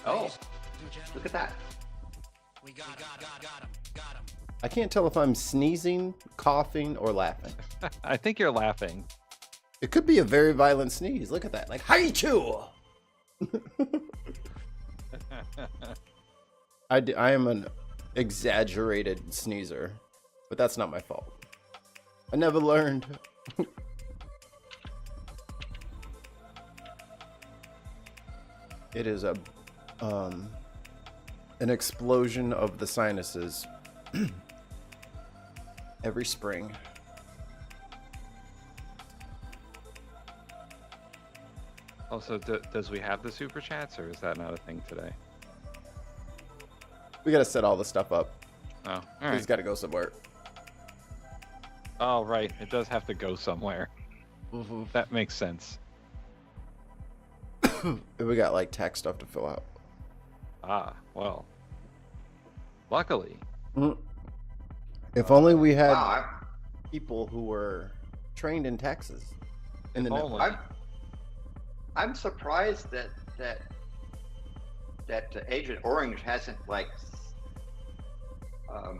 Oh, look at that. We got him. I can't tell if I'm sneezing, coughing, or laughing. I think you're laughing. It could be a very violent sneeze. Look at that. Like, hi chew. I am an exaggerated sneezer, but that's not my fault. I never learned. It is an explosion of the sinuses every spring. Also, does we have the super chats, or is that not a thing today? We gotta set all the stuff up. Oh, all He's right. gotta go somewhere. Oh, right. It does have to go somewhere. Mm-hmm. That makes sense. We got like tax stuff to fill out. Ah, well. Luckily. If only we had Wow, people who were trained in taxes in the If only. network. I'm surprised that Agent Orange hasn't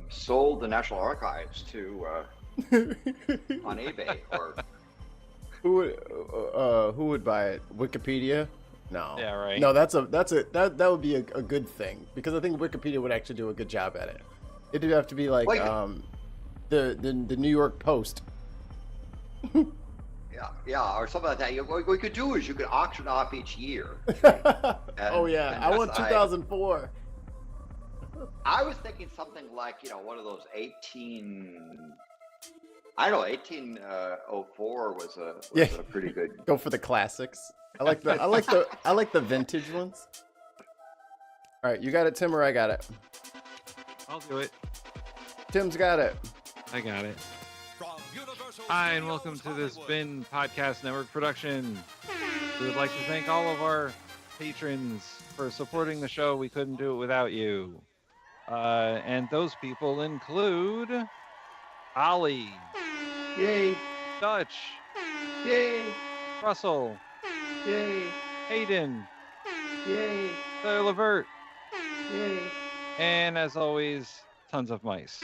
sold the National Archives to on eBay or. Who would buy it? Wikipedia? No. Yeah, right. No, that would be a good thing, because I think Wikipedia would actually do a good job at it. It'd have to be like the New York Post. Yeah, or something like that. What we could do is you could auction off each year. Oh yeah, and I want decide. 2004. I was thinking something like, one of those 1804 was a pretty good. Go for the classics. I like the vintage ones. All right, you got it, Tim, or I got it? I'll do it. Tim's got it. I got it. Hi, and welcome to this Bin Podcast Network production. We would like to thank all of our patrons for supporting the show. We couldn't do it without you. And those people include Ollie, Yay! Dutch, Yay! Russell, Yay! Hayden, Yay! Claire Levert, Yay! and as always, tons of mice.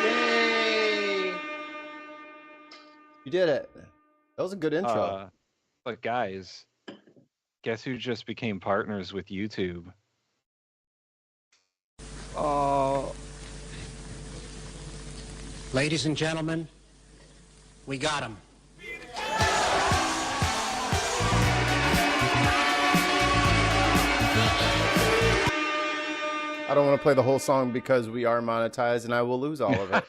Yay! You did it. That was a good intro. But guys, guess who just became partners with YouTube? Ladies and gentlemen, we got him. I don't want to play the whole song because we are monetized and I will lose all of it.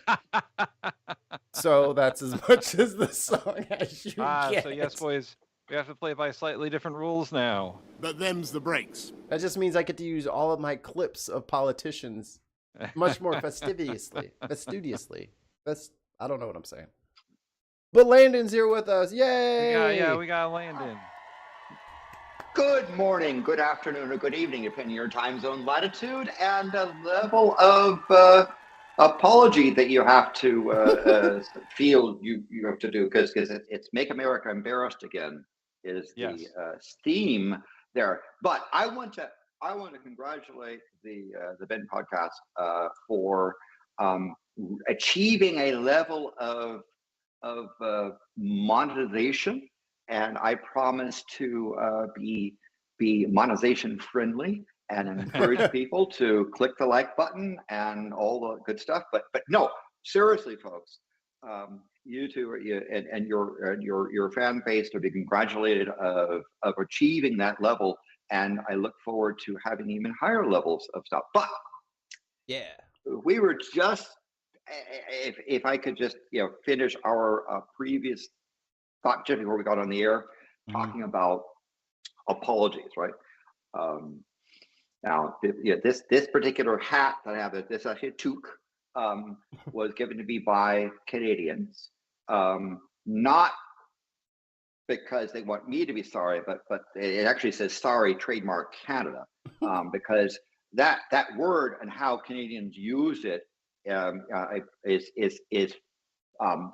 So that's as much as the song as you get. So yes, boys, we have to play by slightly different rules now. But them's the breaks. That just means I get to use all of my clips of politicians much more fastidiously. I don't know what I'm saying. But Landon's here with us. Yay! We got Landon. Good morning, good afternoon, or good evening, depending on your time zone, latitude, and a level of apology that you have to feel you have to do, because it's "Make America Embarrassed Again" is the theme there. But I want to congratulate the Ben podcast for achieving a level of monetization. And I promise to be monetization friendly and encourage people to click the like button and all the good stuff. But no, seriously, folks, you two and your fan base to be congratulated of achieving that level. And I look forward to having even higher levels of stuff. But yeah, we were just, if I could just finish our previous thought just before we got on the air, talking about apologies, right? Now, this particular hat that I have, this actually a toque, was given to me by Canadians, not because they want me to be sorry, but it actually says "sorry" trademark Canada, because that word and how Canadians use it is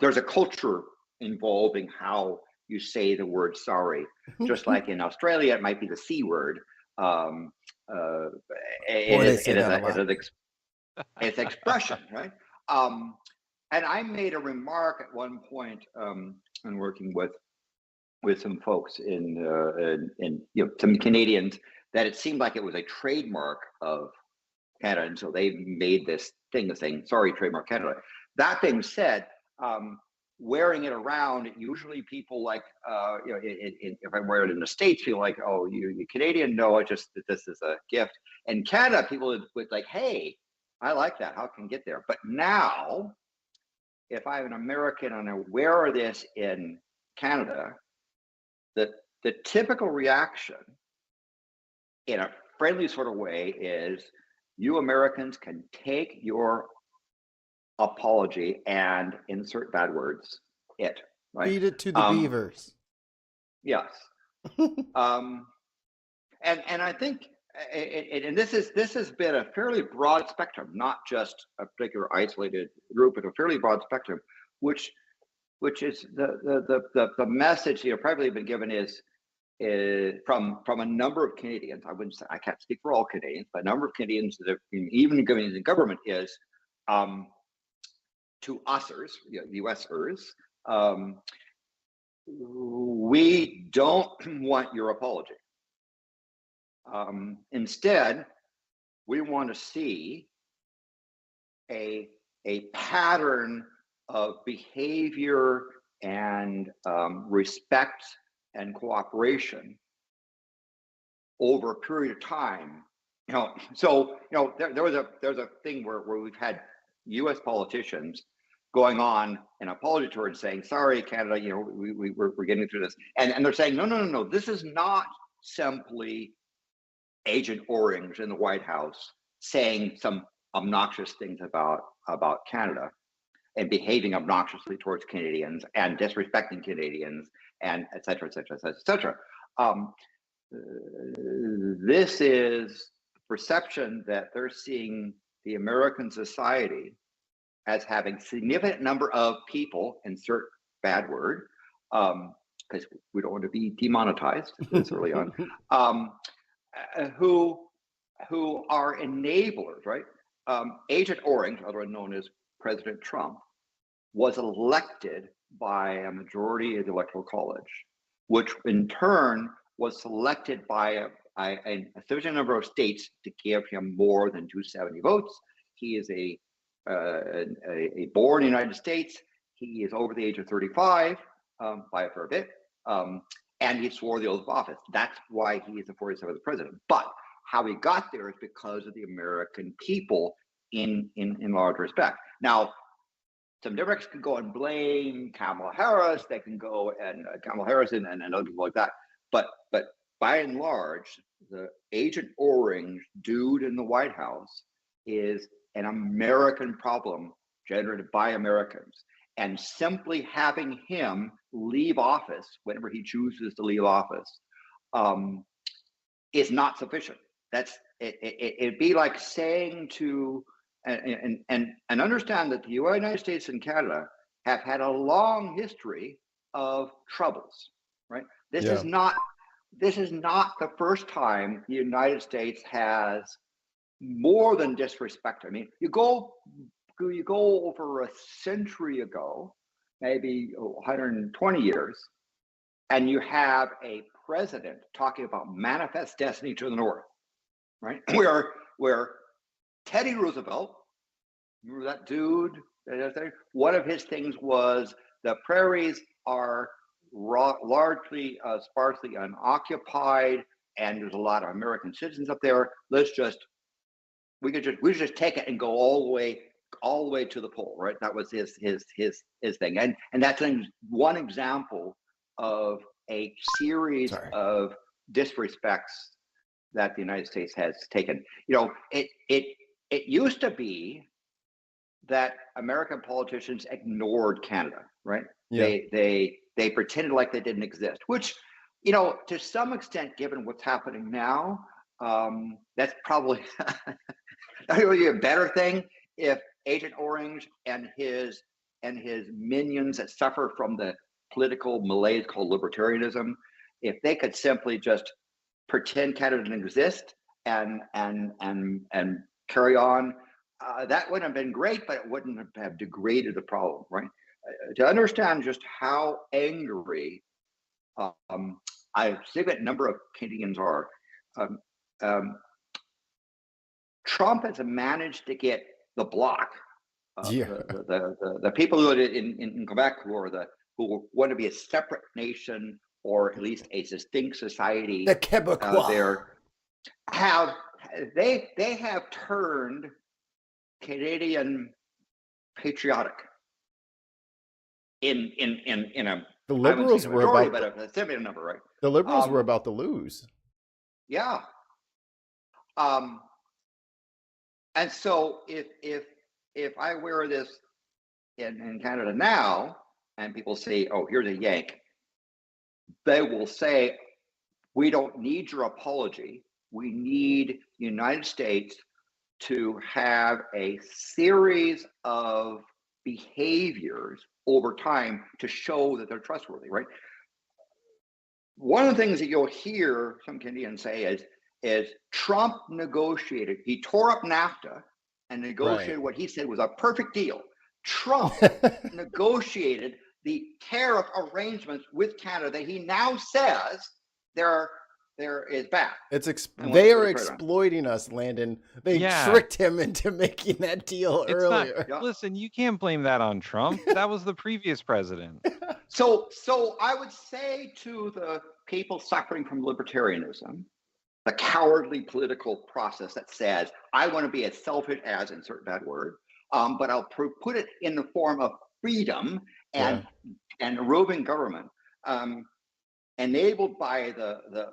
there's a culture involving how you say the word sorry. Just like in Australia, it might be the C word. It's expression, right? And I made a remark at one point in working with some folks in some Canadians that it seemed like it was a trademark of Canada, and so they made this thing of saying, "Sorry, trademark Canada." That being said, wearing it around, usually people like, if I wear it in the States, feel like, "Oh, you Canadian? No, just that this is a gift." In Canada, people would like, "Hey, I like that. How can I get there?" But now, if I'm an American and I wear this in Canada, the typical reaction in a friendly sort of way is, you Americans can take your apology and insert bad words right? Feed it to the beavers. Yes. And I think and this has been a fairly broad spectrum, not just a particular isolated group, but a fairly broad spectrum, which is the message probably been given is from a number of Canadians. I can't speak for all Canadians, but a number of Canadians that have been even given in government is to users, the USers, we don't want your apology. Instead, we want to see a pattern of behavior and respect and cooperation over a period of time. So there's a thing where we've had U.S. politicians going on an apology tour and saying, "Sorry, Canada, we're getting through this," and they're saying, no, this is not simply Agent Orange in the White House saying some obnoxious things about Canada and behaving obnoxiously towards Canadians and disrespecting Canadians and et cetera, et cetera, et cetera. This is perception that they're seeing the American society as having significant number of people, insert bad word, because we don't want to be demonetized this early on, who are enablers, right? Agent Orange, otherwise known as President Trump, was elected by a majority of the Electoral College, which in turn was selected by a sufficient number of states to give him more than 270 votes. He is a born in the United States. He is over the age of 35 by a fair bit, and he swore the oath of office. That's why he is the 47th president. But how he got there is because of the American people in large respect. Now, some Democrats can go and blame Kamala Harris. They can go and Kamala Harris and other people like that. But by and large, the Agent Orange dude in the White House is an American problem generated by Americans. And simply having him leave office whenever he chooses to leave office is not sufficient. It'd be like saying to and understand that the United States and Canada have had a long history of troubles, right? This is not the first time the United States has more than disrespect. I mean, you go over a century ago, maybe 120 years, and you have a president talking about manifest destiny to the north, right? Where Teddy Roosevelt, remember that dude? One of his things was the prairies are largely sparsely unoccupied, and there's a lot of American citizens up there. We could just take it and go all the way to the pole, right? That was his thing, and that's one example of a series of disrespects that the United States has taken. It used to be that American politicians ignored Canada, right? Yeah. They pretended like they didn't exist, which, to some extent, given what's happening now, that's probably a better thing if Agent Orange and his minions that suffer from the political malaise called libertarianism, if they could simply just pretend Canada didn't exist and carry on, that wouldn't have been great, but it wouldn't have degraded the problem, right? To understand just how angry I think a number of Canadians are, um, um, Trump has managed to get the bloc, the people who in Quebec who want to be a separate nation or at least a distinct society. The Quebecois. They have turned Canadian patriotic in a, the Liberals were about, but a similar number, right? The Liberals were about to lose. Yeah. And so if I wear this in Canada now, and people say, "Oh, here's a Yank," they will say, "We don't need your apology. We need the United States to have a series of behaviors over time to show that they're trustworthy," right? One of the things that you'll hear some Canadians say is Trump negotiated, he tore up NAFTA and negotiated what he said was a perfect deal. Trump negotiated the tariff arrangements with Canada that he now says there is bad. They are exploiting us, Landon. They tricked him into making that deal earlier. Listen, you can't blame that on Trump. That was the previous president. So I would say to the people suffering from libertarianism, the cowardly political process that says, I want to be as selfish as, insert that word, but I'll put it in the form of freedom and roving government, enabled by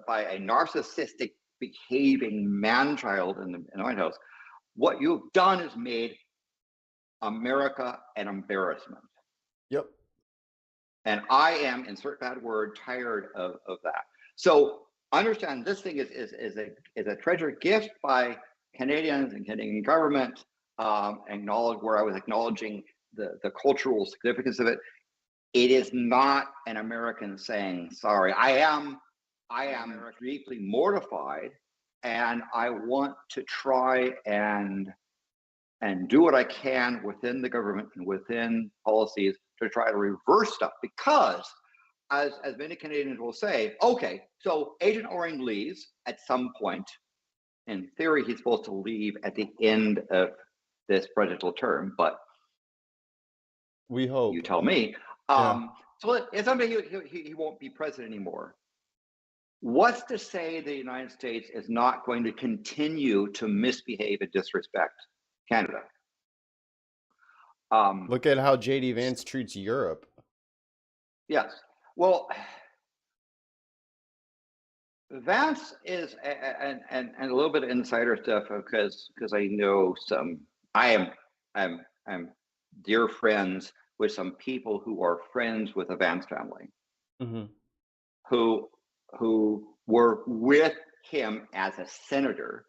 by a narcissistic behaving man-child in the White House. What you've done is made America an embarrassment. Yep. And I am, insert that word, tired of that. So understand this thing is a treasured gift by Canadians and Canadian government. Acknowledge where I was acknowledging the cultural significance of it. It is not an American saying sorry. I am deeply mortified, and I want to try and do what I can within the government and within policies to try to reverse stuff, because as many Canadians will say, okay, so Agent Orange leaves at some point. In theory, he's supposed to leave at the end of this presidential term, but we hope. You tell me. So it's somebody he won't be president anymore. What's to say the United States is not going to continue to misbehave and disrespect Canada? Look at how J.D. Vance treats Europe. Yes. Well, Vance is, and a little bit of insider stuff, because I know some. I'm dear friends with some people who are friends with the Vance family, who were with him as a senator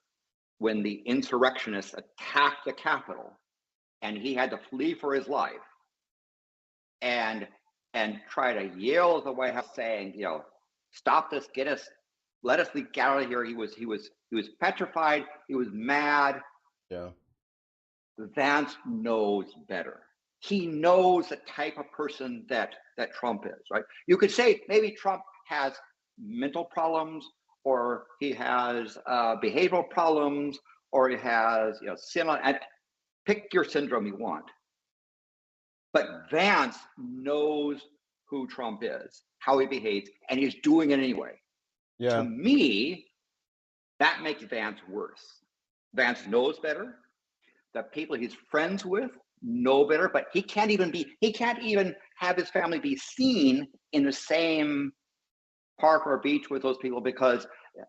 when the insurrectionists attacked the Capitol, and he had to flee for his life and try to yell at the White House saying, stop this, let us get out of here. He was petrified. He was mad. Yeah. Vance knows better. He knows the type of person that Trump is, right? You could say maybe Trump has mental problems, or he has behavioral problems, or he has and pick your syndrome you want. But Vance knows who Trump is, how he behaves, and he's doing it anyway. Yeah. To me, that makes Vance worse. Vance knows better. The people he's friends with know better, but he can't even have his family be seen in the same park or beach with those people, because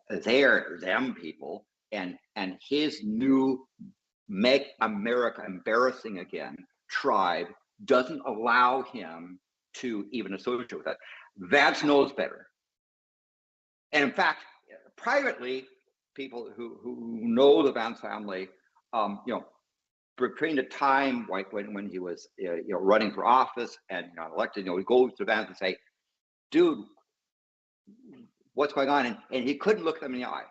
they're them people, and his new Make America Embarrassing Again tribe doesn't allow him to even associate with that. Vance knows better. And in fact, privately, people who know the Vance family, between the time when he was running for office and got elected, we go to Vance and say, dude, what's going on? And he couldn't look them in the eye.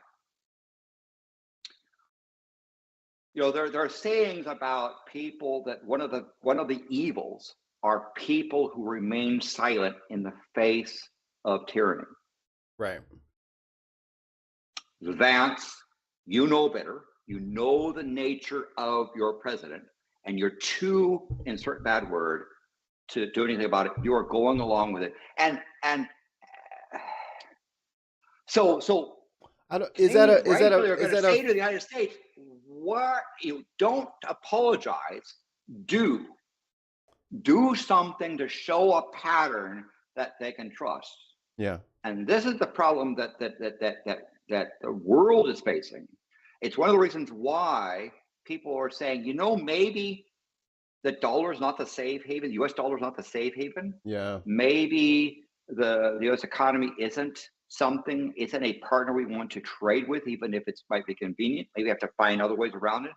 there are sayings about people that one of the evils are people who remain silent in the face of tyranny. Right. Vance, you know better. You know the nature of your president, and you're too, insert bad word, to do anything about it. You are going along with it, and so I don't, is that a say to the United States, what you don't apologize, do something to show a pattern that they can trust. Yeah. And this is the problem that the world is facing. It's one of the reasons why people are saying, maybe the dollar is not the safe haven, the US dollar is not the safe haven. Yeah. Maybe the US economy isn't a partner we want to trade with, even if it might be convenient. Maybe we have to find other ways around it.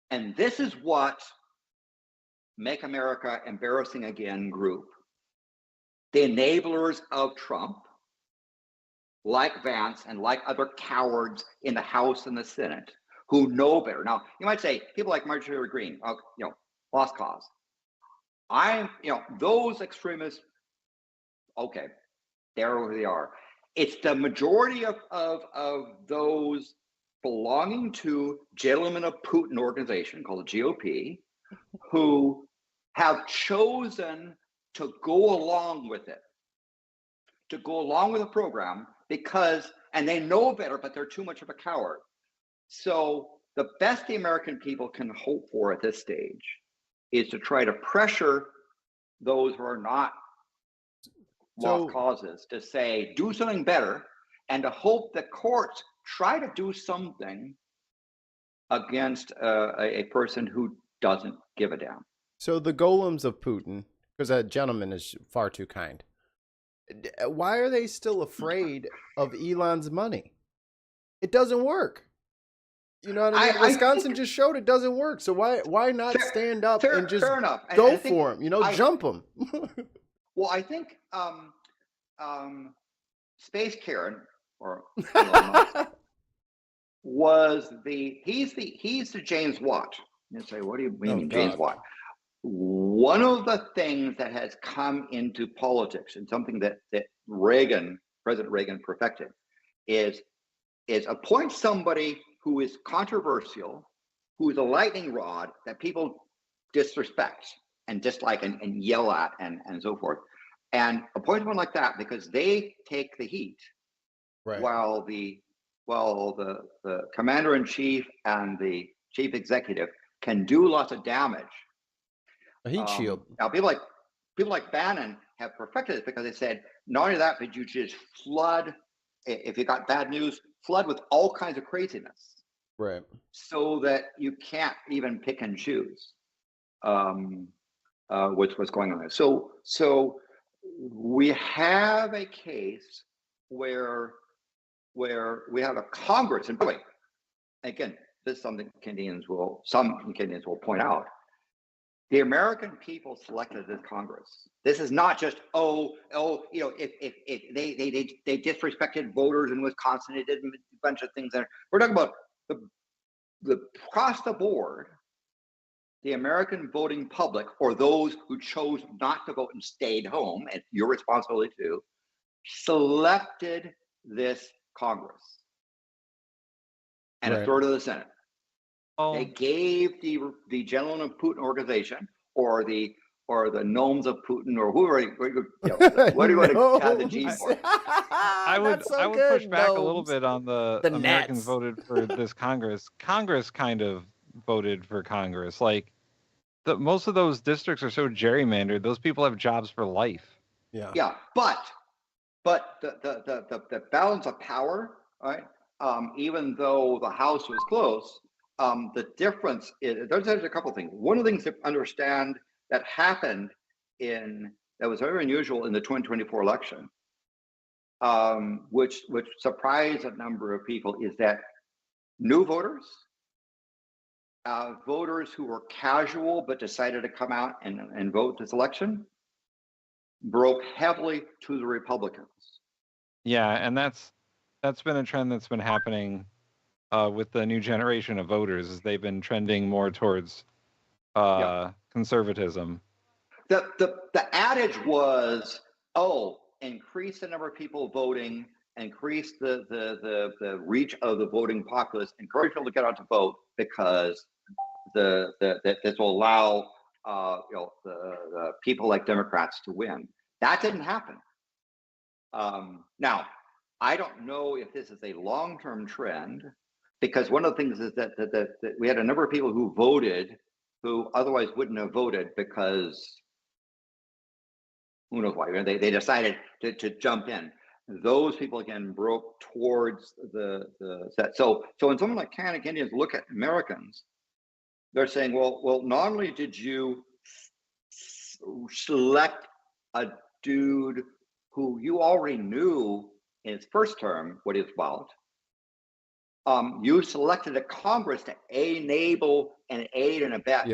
And this is what Make America Embarrassing Again group, the enablers of Trump, like Vance and like other cowards in the House and the Senate who know better. Now, you might say people like Marjorie Greene, lost cause. Those extremists, okay, they're where they are. It's the majority of those belonging to gentlemen of Putin organization called the GOP who have chosen to go along with it, to go along with the program and they know better, but they're too much of a coward. So the best the American people can hope for at this stage is to try to pressure those who are not lost causes to say, do something better, and to hope the courts try to do something against a person who doesn't give a damn. So the golems of Putin, because that gentleman is far too kind, why are they still afraid of Elon's money? It doesn't work. You know what I mean? Wisconsin just showed it doesn't work. So why not stand up and just go for him? Jump him. Well, I think Space Karen or was he's the James Watt. You say, what do you mean, James Watt? One of the things that has come into politics, and something that President Reagan perfected, is appoint somebody who is controversial, who is a lightning rod that people disrespect and dislike and yell at and so forth, and appoint someone like that because they take the heat, right, while the commander in chief and the chief executive can do lots of damage. A heat shield. Now, people like Bannon have perfected it because they said, not only that, but you just flood, if you got bad news, flood with all kinds of craziness. Right. So that you can't even pick and choose what's going on there. So we have a case where we have a Congress, and boy, again, this is something some Canadians will point out. The American people selected this Congress. This is not just if they disrespected voters in Wisconsin, they did a bunch of things there. We're talking about the across the board, the American voting public, or those who chose not to vote and stayed home, and your responsibility too, selected this Congress and a third of the Senate. They gave the gentlemen of Putin organization, or the gnomes of Putin, or whoever. What do you want to have the G for? I would push back a little bit on the Americans voted for this Congress. Congress kind of voted for Congress. Like most of those districts are so gerrymandered. Those people have jobs for life. Yeah. Yeah, but the balance of power, right? Even though the House was close. The difference is there's a couple of things. One of the things to understand that happened that was very unusual in the 2024 election, which surprised a number of people, is that new voters, voters who were casual but decided to come out and vote this election, broke heavily to the Republicans. Yeah, and that's been a trend that's been happening with the new generation of voters is they've been trending more towards conservatism. The adage was, oh, increase the number of people voting, increase the reach of the voting populace, encourage people to get out to vote because this will allow the people like Democrats to win. That didn't happen. Now, I don't know if this is a long-term trend, because one of the things is that we had a number of people who voted who otherwise wouldn't have voted because who knows why. They decided to jump in. Those people again broke towards the set. So when someone like Canadians look at Americans, they're saying, well, not only did you select a dude who you already knew in his first term what he was about, you selected a Congress to enable and aid and abet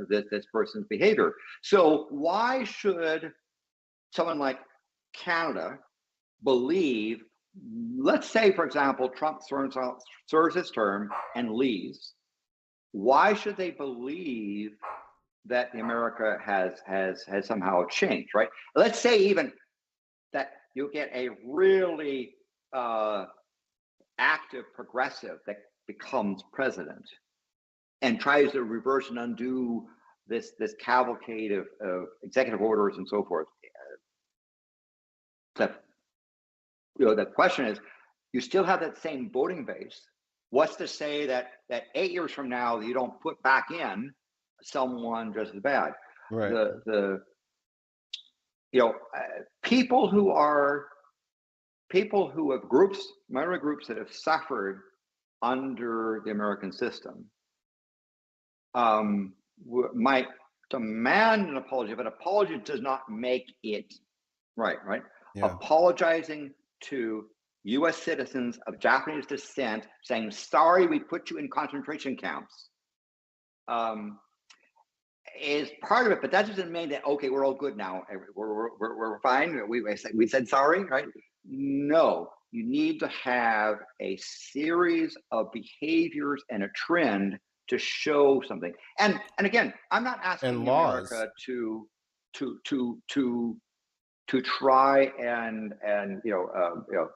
this person's behavior. So why should someone like Canada believe, let's say, for example, Trump serves his term and leaves, why should they believe that America has somehow changed, right? Let's say even that you get a really active progressive that becomes president and tries to reverse and undo this cavalcade of executive orders and so forth. The question is, you still have that same voting base. What's to say that 8 years from now you don't put back in someone just as bad? Right. People who have minority groups that have suffered under the American system might demand an apology, but apology does not make it right. Yeah. Apologizing to U.S. citizens of Japanese descent, saying, sorry, we put you in concentration camps, is part of it, but that doesn't mean that, okay, we're all good now. We're fine. We said sorry, right? No, you need to have a series of behaviors and a trend to show something. And again, I'm not asking America to try and go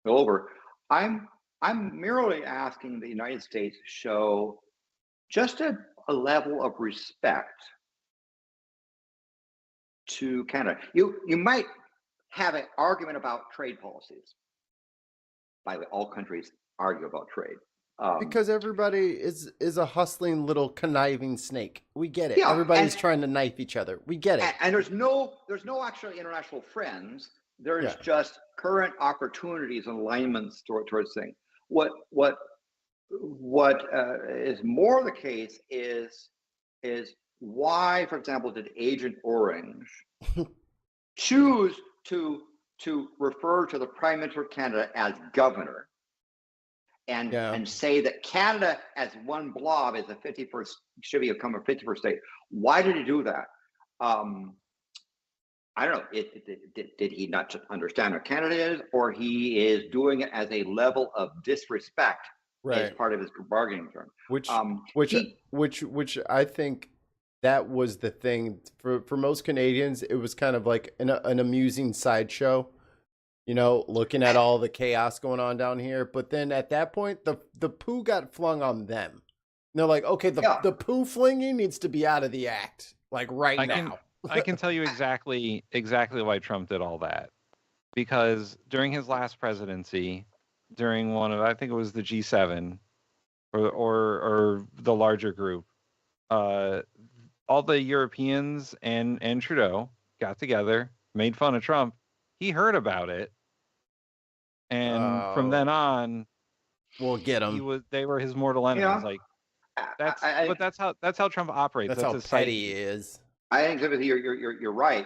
over. I'm merely asking the United States to show just a level of respect to Canada. You might have an argument about trade policies. By the way, all countries argue about trade. Because everybody is a hustling little conniving snake. We get it. Yeah, everybody's trying to knife each other. We get it. And there's no actually international friends. There's just current opportunities and alignments towards things. What is more the case is why, for example, did Agent Orange choose to refer to the Prime Minister of Canada as governor and say that Canada as one blob is the 51st, should become a 51st state? Why did he do that? I don't know. Did he not just understand what Canada is, or he is doing it as a level of disrespect as part of his bargaining term? Which I think that was the thing for most Canadians. It was kind of like an amusing sideshow, looking at all the chaos going on down here. But then at that point, the poo got flung on them. And they're like, okay, the poo flinging needs to be out of the act, like now. I can tell you exactly why Trump did all that. Because during his last presidency, during one of, I think it was the G7 or the larger group, all the Europeans and Trudeau got together, made fun of Trump. He heard about it, and from then on, we'll get him. They were his mortal enemies. Like that's how Trump operates. That's how petty he is. I think Timothy, you're right.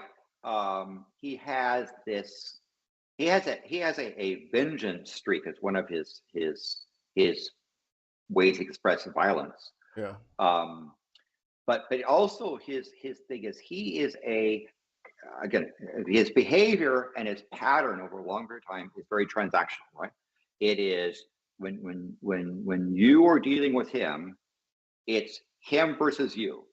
He has this. He has a vengeance streak as one of his ways to express violence. Yeah. But also his thing is he is again, his behavior and his pattern over a longer time is very transactional, right? It is When you are dealing with him, it's him versus you,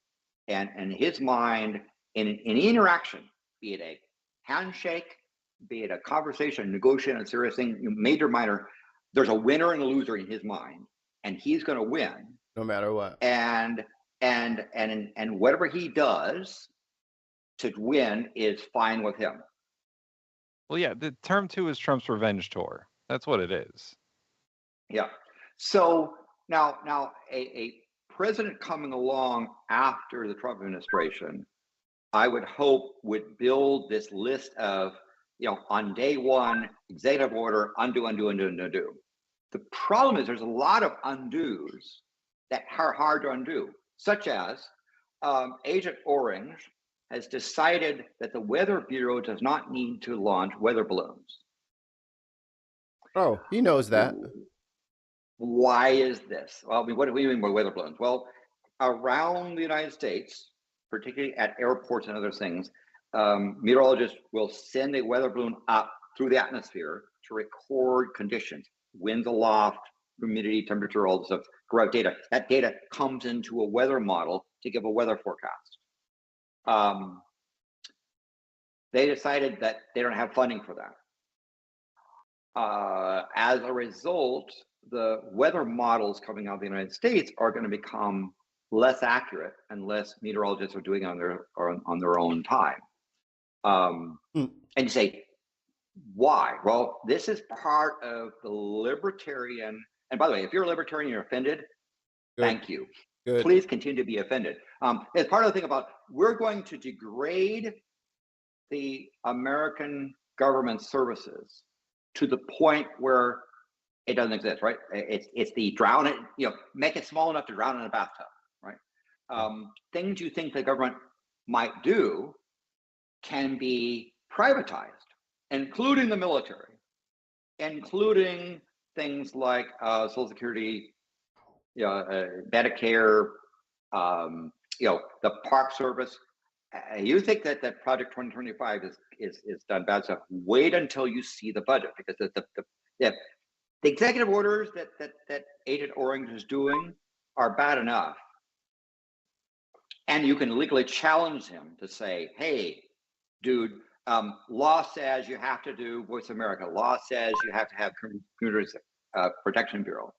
and in his mind, in any interaction, be it a handshake, be it a conversation, negotiation, a serious thing, major, minor, there's a winner and a loser in his mind, and he's going to win no matter what. And whatever he does to win is fine with him. Well, yeah, the term 2 is Trump's revenge tour. That's what it is. Yeah. So now a president coming along after the Trump administration, I would hope would build this list of, on day one, executive order, undo. The problem is there's a lot of undos that are hard to undo, such as Agent Orange has decided that the Weather Bureau does not need to launch weather balloons. Oh, he knows that. Why is this? Well, I mean, what do we mean by weather balloons? Well, around the United States, particularly at airports and other things, meteorologists will send a weather balloon up through the atmosphere to record conditions, winds aloft, humidity, temperature, all the stuff, ground data. That data comes into a weather model to give a weather forecast. They decided that they don't have funding for that. As a result, the weather models coming out of the United States are going to become less accurate unless meteorologists are doing it on their own time. And you say, why? Well, this is part of the libertarian. And by the way, if you're a libertarian, you're offended. Good. Thank you. Good. Please continue to be offended. It's part of the thing about we're going to degrade the American government services to the point where it doesn't exist, right? It's the drown it, make it small enough to drown in a bathtub, right? Things you think the government might do can be privatized, including the military, including things like Social Security, Medicare, the Park Service. You think that Project 2025 is done bad stuff? Wait until you see the budget, because the executive orders that Agent Orange is doing are bad enough, and you can legally challenge him to say, "Hey, dude, law says you have to do Voice America. Law says you have to have Computers Protection Bureau."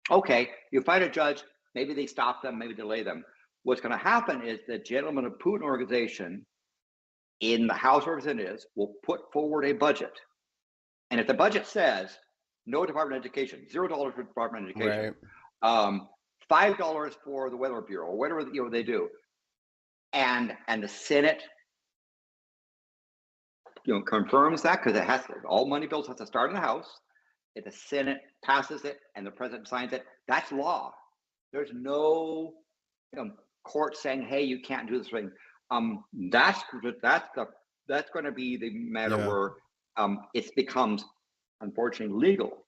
Okay, you find a judge. Maybe they stop them. Maybe delay them. What's going to happen is the Gentlemen of Putin organization in the House of Representatives will put forward a budget. And if the budget says no Department of Education, $0 for Department of Education, right. $5 for the Weather Bureau, or whatever they do, and the Senate confirms that, because it has to, all money bills have to start in the House. If the Senate passes it and the president signs it, that's law. There's no court saying, "Hey, you can't do this thing." That's going to be the matter where it becomes, unfortunately, legal.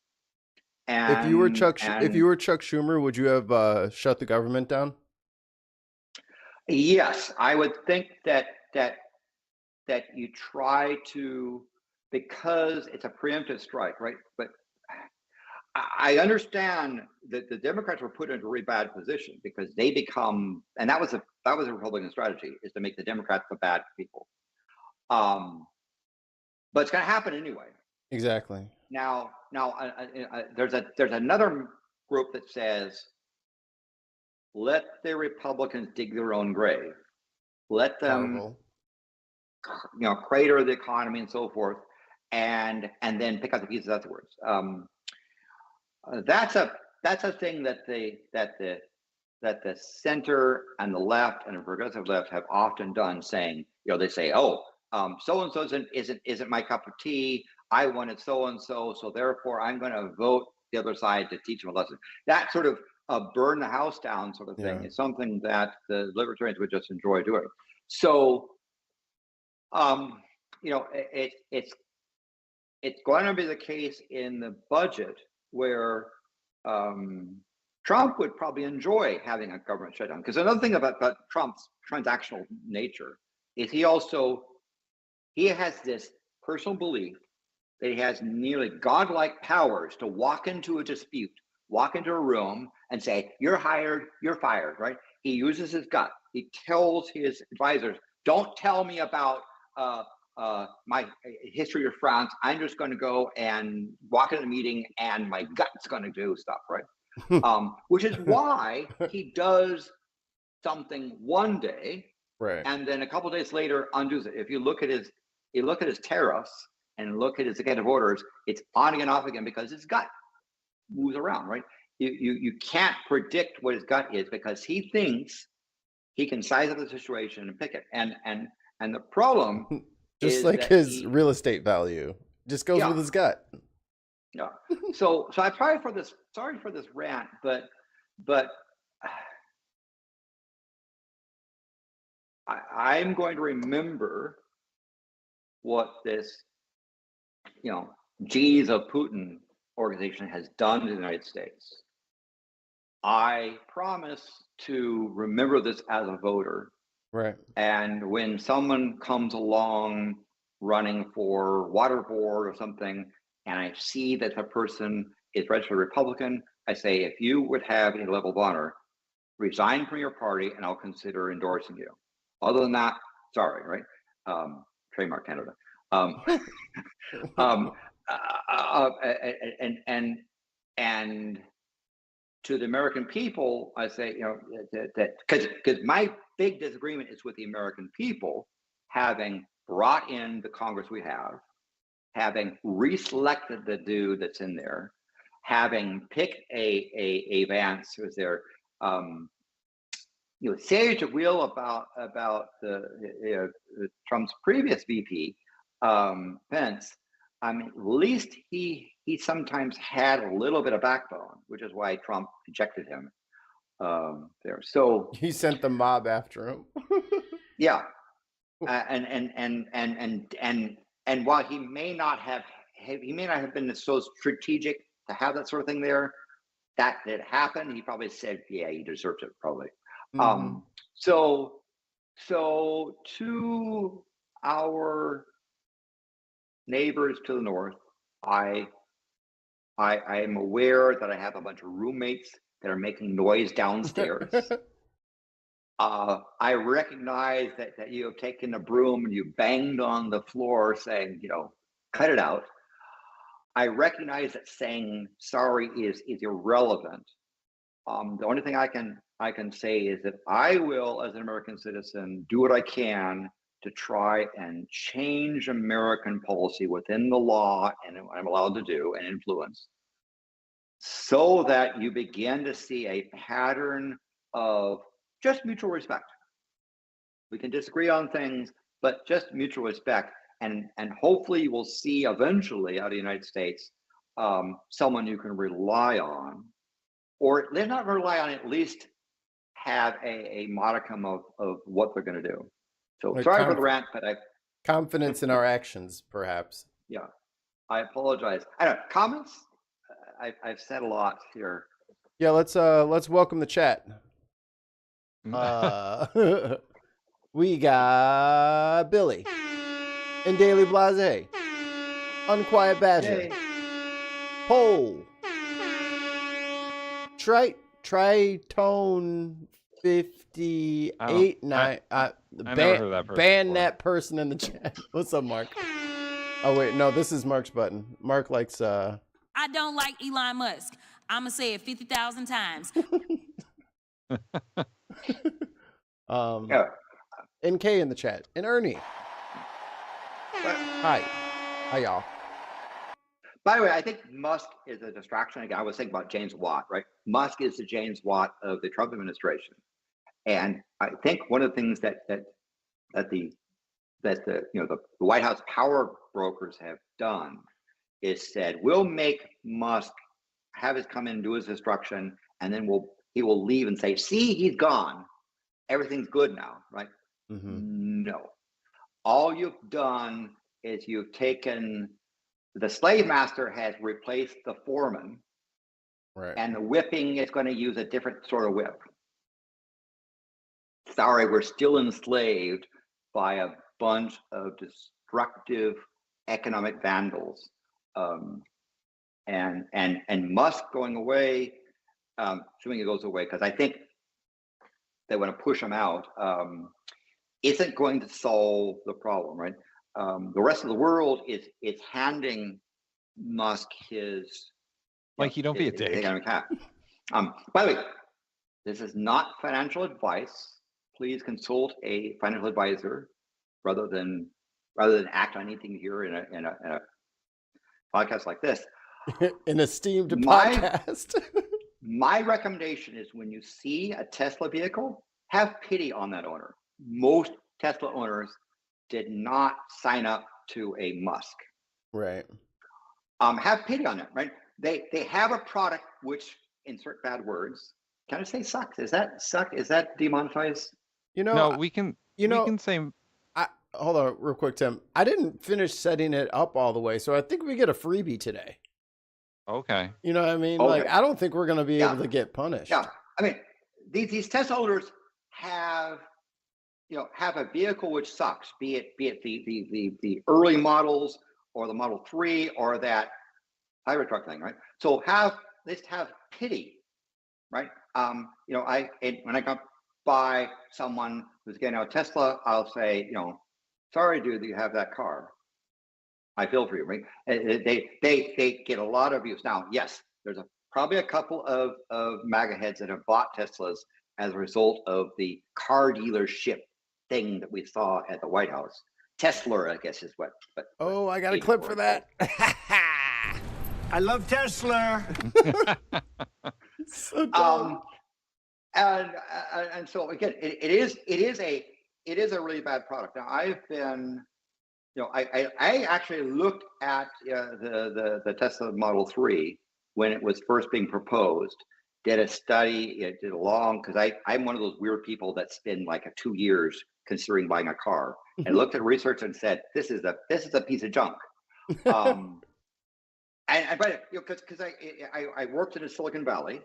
And if you were Chuck Schumer, would you have shut the government down? Yes, I would think that you try to, because it's a preemptive strike, right? But I understand that the Democrats were put into a really bad position because they become, and that was a Republican strategy, is to make the Democrats the bad people. But it's going to happen anyway. Exactly. Now, there's another group that says, let the Republicans dig their own grave, let them, crater the economy and so forth, and then pick up the pieces afterwards. That's a thing that the center and the left and the progressive left have often done, saying, they say, "Oh, so and so isn't my cup of tea. I wanted so and so, so therefore I'm going to vote the other side to teach them a lesson." That sort of burn the house down sort of thing is something that the libertarians would just enjoy doing. So, it's going to be the case in the budget where Trump would probably enjoy having a government shutdown. Because another thing about Trump's transactional nature is he has this personal belief that he has nearly godlike powers to walk into a dispute, walk into a room and say, "You're hired, you're fired," right? He uses his gut. He tells his advisors, "Don't tell me about my history of France. I'm just going to go and walk in a meeting and my gut's going to do stuff," right? Which is why he does something one day, Right. and then a couple of days later undoes it. If you look at his tariffs and look at his executive orders, it's on again, off again, because his gut moves around, right? You can't predict what his gut is because he thinks he can size up the situation and pick it. And the problem just is like that his real estate value just goes with his gut. Yeah. So I'm sorry for this rant, but I'm going to remember what this, G's of Putin organization has done to the United States. I promise to remember this as a voter. Right. And when someone comes along running for water board or something, and I see that the person is registered Republican, I say, if you would have any level of honor, resign from your party and I'll consider endorsing you. Other than that, sorry, right? Trademark Canada. And to the American people, I say, that because my big disagreement is with the American people having brought in the Congress we have, having reselected the dude that's in there, having picked a Vance who's there. Say what you will about the Trump's previous VP, Vance. I mean, at least he sometimes had a little bit of backbone, which is why Trump ejected him there. So he sent the mob after him. Yeah, and while he may not have been so strategic to have that sort of thing there, that did happen. He probably said, "Yeah, he deserves it," probably. Mm-hmm. So to our neighbors to the north, I am aware that I have a bunch of roommates that are making noise downstairs. I recognize that you have taken a broom and you banged on the floor saying, cut it out. I recognize that saying sorry is irrelevant. The only thing I can say is that I will, as an American citizen, do what I can to try and change American policy within the law and what I'm allowed to do and influence, so that you begin to see a pattern of just mutual respect. We can disagree on things, but just mutual respect. And hopefully you will see eventually out of the United States, someone you can rely on, or they're not rely on, at least have a modicum of what they're going to do. So sorry for the rant, but confidence in our actions, perhaps. Yeah, I apologize. I don't know, comments? I've said a lot here. Yeah, let's welcome the chat. We got Billy and Daily Blase, Unquiet Badger, Yay. Pole, Tritone 58 9. I never heard of that person ban before. that person in the chat. What's up, Mark? Oh wait, no, this is Mark's button. Mark likes I don't like Elon Musk. I'ma say it 50,000 times. Yeah. NK in the chat, and Ernie. Hi y'all. By the way, I think Musk is a distraction. Again, I was thinking about James Watt, right? Musk is the James Watt of the Trump administration, and I think one of the things that the White House power brokers have done is said, we'll make Musk have his come in and do his destruction, and then he will leave and say, "See, he's gone. Everything's good now," right? Mm-hmm. No. All you've done is you've taken the slave master has replaced the foreman, right? And the whipping is going to use a different sort of whip. Sorry, we're still enslaved by a bunch of destructive economic vandals And Musk going away, assuming it goes away, because I think they want to push him out, isn't going to solve the problem, right? The rest of the world is handing Musk his Mikey, don't be a dick. economic hat. By the way, this is not financial advice. Please consult a financial advisor rather than act on anything here in a podcast like this. An esteemed podcast. My recommendation is when you see a Tesla vehicle, have pity on that owner. Most Tesla owners did not sign up to a Musk. Right. Have pity on them, right? They have a product which, insert bad words, can I say sucks? Is that suck? Is that demonetized? No, we can. We can say. Hold on, real quick, Tim. I didn't finish setting it up all the way, so I think we get a freebie today. Okay. You know what I mean? Okay. Like, I don't think we're going to be able to get punished. Yeah. I mean, these Tesla owners have a vehicle which sucks, be it the early models or the Model 3 or that Cybertruck thing, right? So let's have pity, right? When I come by someone who's getting out Tesla, I'll say, sorry, dude, that you have that car. I feel for you, right? They get a lot of views. Now, yes, there's probably a couple of MAGA heads that have bought Teslas as a result of the car dealership thing that we saw at the White House. Tesla, I guess, is what. Oh, I got a clip for that. I love Tesla. So dumb. And so again, it is a really bad product. Now I've been, I actually looked at the Tesla Model 3 when it was first being proposed. Did a study, did a long, because I'm one of those weird people that spend like 2 years considering buying a car, and looked at research and said, this is a piece of junk. Because I worked in Silicon Valley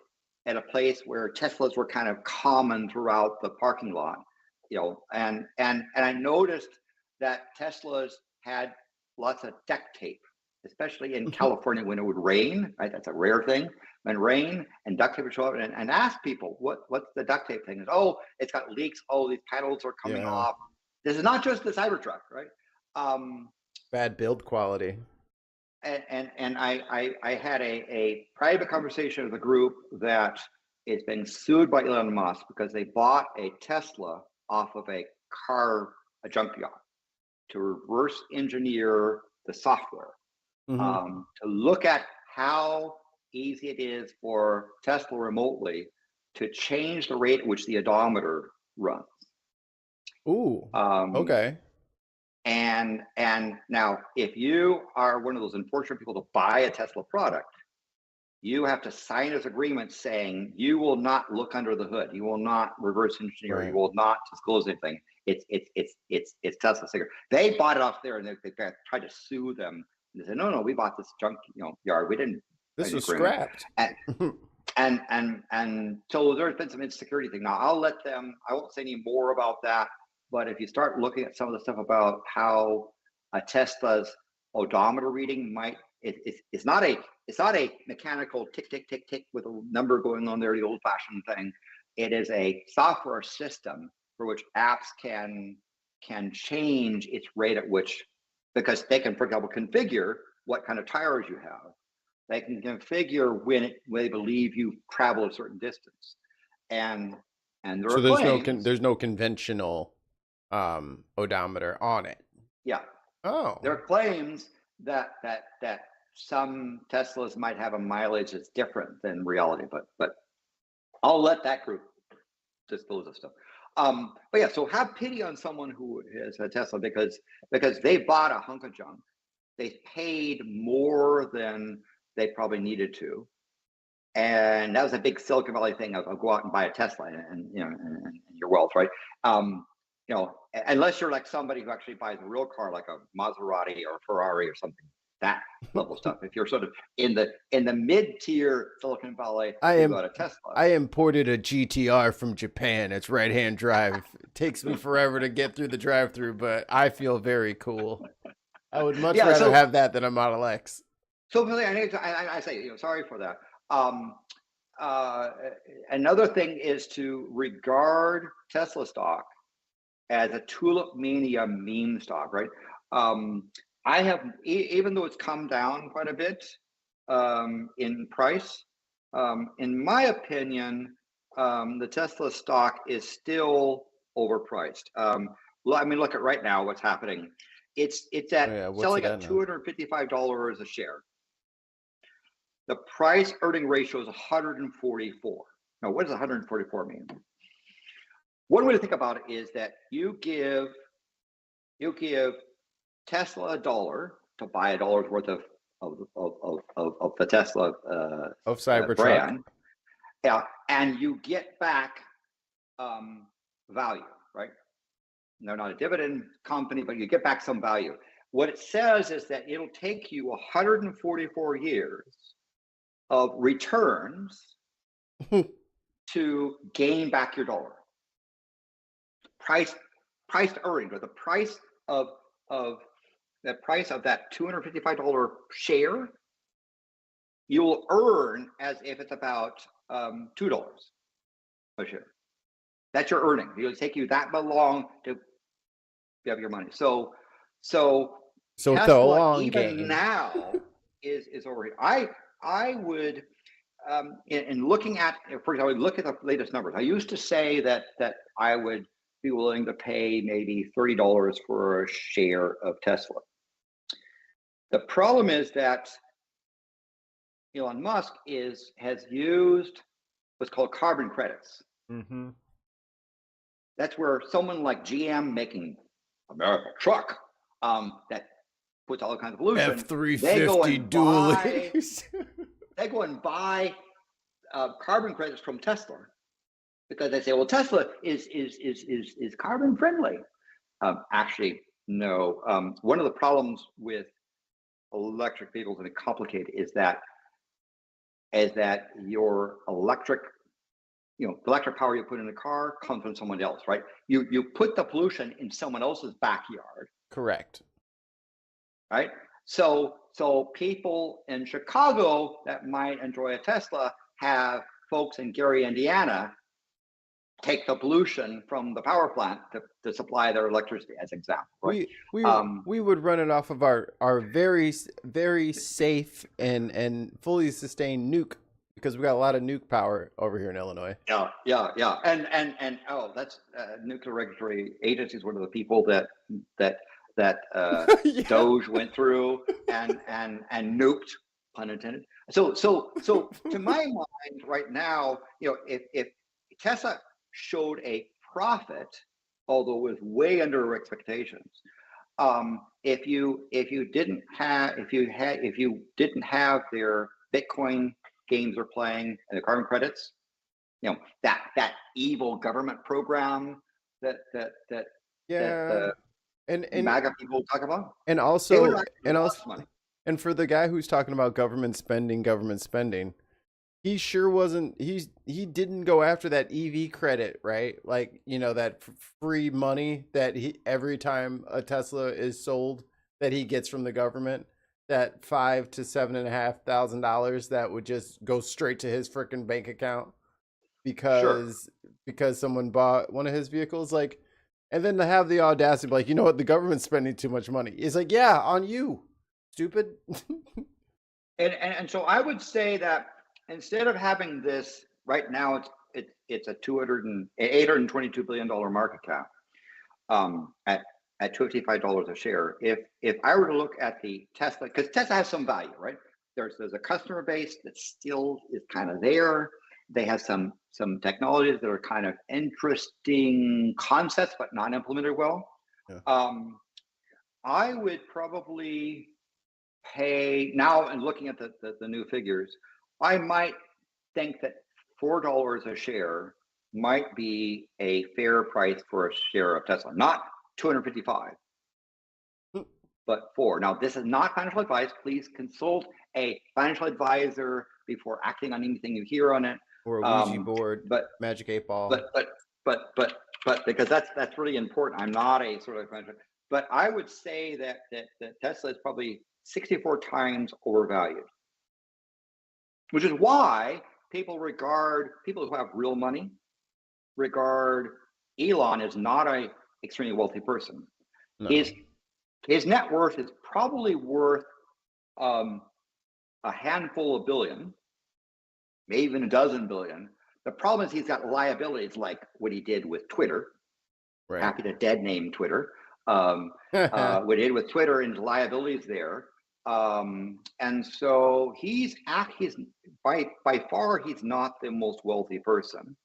at a place where Teslas were kind of common throughout the parking lot, and I noticed that Teslas had lots of duct tape, especially in California when it would rain, right? That's a rare thing. When rain and duct tape would show up, and ask people, what's the duct tape thing? Oh, it's got leaks. Oh, these panels are coming off. This is not just the Cybertruck, right? Bad build quality. And I had a private conversation with a group that is being sued by Elon Musk because they bought a Tesla off of a junkyard to reverse engineer the software, to look at how easy it is for Tesla remotely to change the rate at which the odometer runs. Ooh. Okay. And now, if you are one of those unfortunate people to buy a Tesla product, you have to sign this agreement saying you will not look under the hood, you will not reverse engineer, Right. You will not disclose anything. It's Tesla's secret. They bought it off there, and they tried to sue them. And they said, no, we bought this junk yard. We didn't. This was scrapped. And so there's been some insecurity thing. Now I won't say any more about that. But if you start looking at some of the stuff about how a Tesla's odometer reading it's not a mechanical tick tick tick tick with a number going on there, the old-fashioned thing. It is a software system for which apps can change its rate at which, because they can, for example, configure what kind of tires you have. They can configure when they believe you travel a certain distance, and there So are there's no conventional odometer on it. Yeah. Oh. There are claims that some Teslas might have a mileage that's different than reality, but I'll let that group disclose of stuff. But yeah, so have pity on someone who has a Tesla because they bought a hunk of junk. They paid more than they probably needed to, and that was a big Silicon Valley thing of go out and buy a Tesla and your wealth, right? Unless you're like somebody who actually buys a real car, like a Maserati or Ferrari or something, that level stuff. If you're sort of in the mid-tier Silicon Valley, you got a Tesla. I imported a GTR from Japan. It's right-hand drive. It takes me forever to get through the drive-through, but I feel very cool. I would much rather have that than a Model X. So I say, sorry for that. Another thing is to regard Tesla stock as a tulip mania meme stock, right? I have, even though it's come down quite a bit in price, in my opinion, the Tesla stock is still overpriced. Look at right now what's happening. It's selling at $255 a share. The price earning ratio is 144. Now, what does 144 mean? One way to think about it is that you give Tesla $1 to buy $1 worth of the Tesla of Cybertruck brand, yeah, and you get back value, right? They're not a dividend company, but you get back some value. What it says is that it'll take you 144 years of returns to gain back your dollar. Price to earnings, or the price of that $255 share, you'll earn as if it's about $2 a share. That's your earning. It'll take you that long to have your money. So Tesla, the long even game now is over. I would, in looking at, for example, look at the latest numbers. I used to say that I would be willing to pay maybe $30 for a share of Tesla. The problem is that Elon Musk has used what's called carbon credits. Mm-hmm. That's where someone like GM making America truck that puts all kinds of pollution. F-350 dualies. They go and buy carbon credits from Tesla because they say, well, Tesla is carbon friendly. Actually, no. One of the problems with electric vehicles, and it's complicated, is that your electric, the electric power you put in the car comes from someone else, right? You put the pollution in someone else's backyard. Correct. Right? So people in Chicago that might enjoy a Tesla have folks in Gary, Indiana, take the pollution from the power plant to supply their electricity, as example. Right? We would run it off of our very, very safe and fully sustained nuke, because we got a lot of nuke power over here in Illinois. Yeah. And that's Nuclear Regulatory Agency is one of the people that Yeah. Doge went through and nuked, pun intended. So to my mind right now, if Tesla showed a profit, although it was way under expectations, if you didn't have their Bitcoin games are playing and the carbon credits, that evil government program that and MAGA people talk about, and for the guy who's talking about government spending, he sure wasn't. He didn't go after that EV credit, right? Like, that free money that every time a Tesla is sold that he gets from the government, that $5,000 to $7,500 that would just go straight to his freaking bank account because someone bought one of his vehicles, like. And then to have the audacity, like, you know what, the government's spending too much money. It's like, yeah, on you, stupid. and so I would say that instead of having this right now, it's a $822 billion market cap at $55 a share. If I were to look at the Tesla, because Tesla has some value, right? There's a customer base that still is kind of there. They have some technologies that are kind of interesting concepts, but not implemented well. Yeah. I would probably pay now, and looking at the new figures, I might think that $4 a share might be a fair price for a share of Tesla, not 255, but $4. Now, this is not financial advice. Please consult a financial advisor before acting on anything you hear on it. Or a Ouija board, but Magic 8 Ball. But because that's really important. I'm not a sort of, but I would say that Tesla is probably 64 times overvalued, which is why people who have real money regard Elon as not a extremely wealthy person. No. His net worth is probably worth a handful of billion, maybe even a dozen billion. The problem is he's got liabilities like what he did with Twitter. Right. Happy to dead name Twitter. What he did with Twitter and his liabilities there. And so he's by far he's not the most wealthy person.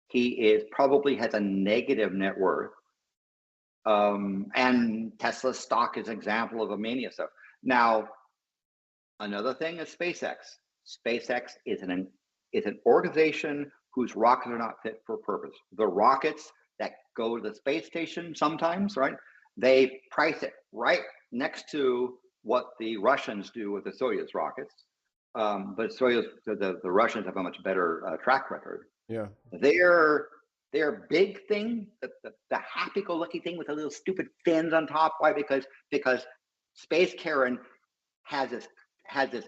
He probably has a negative net worth. And Tesla stock is an example of a mania stuff. Now, another thing is SpaceX. SpaceX is an organization whose rockets are not fit for purpose. The rockets that go to the space station sometimes, right? They price it right next to what the Russians do with the Soyuz rockets. But Soyuz, the Russians have a much better track record. Yeah. Their big thing, the happy-go-lucky thing with the little stupid fins on top. Why? Because Space Karen has this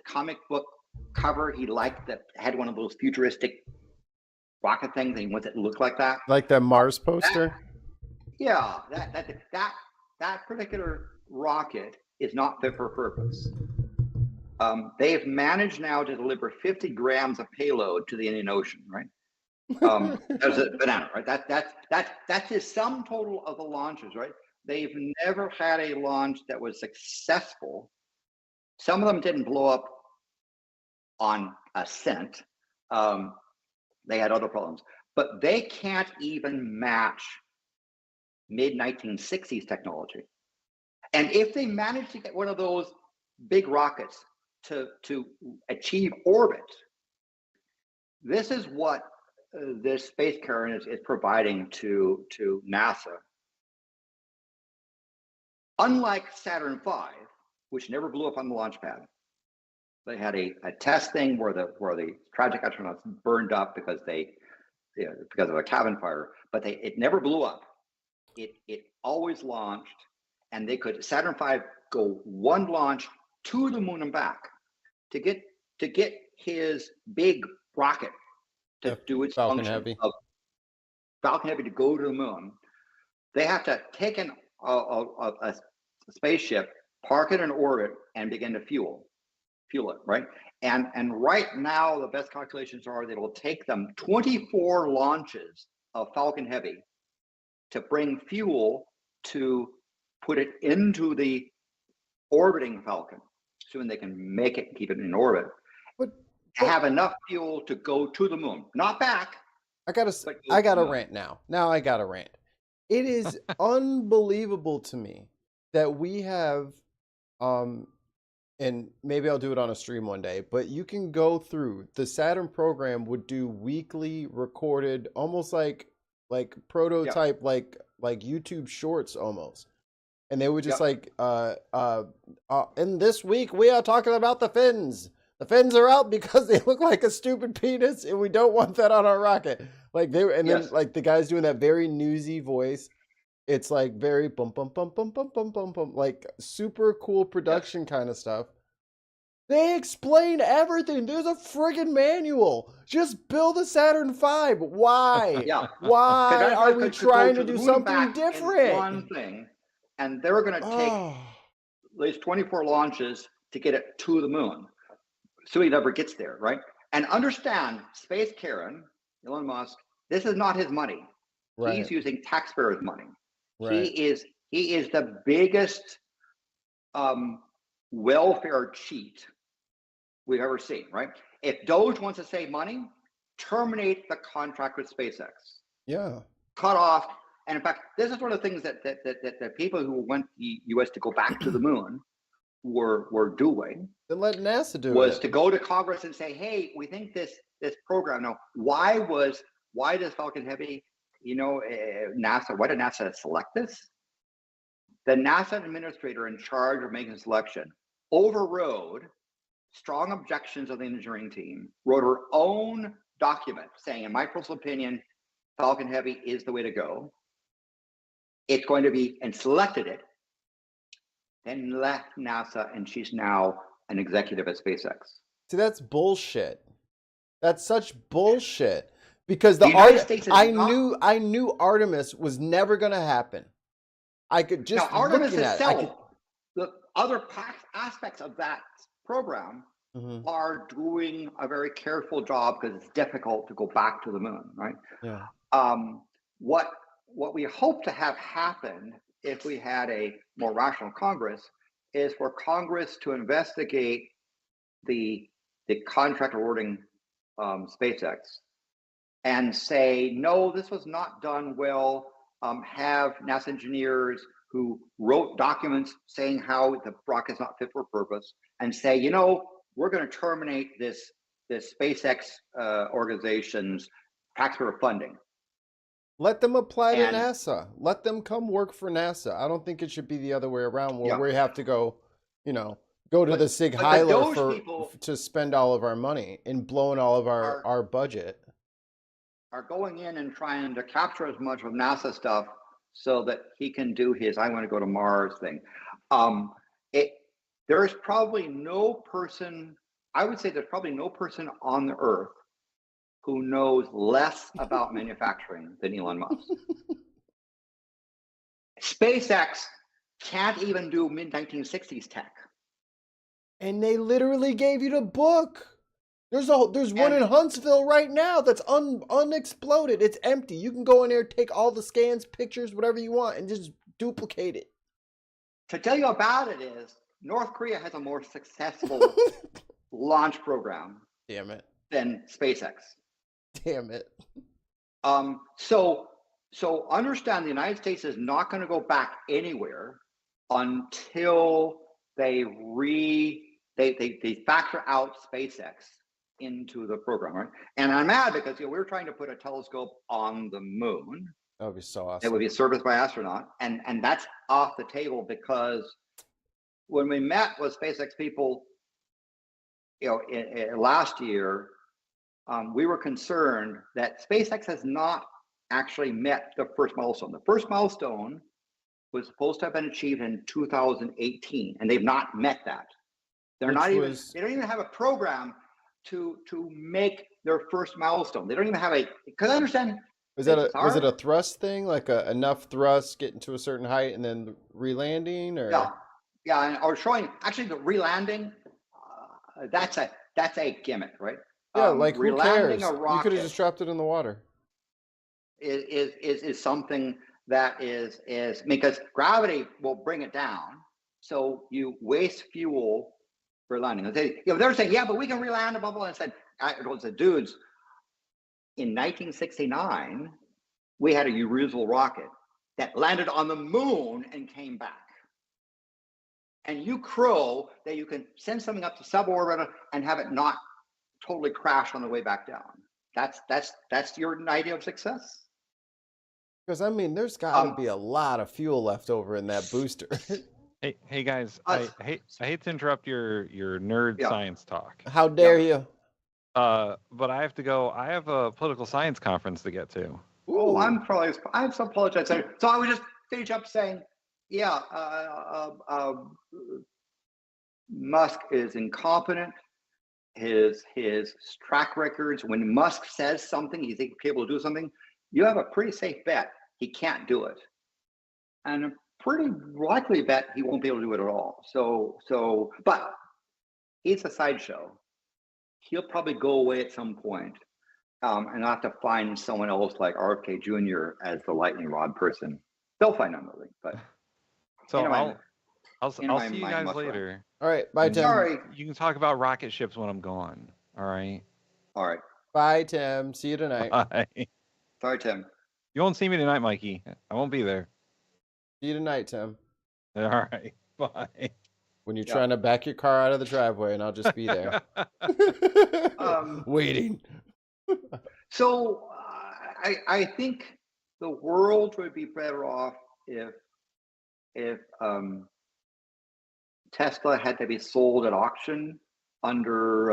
comic book cover he liked that had one of those futuristic rocket things, and he wants it to look like that. Like that Mars poster? That particular rocket is not fit for purpose. They've managed now to deliver 50 grams of payload to the Indian Ocean, right? That's a banana, right? That's the sum total of the launches, right? They've never had a launch that was successful. Some of them didn't blow up on ascent. They had other problems, but they can't even match mid-1960s technology. And if they manage to get one of those big rockets to achieve orbit, this is what this Space Karen is providing to NASA. Unlike Saturn V, which never blew up on the launch pad, they had a test thing where the tragic astronauts burned up because of a cabin fire, but it never blew up. It always launched, and Saturn V go one launch to the moon and back to get his big rocket to do its Falcon function Heavy. of Falcon Heavy to go to the moon. They have to take a spaceship, park it in orbit, and begin to fuel it, right? And right now, the best calculations are that it will take them 24 launches of Falcon Heavy to bring fuel to put it into the orbiting Falcon, assuming they can make it and keep it in orbit. But have enough fuel to go to the moon, not back. I gotta rant now. Now I gotta rant. It is unbelievable to me that we have, and maybe I'll do it on a stream one day, but you can go through the Saturn program would do weekly recorded, almost like prototype, like YouTube shorts almost. And they would just and this week we are talking about the fins. The fins are out because they look like a stupid penis, and we don't want that on our rocket. Then the guy's doing that very newsy voice. It's like very bum bum bum bum bum bum bum bum, like super cool production kind of stuff. They explain everything. There's a friggin' manual. Just build a Saturn V. Why? Yeah. Why are we trying to do something different? One thing, and they're going to take at least 24 launches to get it to the moon, so he never gets there, right? And understand, Space Karen, Elon Musk, this is not his money. Right. He's using taxpayers' money. Right. He is the biggest welfare cheat we've ever seen, right? If Doge wants to save money, terminate the contract with SpaceX. Yeah. Cut off. And in fact, this is one of the things that people who want the US to go back to the moon were doing. Then let NASA do it. Was to go to Congress and say, hey, we think this program. Now, why does Falcon Heavy, NASA, why did NASA select this? The NASA administrator in charge of making the selection overrode strong objections of the engineering team, wrote her own document saying, in my personal opinion, Falcon Heavy is the way to go. It's going to be, and selected it. then left NASA, and she's now an executive at SpaceX. See, that's bullshit. That's such bullshit. Because I knew Artemis was never going to happen. I could just now, Artemis looking at itself, it, the other aspects of that program are doing a very careful job because it's difficult to go back to the moon, right? Yeah. What we hope to have happen if we had a more rational Congress is for Congress to investigate the contract awarding SpaceX and say, no, this was not done well. Have NASA engineers who wrote documents saying how the rocket's not fit for purpose, and say, we're going to terminate this SpaceX organization's taxpayer funding. Let them apply to NASA. Let them come work for NASA. I don't think it should be the other way around where we have to go, go to the Sig Heiler to spend all of our money and blowing all of our budget. Are going in and trying to capture as much of NASA stuff so that he can do his I want to go to Mars thing. There is probably no person, I would say there's probably no person on the earth who knows less about manufacturing than Elon Musk. SpaceX can't even do mid-1960s tech. And they literally gave you the book. There's one in Huntsville right now that's unexploded. It's empty. You can go in there, take all the scans, pictures, whatever you want, and just duplicate it. To tell you about it is, North Korea has a more successful launch program. Damn it. Than SpaceX. Damn it. So understand the United States is not going to go back anywhere until they factor out SpaceX into the program, right? And I'm mad because we're trying to put a telescope on the moon. That would be so awesome. It would be serviced by astronaut, and that's off the table because when we met with SpaceX people, last year, we were concerned that SpaceX has not actually met the first milestone. The first milestone was supposed to have been achieved in 2018, and they've not met that. They don't even have a program to make their first milestone. They don't even have because I understand. Was it a thrust thing, like enough thrust getting to a certain height and then relanding, or or showing actually the relanding? That's a gimmick, right? Yeah, like who cares? You could have just dropped it in the water. Is something that is because gravity will bring it down, so you waste fuel for landing. They're saying, yeah, but we can reland a bubble. And I said, dudes, in 1969, we had a reusable rocket that landed on the moon and came back. And you crow that you can send something up to suborbit and have it not totally crash on the way back down. That's your idea of success? Because there's got to be a lot of fuel left over in that booster. Hey guys, I hate to interrupt your nerd science talk. How dare you? But I have to go. I have a political science conference to get to. Ooh. Oh, I have to apologize. So I would just finish up saying, Musk is incompetent. His track records, when Musk says something, he's capable to do something, you have a pretty safe bet he can't do it. And a pretty likely bet he won't be able to do it at all. But he's a sideshow. He'll probably go away at some point, and I'll have to find someone else like RFK Jr. as the lightning rod person. They'll find another, but so anyway, I'll see you guys later. All right, bye, Tim. Sorry. You can talk about rocket ships when I'm gone. All right. Bye, Tim. See you tonight. Bye. Sorry, Tim. You won't see me tonight, Mikey. I won't be there. See you tonight, Tim. All right. Bye. When you're trying to back your car out of the driveway, and I'll just be there. Waiting. So I think the world would be better off if Tesla had to be sold at auction under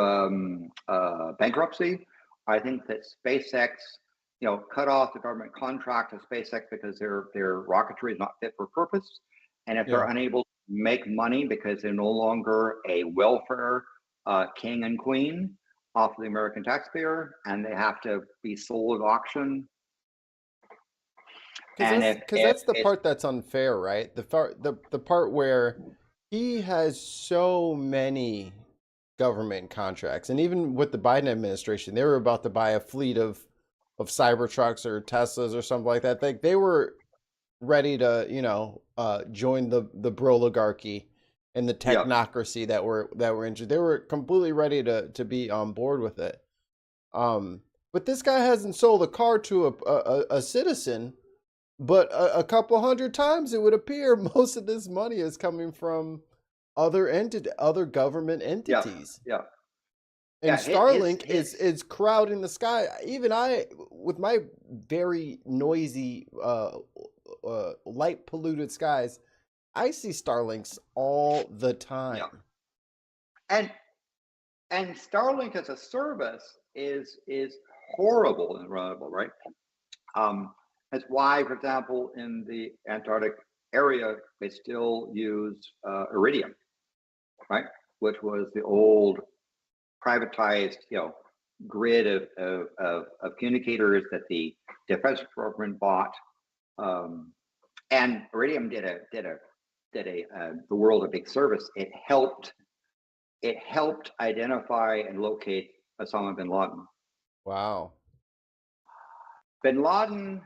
bankruptcy. I think that SpaceX, cut off the government contract of SpaceX because their rocketry is not fit for purpose, and if they're unable to make money because they're no longer a welfare king and queen off the American taxpayer, and they have to be sold at auction. Because that's the part that's unfair, right? The part where he has so many government contracts, and even with the Biden administration, they were about to buy a fleet of Cybertrucks or Teslas or something like that. They were ready to, join the broligarchy and the technocracy that were injured. They were completely ready to be on board with it. But this guy hasn't sold a car to a citizen. But a couple hundred times, it would appear most of this money is coming from other government entities. Yeah. And Starlink is crowding the sky. Even I, with my very noisy, light polluted skies, I see Starlinks all the time. Yeah. And Starlink as a service is horrible and reliable, right? That's why, for example, in the Antarctic area, they still use iridium, right? Which was the old privatized, grid of communicators that the Defense Department bought, and iridium did the world a big service. It helped identify and locate Osama bin Laden. Wow. Bin Laden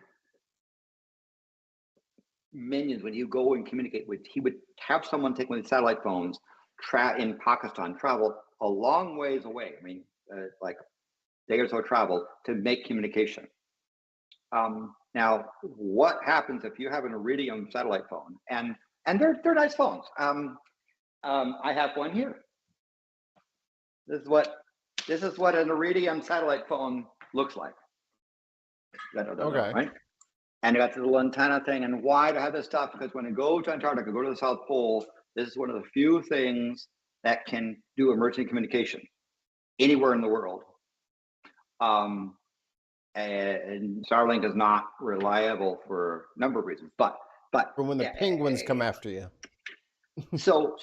minions, when you go and communicate with, he would have someone take one of the satellite phones in Pakistan, travel a long ways away. I mean, like a day or so travel to make communication. Now, what happens if you have an iridium satellite phone? And they're nice phones. I have one here. This is what an iridium satellite phone looks like. Okay. Right? And you got the little antenna thing. And why do I have this stuff? Because when I go to Antarctica, go to the South Pole, this is one of the few things that can do emergency communication anywhere in the world. And Starlink is not reliable for a number of reasons, but for when the penguins come after you. So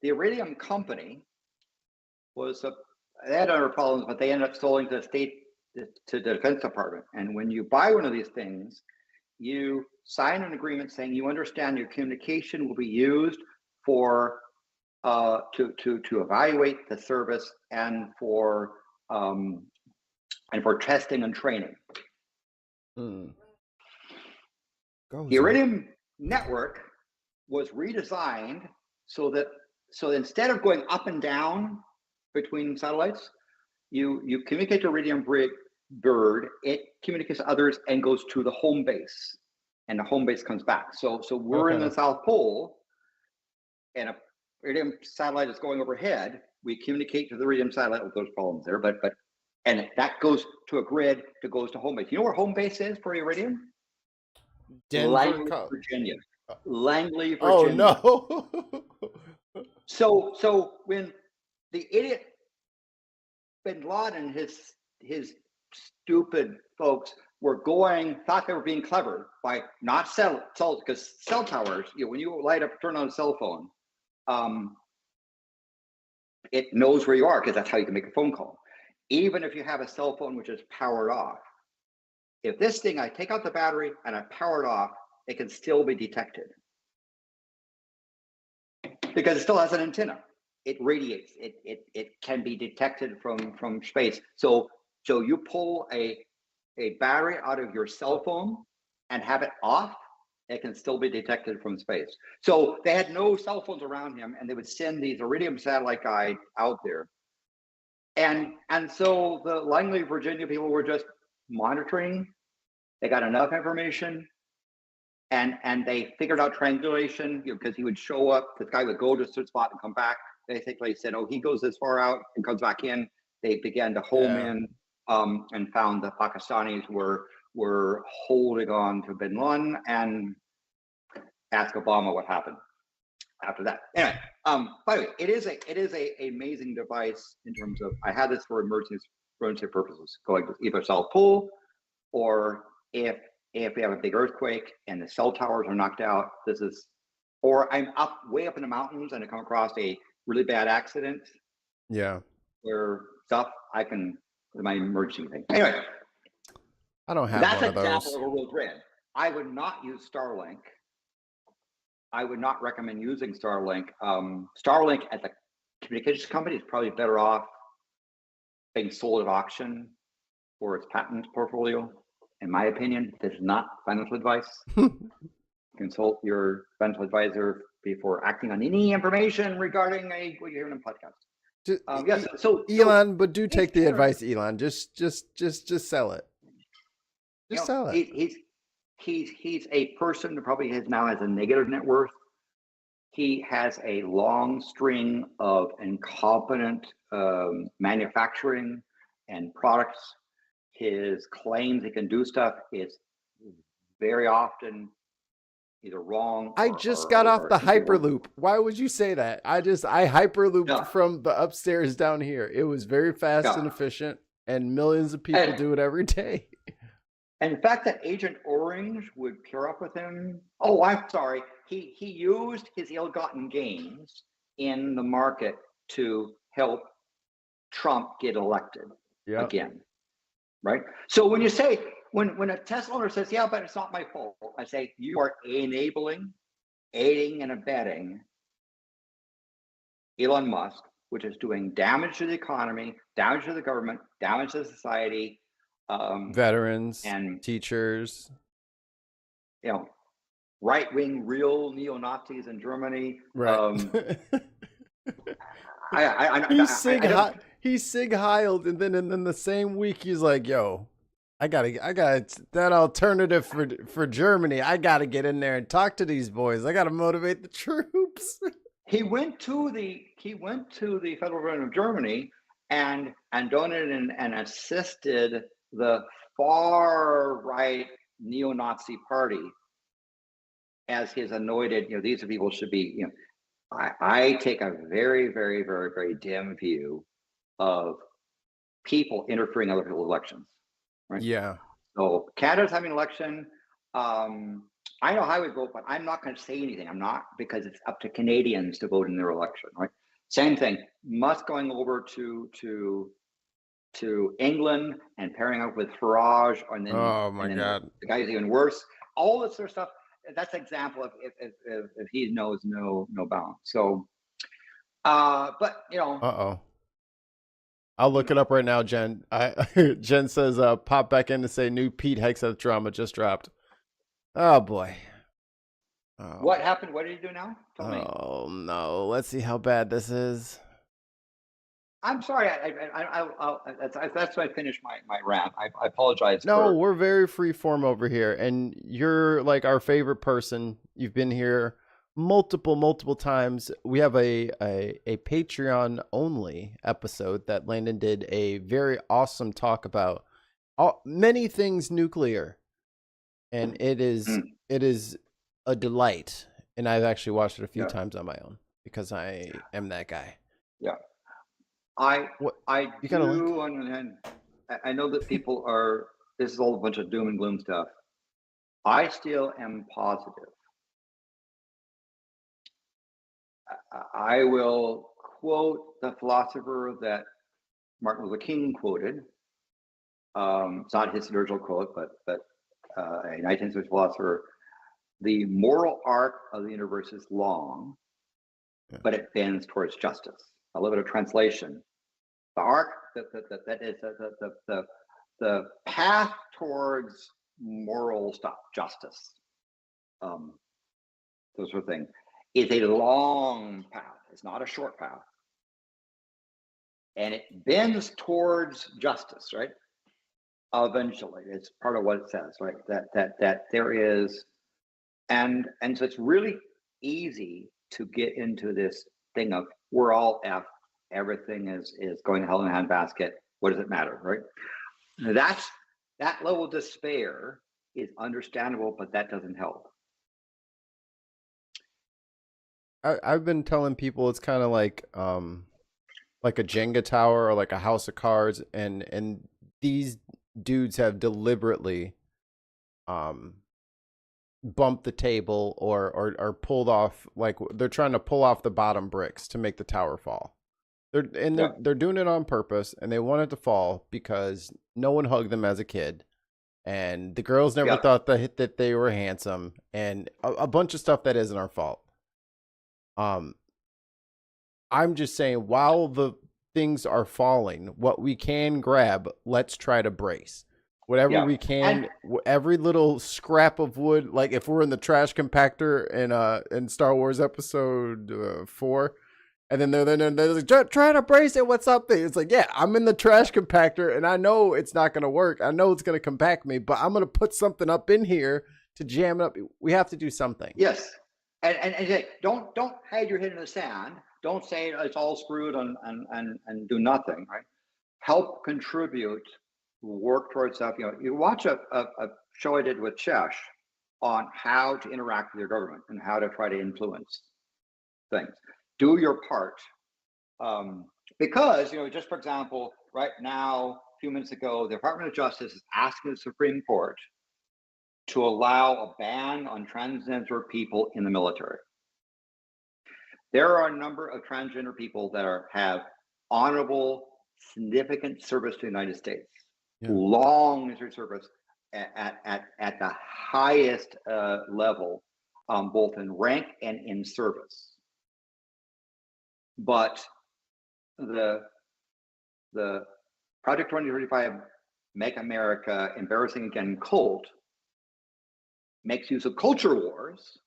the iridium company they had other problems, but they ended up selling to the Defense Department. And when you buy one of these things, you sign an agreement saying you understand your communication will be used for to evaluate the service and for testing and training. The Iridium network was redesigned so instead of going up and down between satellites, you communicate to Iridium bird, it communicates to others and goes to the home base, and the home base comes back. So we're in the South Pole, and a Iridium satellite is going overhead. We communicate to the Iridium satellite with those problems there, and that goes to a grid that goes to home base. You know where home base is for Iridium? Langley, Virginia. Langley, Virginia. Oh no! So when the idiot Bin Laden, his stupid folks thought they were being clever by not because cell towers, when you turn on a cell phone, it knows where you are because that's how you can make a phone call. Even if you have a cell phone which is powered off, if this thing, I take out the battery and I power it off, it can still be detected because it still has an antenna. It radiates. It can be detected from space. So you pull a battery out of your cell phone and have it off, it can still be detected from space. So they had no cell phones around him, and they would send these Iridium satellite guys out there. And so the Langley, Virginia people were just monitoring. They got enough information, and they figured out triangulation, because he would show up, this guy would go to a certain spot and come back. They basically said, oh, he goes this far out and comes back in. They began to home in and found the Pakistanis were holding on to Bin Laden, and asked Obama what happened after that. Anyway, by the way, it is a amazing device in terms of, I had this for emergency purposes, going to either South Pole, or if we have a big earthquake and the cell towers are knocked out, this is or I'm way up in the mountains and I come across a really bad accident. Yeah. Where stuff I can, my emergency thing. Anyway, I don't have that's one an of those. example of a real grid. I would not use Starlink. I would not recommend using Starlink. Starlink as a communications company is probably better off being sold at auction for its patent portfolio. In my opinion, this is not financial advice. Consult your financial advisor before acting on any information regarding what you hear in a podcast. Yes. So Elon, but do take the advice, Elon. Just sell it. Just sell it. He's a person that probably has a negative net worth. He has a long string of incompetent manufacturing and products. His claims he can do stuff is very often either wrong. I just got off the Hyperloop. Why would you say that? I Hyperlooped from the upstairs down here. It was very fast and efficient, and millions of people do it every day. And the fact that Agent Orange would pair up with him. Oh, I'm sorry. He used his ill-gotten gains in the market to help Trump get elected again. Right? So when you say, when a Tesla owner says, yeah, but it's not my fault, I say, you are aiding and abetting Elon Musk, which is doing damage to the economy, damage to the government, damage to society. Veterans and teachers. Right-wing real neo-Nazis in Germany. Right. He sig heiled, and then the same week he's like, "Yo, I got that alternative for Germany. I gotta get in there and talk to these boys. I gotta motivate the troops." He went to the federal government of Germany and donated and assisted the far right neo-Nazi party as his anointed. These are people should be. I take a very, very, very, very dim view of people interfering in other people's elections. Right? Yeah. So Canada's having an election. I know how I would vote, but I'm not going to say anything. I'm not, because it's up to Canadians to vote in their election. Right? Same thing. Musk going over to England and pairing up with Farage, and then God, the guy's even worse. All this sort of stuff. That's an example of if he knows no bounds. So, but I'll look it up right now, Jen. Jen says, pop back in to say new Pete Hegseth drama just dropped. Oh boy. Oh. What happened? What did he do now? Tell me. Oh no! Let's see how bad this is. I'm sorry. That's why I finished my rant. I apologize. No, we're very freeform over here, and you're like our favorite person. You've been here multiple times. We have a Patreon only episode that Landon did a very awesome talk about many things nuclear, and it is a delight. And I've actually watched it a few times on my own because I am that guy. Yeah. I do on one hand. I know that people are. This is all a bunch of doom and gloom stuff. I still am positive. I will quote the philosopher that Martin Luther King quoted. It's not his original quote, but a 19th century philosopher. The moral arc of the universe is long, but it bends towards justice. A little bit of translation. The arc that is the path towards moral stuff, justice, those sort of things, is a long path. It's not a short path, and it bends towards justice, right? Eventually, it's part of what it says, right? That there is, and so it's really easy to get into this thing of we're all F, everything is going to hell in a handbasket. What does it matter, right? That level of despair is understandable, but that doesn't help. I've been telling people it's kind of like a Jenga tower or like a house of cards, and these dudes have deliberately bumped the table or pulled off, like they're trying to pull off the bottom bricks to make the tower fall. They're doing it on purpose, and they want it to fall because no one hugged them as a kid, and the girls never thought that they were handsome, and a bunch of stuff that isn't our fault. I'm just saying, while the things are falling, what we can grab, let's try to brace. Whatever we can, every little scrap of wood, like if we're in the trash compactor in Star Wars Episode 4, and then they're like, try to brace it with something. It's like, yeah, I'm in the trash compactor, and I know it's not going to work. I know it's going to compact me, but I'm going to put something up in here to jam it up. We have to do something. Yes, and don't hide your head in the sand. Don't say it's all screwed and do nothing. Right? Help contribute. Work towards stuff. You watch a show I did with Chesh on how to interact with your government and how to try to influence things. Do your part, because just for example, right now, a few minutes ago, the Department of Justice is asking the Supreme Court to allow a ban on transgender people in the military. There are a number of transgender people that have honorable, significant service to the United States. Long history service at the highest level, both in rank and in service. But the Project 2035 Make America Embarrassing Again cult makes use of culture wars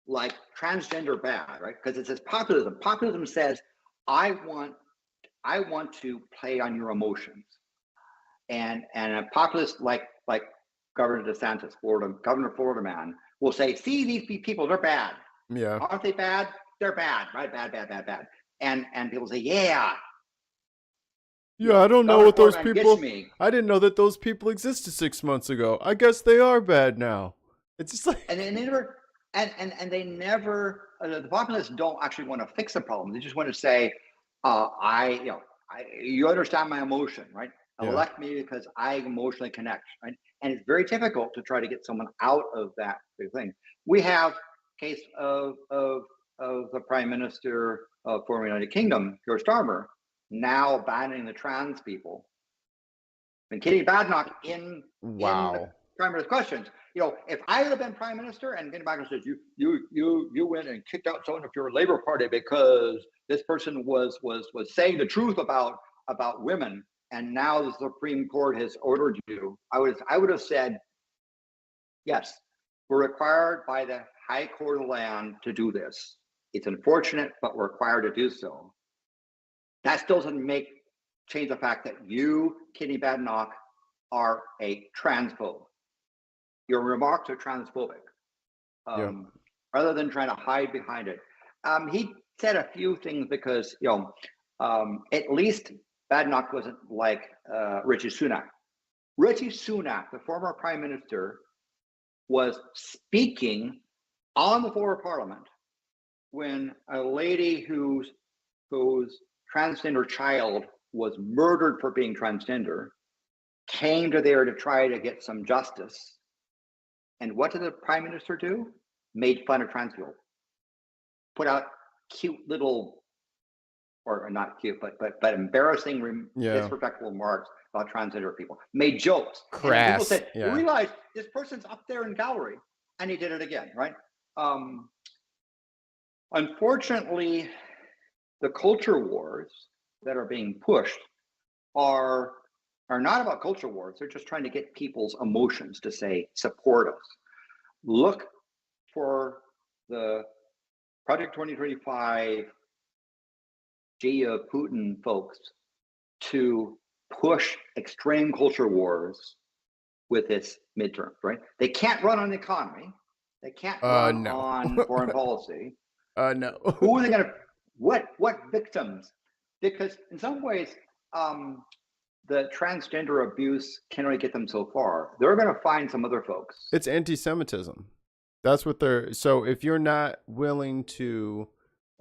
like transgender bad, right? Because it says populism. Populism says, I want to play on your emotions. And a populist like Governor DeSantis, Governor Florida man, will say, see, these people, they're bad. Yeah. Aren't they bad? They're bad, right? Bad. And people say, yeah. Yeah, I don't know what those people. I didn't know that those people existed 6 months ago. I guess they are bad now. It's just like, and they never, the populists don't actually want to fix the problem. They just want to say, you understand my emotion, right? Elect me because I emotionally connect, right? And it's very difficult to try to get someone out of that thing. We have case of the Prime Minister of former United Kingdom, George Starmer, now abandoning the trans people. And Kitty Badenoch in the Prime Minister's questions. If I would have been Prime Minister and Kitty Badenoch says, you went and kicked out someone of your Labour Party because this person was saying the truth about women, and now the Supreme Court has ordered you, I would have said, yes, we're required by the High Court of the land to do this. It's unfortunate, but we're required to do so. That still doesn't change the fact that you, Kitty Badenoch, are a transphobe. Your remarks are transphobic, rather than trying to hide behind it. He said a few things because, at least Badenoch wasn't like Rishi Sunak. Rishi Sunak, the former prime minister, was speaking on the floor of Parliament when a lady whose transgender child was murdered for being transgender came to there to try to get some justice. And what did the prime minister do? Made fun of trans people. Put out cute little, or not cute, but embarrassing, disrespectful remarks about transgender people. Made jokes. Crass. And people said, realize this person's up there in gallery. And he did it again, right? Unfortunately, the culture wars that are being pushed are not about culture wars. They're just trying to get people's emotions to say, support us. Look for the Project 2025 Putin folks to push extreme culture wars with this midterm, right? They can't run on the economy. They can't run on foreign policy. No. Who are they going to, what victims? Because in some ways, the transgender abuse can only get them so far. They're going to find some other folks. It's anti-Semitism. That's what so if you're not willing to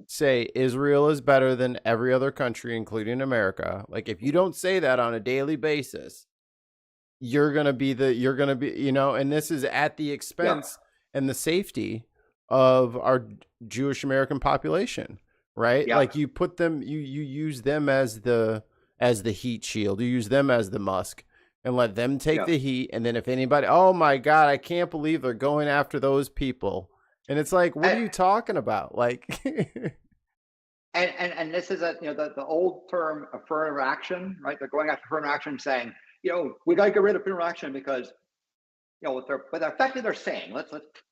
say Israel is better than every other country, including America, like if you don't say that on a daily basis, you're going to be, and this is at the expense and the safety of our Jewish American population, right? Yeah. Like you put them, you use them as the heat shield. You use them as the Musk and let them take the heat. And then if anybody, oh my God, I can't believe they're going after those people. And it's like, what are you talking about? Like, and this is the old term affirmative action, right? They're going after affirmative action, saying, we got to get rid of affirmative action because, what effectively they're saying.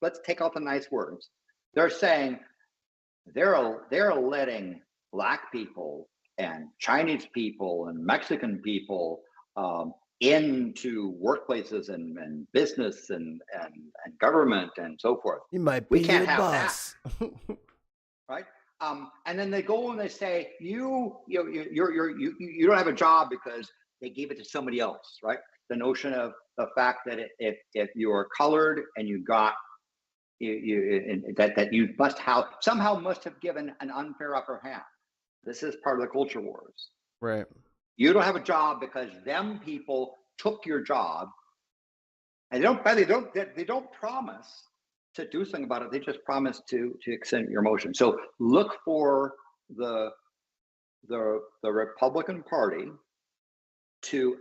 Let's take out the nice words. They're saying they're letting Black people and Chinese people and Mexican people into workplaces and business and government and so forth. you might be We can't your have boss. that, right? And then they go and they say you don't have a job because they gave it to somebody else, right? The notion of the fact that if you are colored and you got that you must have given an unfair upper hand. This is part of the culture wars. Right. You don't have a job because them people took your job, and they don't promise to do something about it. They just promise to extend your motion. So look for the Republican Party to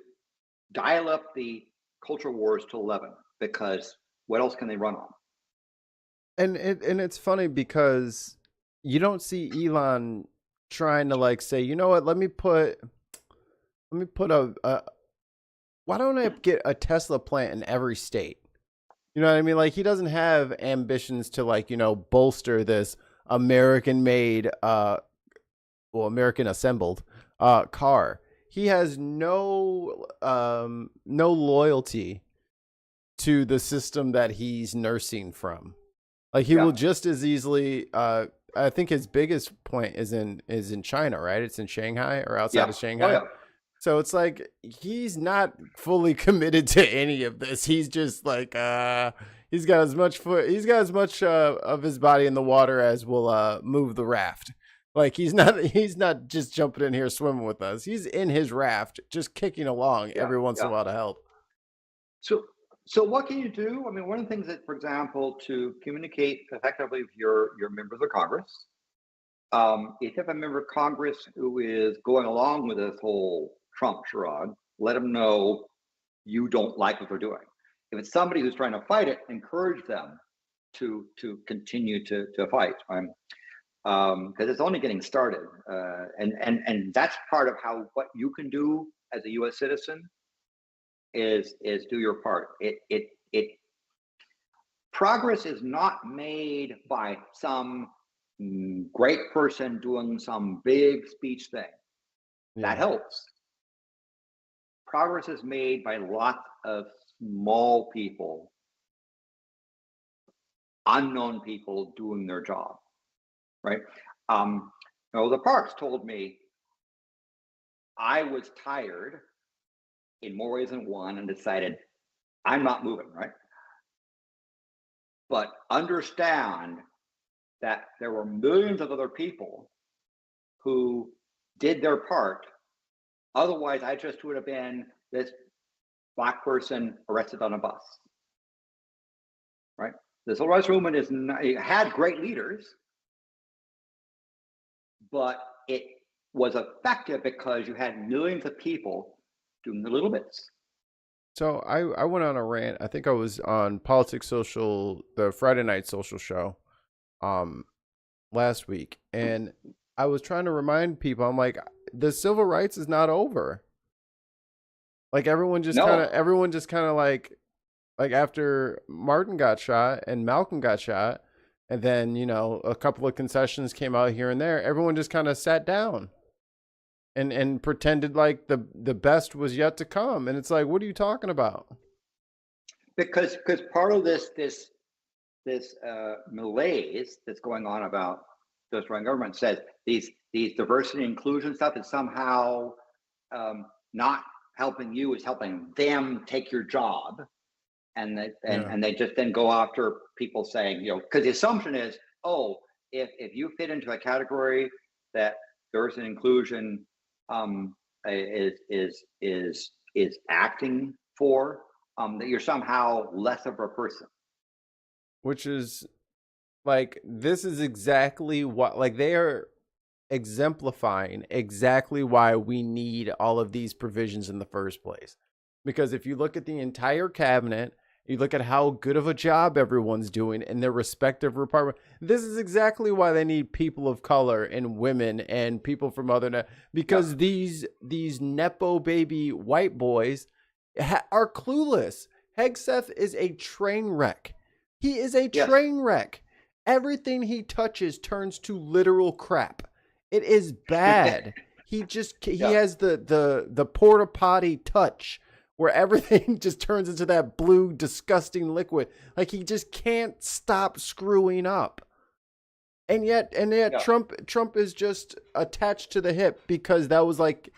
dial up the culture wars to 11, because what else can they run on? And it's funny because you don't see Elon trying to like say, you know what, let me put a why don't I get a Tesla plant in every state? You know what I mean? Like he doesn't have ambitions to like, bolster this American made American assembled car. He has no loyalty to the system that he's nursing from. Like he will just as easily I think his biggest point is in China, right? It's in Shanghai or outside of Shanghai. Oh, yeah. So it's like he's not fully committed to any of this. He's just like he's got as much of his body in the water as will move the raft. Like he's not just jumping in here swimming with us. He's in his raft just kicking along every once in a while to help. So what can you do? I mean, one of the things that, for example, to communicate effectively with your members of Congress, if you have a member of Congress who is going along with this whole Trump charade, let them know you don't like what they're doing. If it's somebody who's trying to fight it, encourage them to continue to fight, because it's only getting started, and that's part of what you can do as a U.S. citizen is do your part. Progress is not made by some great person doing some big speech thing. That helps. Progress is made by lots of small people, unknown people doing their job, right? The Parks told me I was tired in more ways than one and decided I'm not moving, right? But understand that there were millions of other people who did their part. Otherwise, I just would have been this Black person arrested on a bus, right? The civil rights movement it had great leaders, but it was effective because you had millions of people doing the little bits. So I went on a rant. I think I was on Politics Social, the Friday night social show, last week, and I was trying to remind people. I'm like, the civil rights is not over. Like everyone just kind of like after Martin got shot and Malcolm got shot, and then a couple of concessions came out here and there. Everyone just kind of sat down and pretended like the best was yet to come. And it's like, what are you talking about? Because part of this malaise that's going on about the Australian government says these diversity and inclusion stuff is somehow not helping you, it's helping them take your job. And they just then go after people saying, because the assumption is, if you fit into a category that diversity and inclusion is acting for, that you're somehow less of a person. which is like, this is exactly what, like, they are exemplifying exactly why we need all of these provisions in the first place. Because if you look at the entire cabinet, you look at how good of a job everyone's doing in their respective department, this is exactly why they need people of color and women and people from other, because these nepo baby white boys are clueless. Hegseth is a train wreck. He is a train wreck. Everything he touches turns to literal crap. It is bad. He has the porta potty touch, where everything just turns into that blue, disgusting liquid. Like, he just can't stop screwing up. And yet Trump is just attached to the hip, because that was like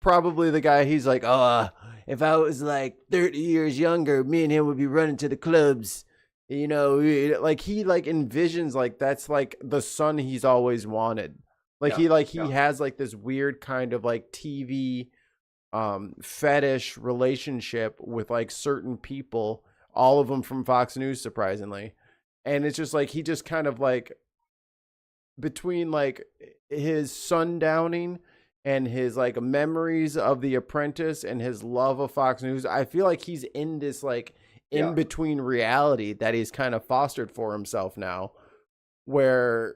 probably the guy, he's like, oh, if I was like 30 years younger, me and him would be running to the clubs. You know, like, he like envisions like that's like the son he's always wanted. Like, he has like this weird kind of like TV fetish relationship with like certain people, all of them from Fox News, surprisingly. And it's just like, he just kind of like, between like his sundowning and his like memories of The Apprentice and his love of Fox News, I feel like he's in this like in between reality that he's kind of fostered for himself now, where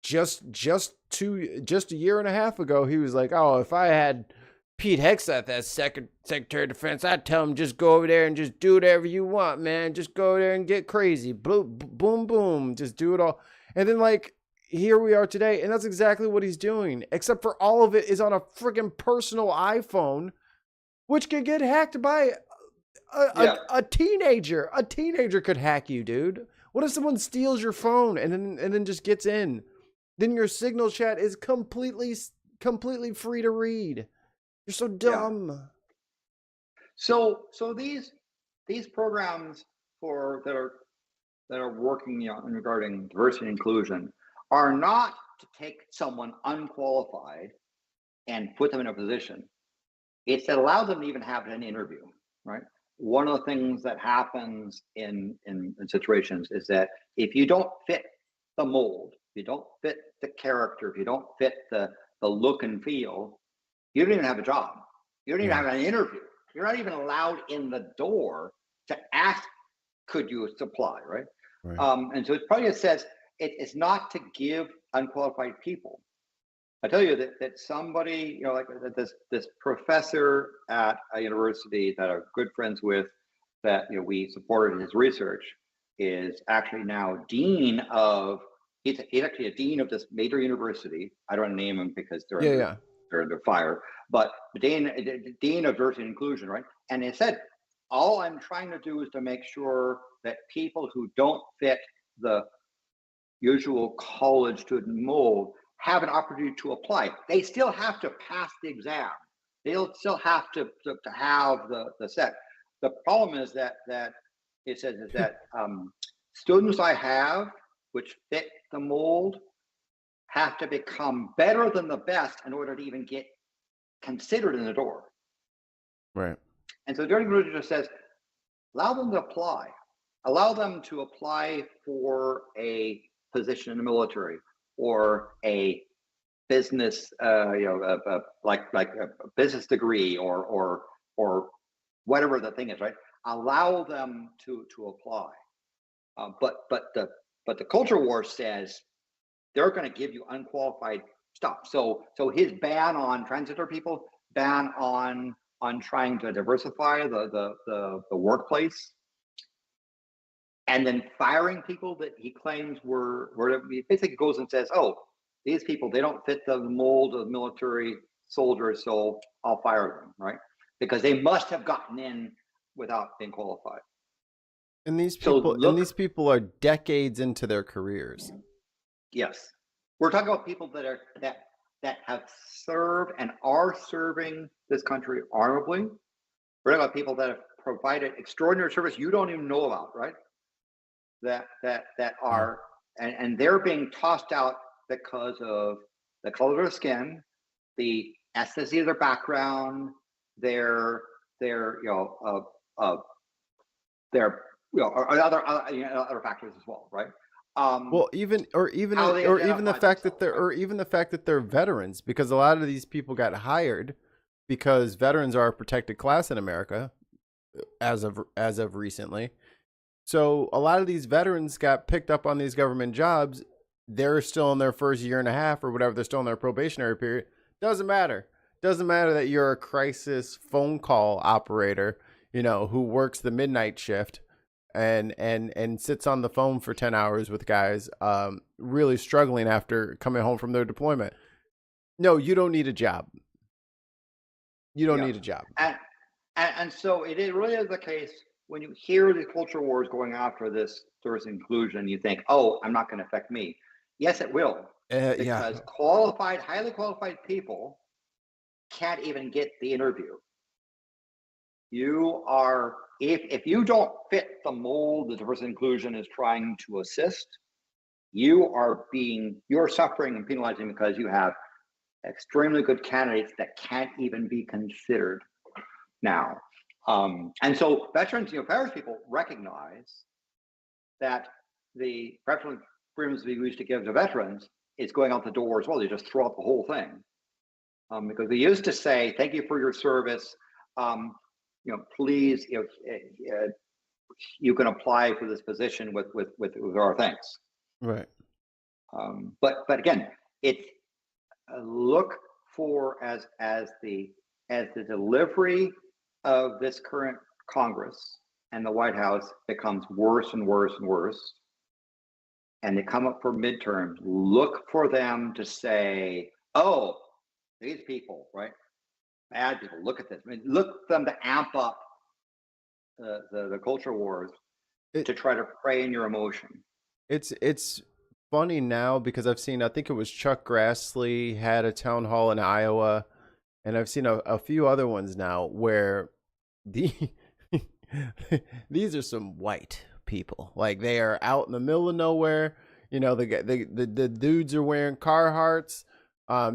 just a year and a half ago, he was like, oh, if I had Pete Hegseth as Secretary of Defense, I'd tell him, just go over there and just do whatever you want, man. Just go there and get crazy. Boom, boom, boom. Just do it all. And then, like, here we are today, and that's exactly what he's doing, except for all of it is on a freaking personal iPhone, which could get hacked by a teenager. A teenager could hack you, dude. What if someone steals your phone and then just gets in? Then your Signal chat is completely free to read. You're so dumb. Yeah. So these programs that are working regarding diversity and inclusion are not to take someone unqualified and put them in a position. It's to allow them to even have an interview, right? One of the things that happens in situations is that if you don't fit the mold, if you don't fit the character, if you don't fit the look and feel, you don't even have a job. You don't even have an interview. You're not even allowed in the door to ask, could you supply, right? And so it probably says it's not to give unqualified people. I tell you that somebody, you know, like this professor at a university that I'm good friends with, that, you know, we supported his research, is actually now dean of. He's actually a dean of this major university. I don't want to name him because they're under fire, but the dean of diversity and inclusion, right? And they said, all I'm trying to do is to make sure that people who don't fit the usual college student mold have an opportunity to apply. They still have to pass the exam. They'll still have to have the set. The problem is that it says is that students I have which fit the mold have to become better than the best in order to even get considered in the door. Right. And so Dirty Religion just says, allow them to apply. Allow them to apply for a position in the military or a business, like a business degree or whatever the thing is, right? Allow them to apply. But the culture war says they're going to give you unqualified stuff. So his ban on transgender people, ban on trying to diversify the workplace, and then firing people that he claims were basically goes and says, oh, these people, they don't fit the mold of military soldiers, so I'll fire them, right? Because they must have gotten in without being qualified. And these people are decades into their careers. Yes, we're talking about people that have served and are serving this country honorably. We're talking about people that have provided extraordinary service you don't even know about, right? That are and they're being tossed out because of the color of their skin, the ethnicity of their background, their or other factors as well, right? Well, even the fact that they're veterans, because a lot of these people got hired because veterans are a protected class in America as of recently. So a lot of these veterans got picked up on these government jobs. They're still in their first year and a half or whatever. They're still in their probationary period. Doesn't matter. Doesn't matter that you're a crisis phone call operator, who works the midnight shift and sits on the phone for 10 hours with guys really struggling after coming home from their deployment. No, you don't need a job. You don't need a job. And so it really is the case when you hear the culture wars going after this diversity inclusion, you think, oh, I'm not going to affect me. Yes, it will. Because highly qualified people can't even get the interview. You are, if you don't fit the mold the diversity inclusion is trying to assist, you're suffering and penalizing because you have extremely good candidates that can't even be considered now. And so veterans, veterans people recognize that the preferential freedoms we used to give to veterans is going out the door as well. They just throw out the whole thing. Because we used to say, thank you for your service. Please, you can apply for this position with our thanks. Right. But again, it's look for as the delivery of this current Congress and the White House becomes worse and worse and worse, and they come up for midterms, look for them to say, oh, these people, right? Bad people, look at this. I mean, look for them to amp up the culture wars to try to prey in your emotion. It's funny now because I think it was Chuck Grassley had a town hall in Iowa, and I've seen a few other ones now where these are some white people. Like, they are out in the middle of nowhere. The dudes are wearing Carhartts.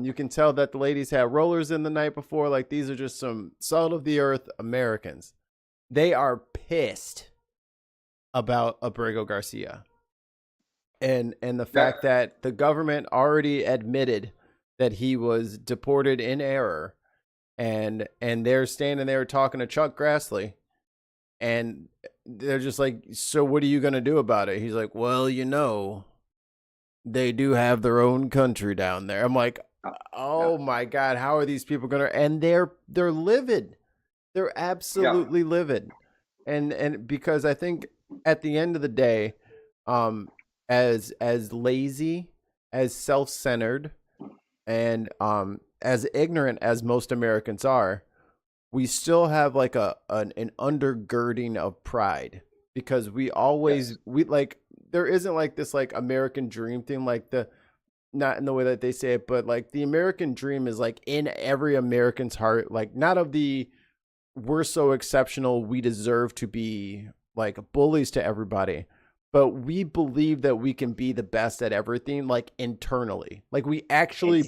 You can tell that the ladies had rollers in the night before. Like, these are just some salt of the earth Americans. They are pissed about Abrego Garcia. And the fact that the government already admitted that he was deported in error, and they're standing there talking to Chuck Grassley, and they're just like, so what are you going to do about it? He's like, well, they do have their own country down there. I'm like, oh my God, how are these people going to, and they're livid. They're absolutely livid. And because I think at the end of the day, as lazy, as self-centered, and as ignorant as most Americans are, we still have like an undergirding of pride, because we always there isn't like this like American dream thing, like not in the way that they say it, but like the American dream is like in every American's heart, like not of the we're so exceptional we deserve to be like bullies to everybody, but we believe that we can be the best at everything, like internally. Like we actually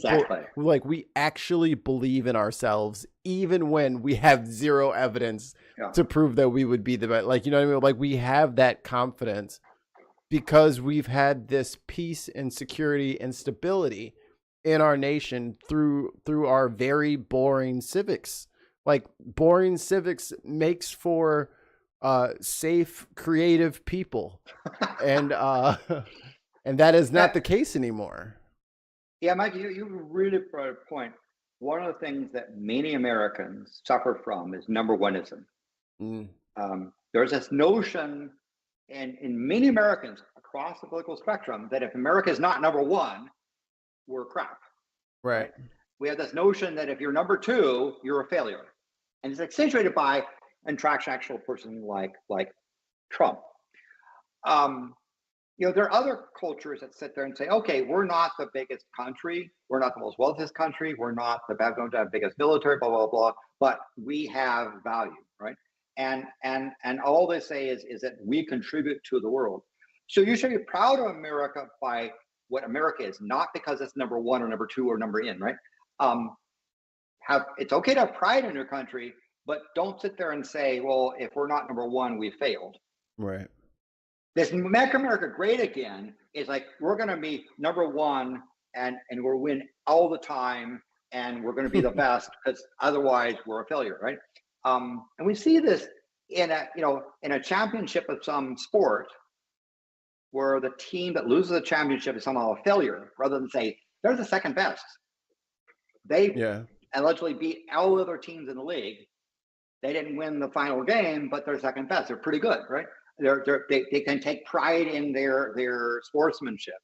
we actually believe in ourselves, even when we have zero evidence to prove that we would be the best. Like, you know what I mean? Like, we have that confidence because we've had this peace and security and stability in our nation through our very boring civics. Like, boring civics makes for safe, creative people, and that is not the case anymore. Yeah, Mike, you really brought a point. One of the things that many Americans suffer from is number oneism. There's this notion in many Americans across the political spectrum that if America is not number one, we're crap. Right. We have this notion that if you're number two, you're a failure, and it's accentuated by an transactional person like Trump. There are other cultures that sit there and say, okay, we're not the biggest country, we're not the most wealthiest country, we're not don't have biggest military, blah, blah, blah, but we have value, right? And all they say is that we contribute to the world. So you should be proud of America by what America is, not because it's number one or number two or number in, right? It's okay to have pride in your country, but don't sit there and say, well, if we're not number one, we failed. Right. This Make America Great Again is like, we're going to be number one and we'll win all the time and we're going to be the best because otherwise we're a failure, right? And we see this in a championship of some sport where the team that loses the championship is somehow a failure, rather than say they're the second best. They allegedly beat all the other teams in the league. They didn't win the final game, but they're second best. They're pretty good, right? They can take pride in their sportsmanship.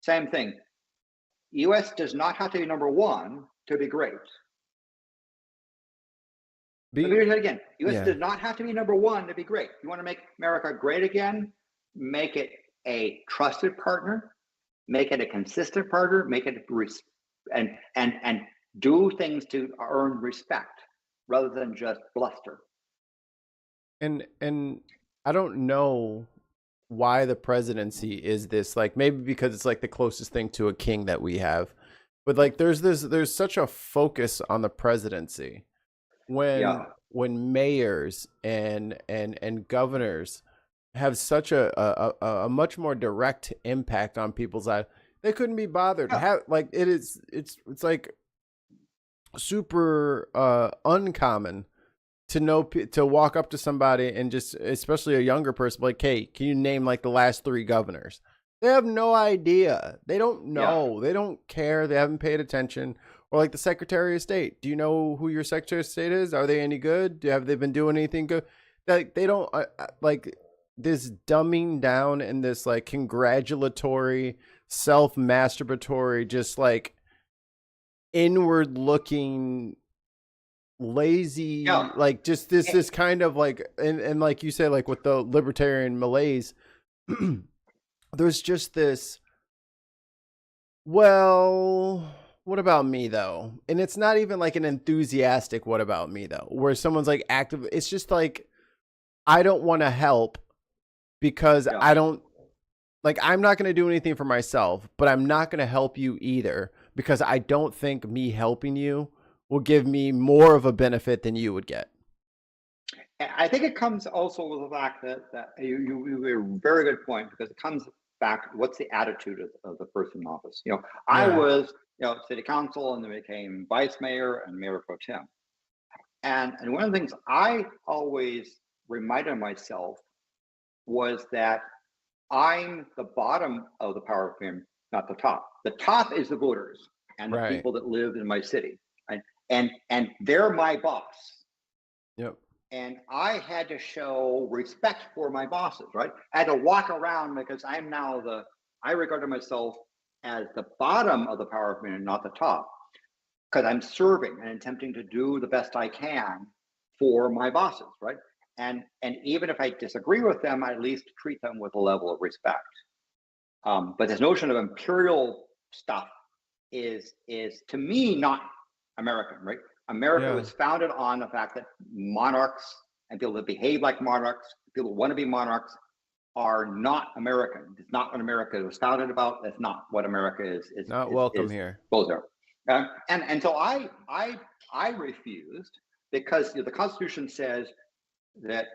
Same thing. U.S. does not have to be number one to be great. Let me read that again. U.S. does not have to be number one to be great. You want to make America great again? Make it a trusted partner. Make it a consistent partner. Make it and do things to earn respect rather than just bluster. And I don't know why the presidency is this, like, maybe because it's like the closest thing to a king that we have, but like there's such a focus on the presidency when mayors and governors have such a much more direct impact on people's lives. They couldn't be bothered to have, like, it's like super uncommon to walk up to somebody and just, especially a younger person, like, hey, can you name like the last 3 governors? They have no idea. They don't know. They don't care. They haven't paid attention. Or like the Secretary of State. Do you know who your Secretary of State is? Are they any good? Have they been doing anything good? Like, they don't like this dumbing down and this like congratulatory, self-masturbatory, just like inward looking, lazy, like just this kind of like, and like you said, like with the libertarian malaise, there's just this, well, what about me though? And it's not even like an enthusiastic what about me though, where someone's like active. It's just like, I don't want to help because I don't, like, I'm not going to do anything for myself, but I'm not going to help you either because I don't think me helping you will give me more of a benefit than you would get. I think it comes also with the fact that you made a very good point, because it comes back, what's the attitude of the person in office? I was, city council, and then became vice mayor and mayor pro tem. And one of the things I always reminded myself was that I'm the bottom of the power pyramid, not the top. The top is the voters and the people that live in my city. And they're my boss. Yep. And I had to show respect for my bosses, right? I had to walk around because I'm now I regarded myself as the bottom of the power pyramid, not the top, because I'm serving and attempting to do the best I can for my bosses, right? And even if I disagree with them, I at least treat them with a level of respect. But this notion of imperial stuff is to me not American, right? America was founded on the fact that monarchs and people that behave like monarchs, people who want to be monarchs, are not American. It's not what America was founded about. That's not what America is not welcome here. Both are. And so I refused, because the Constitution says that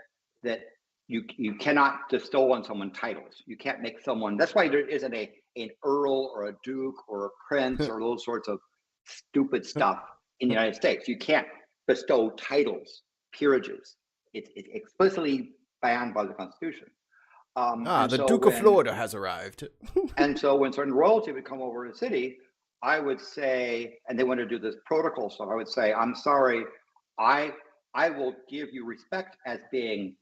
you cannot bestow on someone titles. You can't make someone. That's why there isn't an earl or a duke or a prince or those sorts of stupid stuff in the United States. You can't bestow titles, peerages. It's explicitly banned by the Constitution. The Duke of Florida has arrived. And so when certain royalty would come over to the city, I would say, and they want to do this protocol stuff, I would say, I'm sorry, I will give you respect as being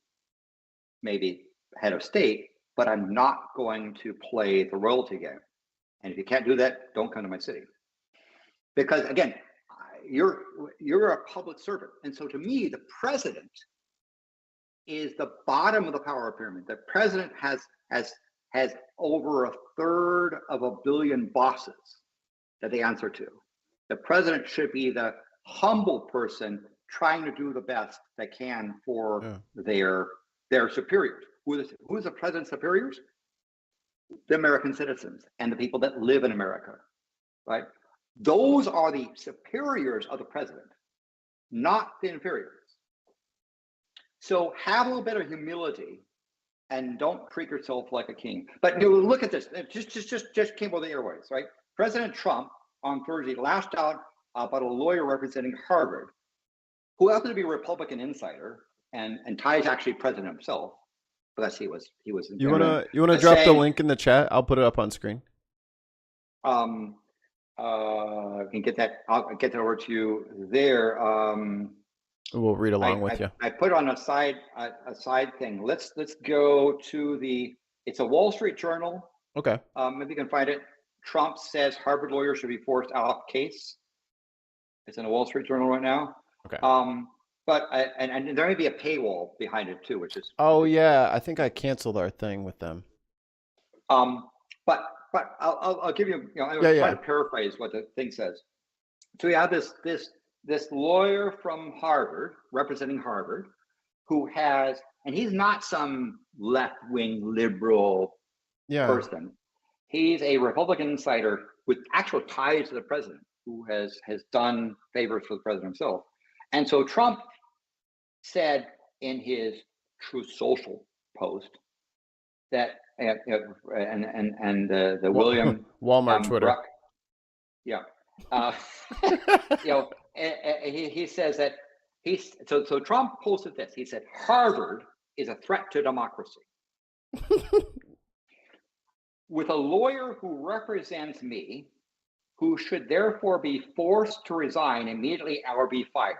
maybe head of state, but I'm not going to play the royalty game. And if you can't do that, don't come to my city. Because again, you're a public servant. And so to me, the president is the bottom of the power pyramid. The president has over 1/3 of a billion bosses that they answer to. The president should be the humble person trying to do the best they can for their superiors. Who's the president's superiors? The American citizens and the people that live in America, right? Those are the superiors of the president, not the inferiors. So have a little bit of humility and don't treat yourself like a king. But you look at this. It just came over the airways, right? President Trump on Thursday lashed out about a lawyer representing Harvard, who happened to be a Republican insider and ties actually president himself. But that's he was. You wanna drop the link in the chat? I'll put it up on screen. I can get that. I'll get that over to you there. We'll read along with you. I put on a side thing. Let's go to the. It's a Wall Street Journal. Okay. Maybe you can find it. Trump says Harvard lawyers should be forced out of case. It's in a Wall Street Journal right now. Okay. But and there may be a paywall behind it too, which is. Oh yeah, I think I canceled our thing with them. But I'll give you. I'm trying to paraphrase what the thing says. So you have this lawyer from Harvard representing Harvard, who has, and he's not some left-wing liberal person. He's a Republican insider with actual ties to the president, who has done favors for the president himself. And so Trump said in his Truth Social post that, the William Walmart Twitter, Bruck, he says that so Trump posted this. He said Harvard is a threat to democracy. With a lawyer who represents me, who should therefore be forced to resign immediately or be fired.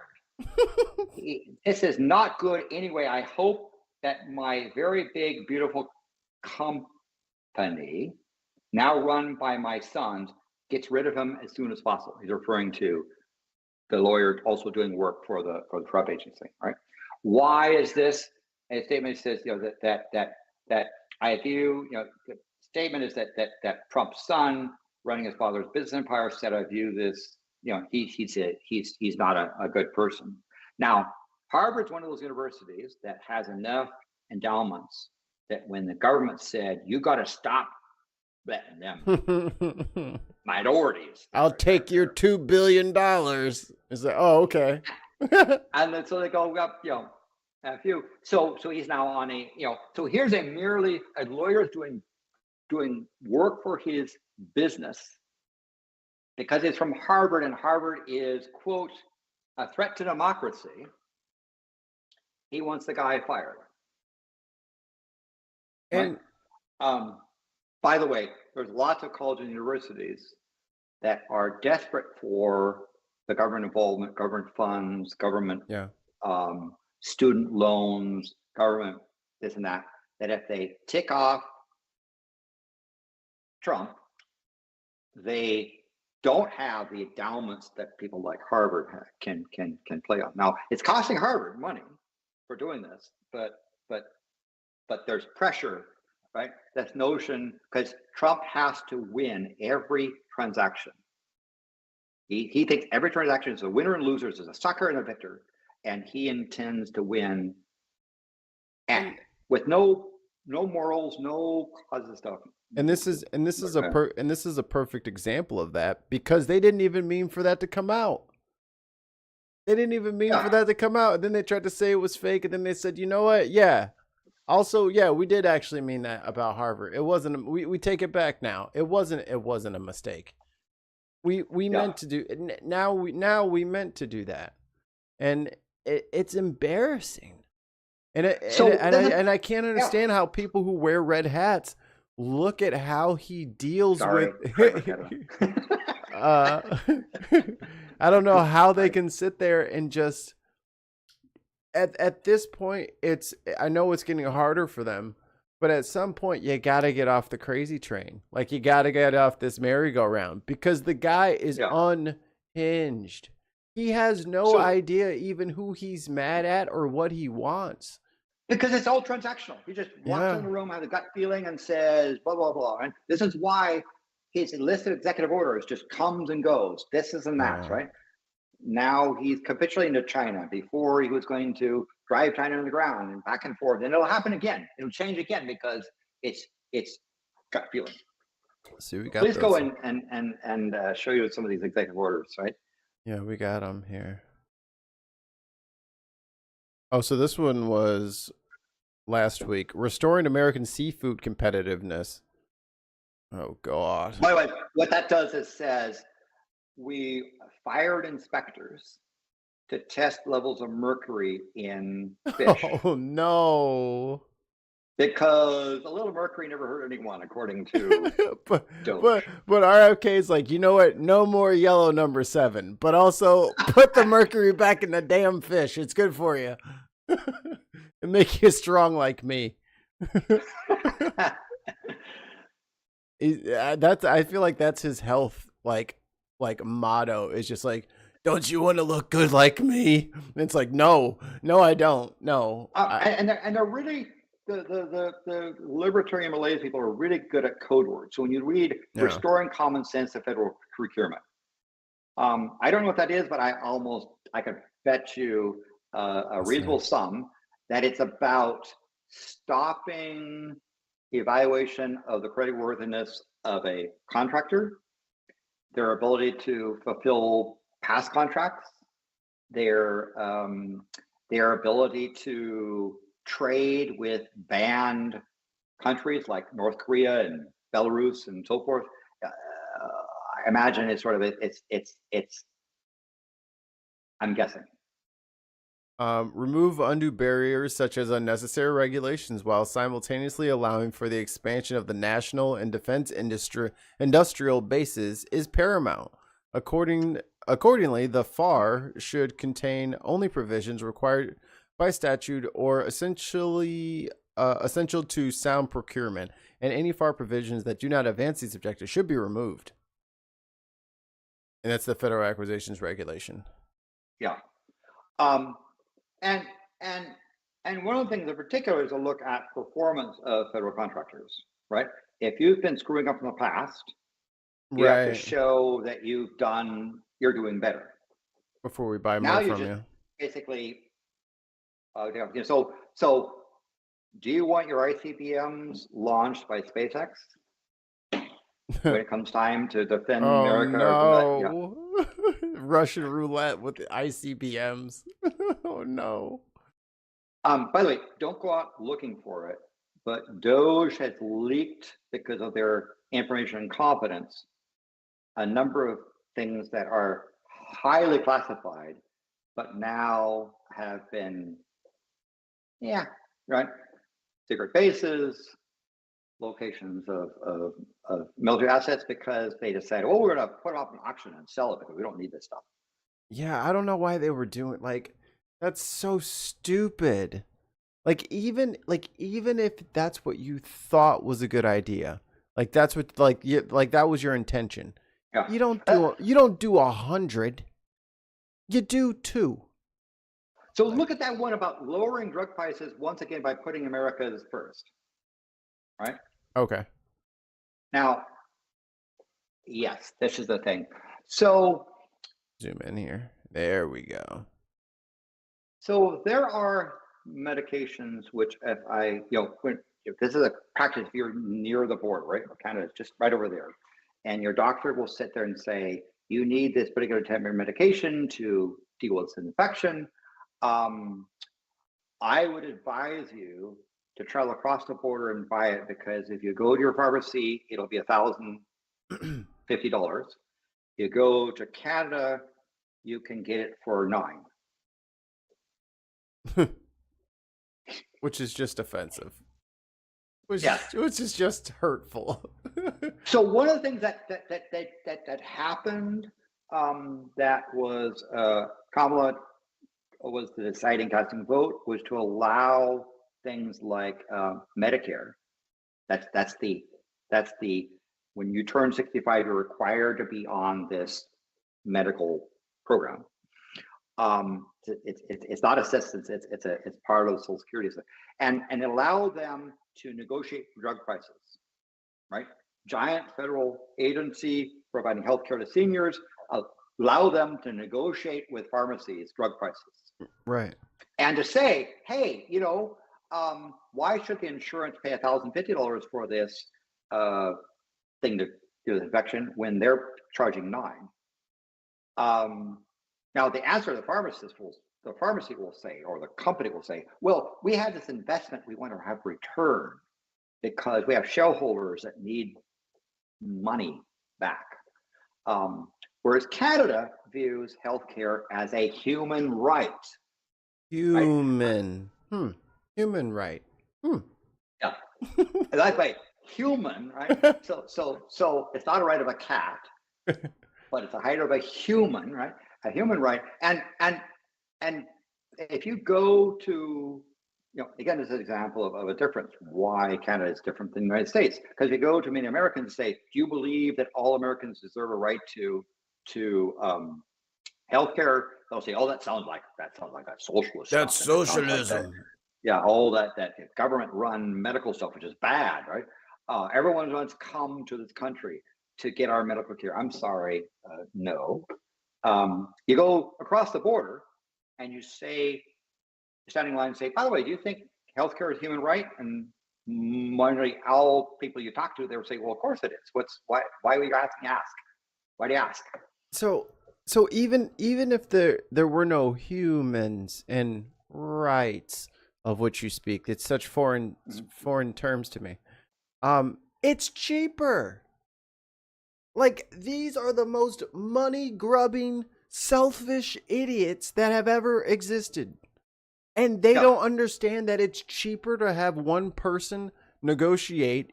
This is not good anyway. I hope that my very big, beautiful company, now run by my sons, gets rid of him as soon as possible. He's referring to the lawyer also doing work for the Trump agency, right? Why is this? A statement says, that I view, the statement is that Trump's son, running his father's business empire, said, I view this, he's not a good person. Now, Harvard's one of those universities that has enough endowments that when the government said, you got to stop letting them minorities. I'll take your $2 billion. Is that, oh, okay. And then, so they go up, a few. So he's now on a, so here's a lawyer's doing work for his business because it's from Harvard, and Harvard is, quote, a threat to democracy. He wants the guy fired. And by the way, there's lots of colleges and universities that are desperate for the government involvement, government funds, government student loans, government this and that, that if they tick off Trump, they don't have the endowments that people like Harvard can play on. Now, it's costing Harvard money for doing this, but there's pressure, right? This notion, because Trump has to win every transaction. He thinks every transaction is a winner and loser, is a sucker and a victor, and he intends to win, and with no morals, no causes stuff. And this is a perfect example of that, because they didn't even mean for that to come out. They didn't even mean for that to come out, and then they tried to say it was fake, and then they said, you know what? Yeah. Also, yeah, we did actually mean that about Harvard. It wasn't. We take it back now. It wasn't a mistake. We meant to do. Now we meant to do that, and it's embarrassing. And I can't understand how people who wear red hats look at how he deals with. I don't know how they can sit there and just. At this point, I know it's getting harder for them, but at some point you got to get off the crazy train. Like, you got to get off this merry-go-round, because the guy is unhinged. He has no idea even who he's mad at or what he wants. Because it's all transactional. He just walks in the room, has a gut feeling, and says blah blah blah. And this is why his enlisted executive orders just comes and goes. This is and that, right? Now he's capitulating to China. Before, he was going to drive China on the ground and back and forth. And it'll happen again. It'll change again, because it's gut feeling. See, we got. Please go and show you some of these executive orders, right? Yeah, we got them here. Oh, so this one was last week. Restoring American seafood competitiveness. Oh, God. By the way, what that does is says we fired inspectors to test levels of mercury in fish. Oh, no. Because a little mercury never hurt anyone, according to but Doge. RFK is like, you know what? No more yellow number 7, but also put the mercury back in the damn fish. It's good for you. And make you strong like me. I feel like that's his health like motto. Is just like, don't you want to look good like me? And it's like, no, I don't. No. And they're really the libertarian Malays people are really good at code words. So when you read restoring common sense to federal procurement, I don't know what that is, but I could bet you a reasonable sum that it's about stopping evaluation of the creditworthiness of a contractor, their ability to fulfill past contracts, their ability to trade with banned countries like North Korea and Belarus and so forth. I imagine it's sort of it's. I'm guessing. Remove undue barriers such as unnecessary regulations while simultaneously allowing for the expansion of the national and defense industrial bases is paramount. Accordingly, the FAR should contain only provisions required by statute or essential to sound procurement, and any FAR provisions that do not advance these objectives should be removed. And that's the Federal Acquisitions Regulation. Yeah. And one of the things in particular is to look at performance of federal contractors, right? If you've been screwing up in the past, you have to show that you're doing better. Before we buy more from you. Basically, so do you want your ICBMs launched by SpaceX when it comes time to defend America? No. Russian roulette with the ICBMs. Oh no. By the way, don't go out looking for it, but Doge has leaked, because of their information and confidence, a number of things that are highly classified, but now have been, secret bases, locations of military assets, because they decided, we're going to put it up an auction and sell it because we don't need this stuff. Yeah, I don't know why they were doing that's so stupid. Even if that's what you thought was a good idea, that's what that was your intention. Yeah. You don't do 100. You do 2. So look at that one about lowering drug prices once again by putting America's first. Right? Okay. Now, yes, this is the thing. So zoom in here. There we go. So there are medications which, if this is a practice, if you're near the border, right, Canada is just right over there, and your doctor will sit there and say, you need this particular type of medication to deal with this infection. I would advise you to travel across the border and buy it, because if you go to your pharmacy, it'll be $1,050. You go to Canada, you can get it for $9. Which is just offensive. Which is just hurtful. So one of the things that happened, that was Kamala was the deciding casting vote, was to allow things like Medicare. That's the when you turn 65, you're required to be on this medical program. It's not assistance. It's part of the Social Security system, and allow them to negotiate drug prices, right? Giant federal agency providing healthcare to seniors, allow them to negotiate with pharmacies drug prices, right? And to say, hey, why should the insurance pay $1,050 for this thing to do with infection when they're charging $9? Now the answer to the pharmacist the pharmacy will say, or the company will say, well, we have this investment we want to have return because we have shareholders that need money back. Whereas Canada views healthcare as a human right. Human. Right? Human right. Yeah. That's right. Human, right? So it's not a right of a cat, but it's a right of a human, right? A human right. And if you go to, again, this is an example of a difference, why Canada is different than the United States. Because if you go to many Americans and say, do you believe that all Americans deserve a right to healthcare? They'll say, oh, that sounds like that socialist That's stuff. socialism. All that government-run medical stuff, which is bad, right? Everyone wants to come to this country to get our medical care. I'm sorry, no. You go across the border and you say, standing in line and say, by the way, do you think healthcare is a human right? And normally all people you talk to, they would say, well, of course it is. Why are you asking? Why do you ask? So even if there were no humans and rights of which you speak, it's such foreign terms to me. It's cheaper. Like, these are the most money grubbing, selfish idiots that have ever existed. And they don't understand that it's cheaper to have one person negotiate,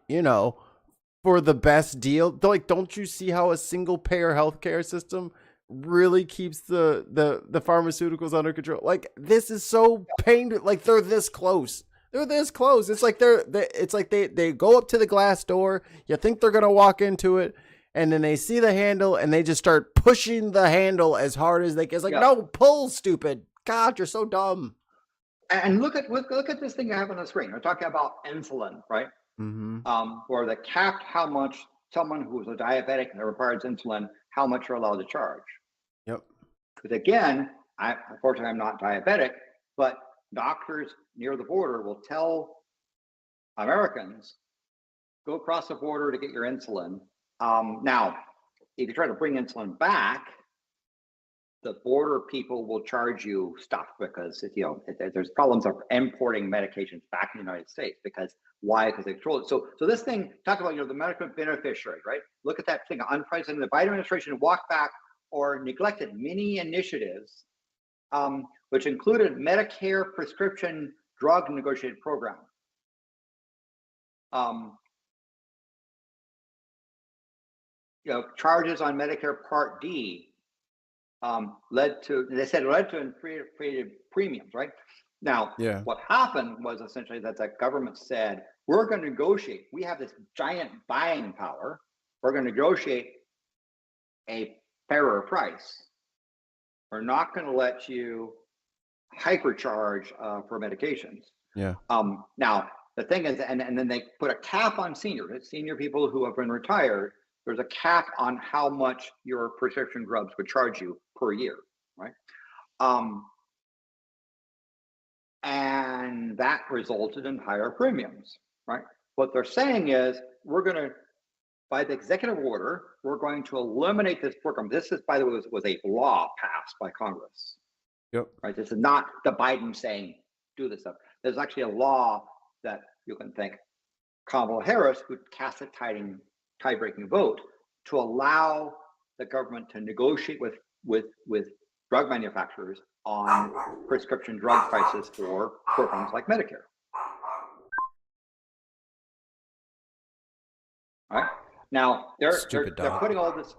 for the best deal. Like, don't you see how a single payer healthcare system really keeps the pharmaceuticals under control? Like, this is so painful. Like, they're this close. It's like they go up to the glass door. You think they're gonna walk into it, and then they see the handle and they just start pushing the handle as hard as they can. It's like, no, pull, stupid. God, you're so dumb. And look at this thing I have on the screen. We're talking about insulin, right? Mm-hmm. Where they capped how much someone who's a diabetic and requires insulin, how much you're allowed to charge. Yep. Because again, unfortunately, I'm not diabetic, but doctors near the border will tell Americans, go across the border to get your insulin. Now, if you try to bring insulin back, the border people will charge you stuff because there's problems of importing medications back in the United States. Because why? Because they control it. So this thing, talk about the medical beneficiary, right? Look at that thing, unprecedented. The Biden administration walked back or neglected many initiatives, which included Medicare prescription drug negotiated program. Charges on Medicare Part D led to inflated premiums, right? Now, what happened was essentially that the government said, we're going to negotiate. We have this giant buying power. We're going to negotiate a fairer price. We're not going to let you hypercharge for medications. Now, the thing is, and then they put a cap on senior people who have been retired. There's a cap on how much your prescription drugs would charge you per year, right? And that resulted in higher premiums, right? What they're saying is, by the executive order, we're going to eliminate this program. This is, by the way, was a law passed by Congress. Yep. Right. This is not the Biden saying do this stuff. There's actually a law that you can thank Kamala Harris, who cast a tie-breaking vote to allow the government to negotiate with drug manufacturers on prescription drug prices for programs like Medicare. All right. Now they're putting all this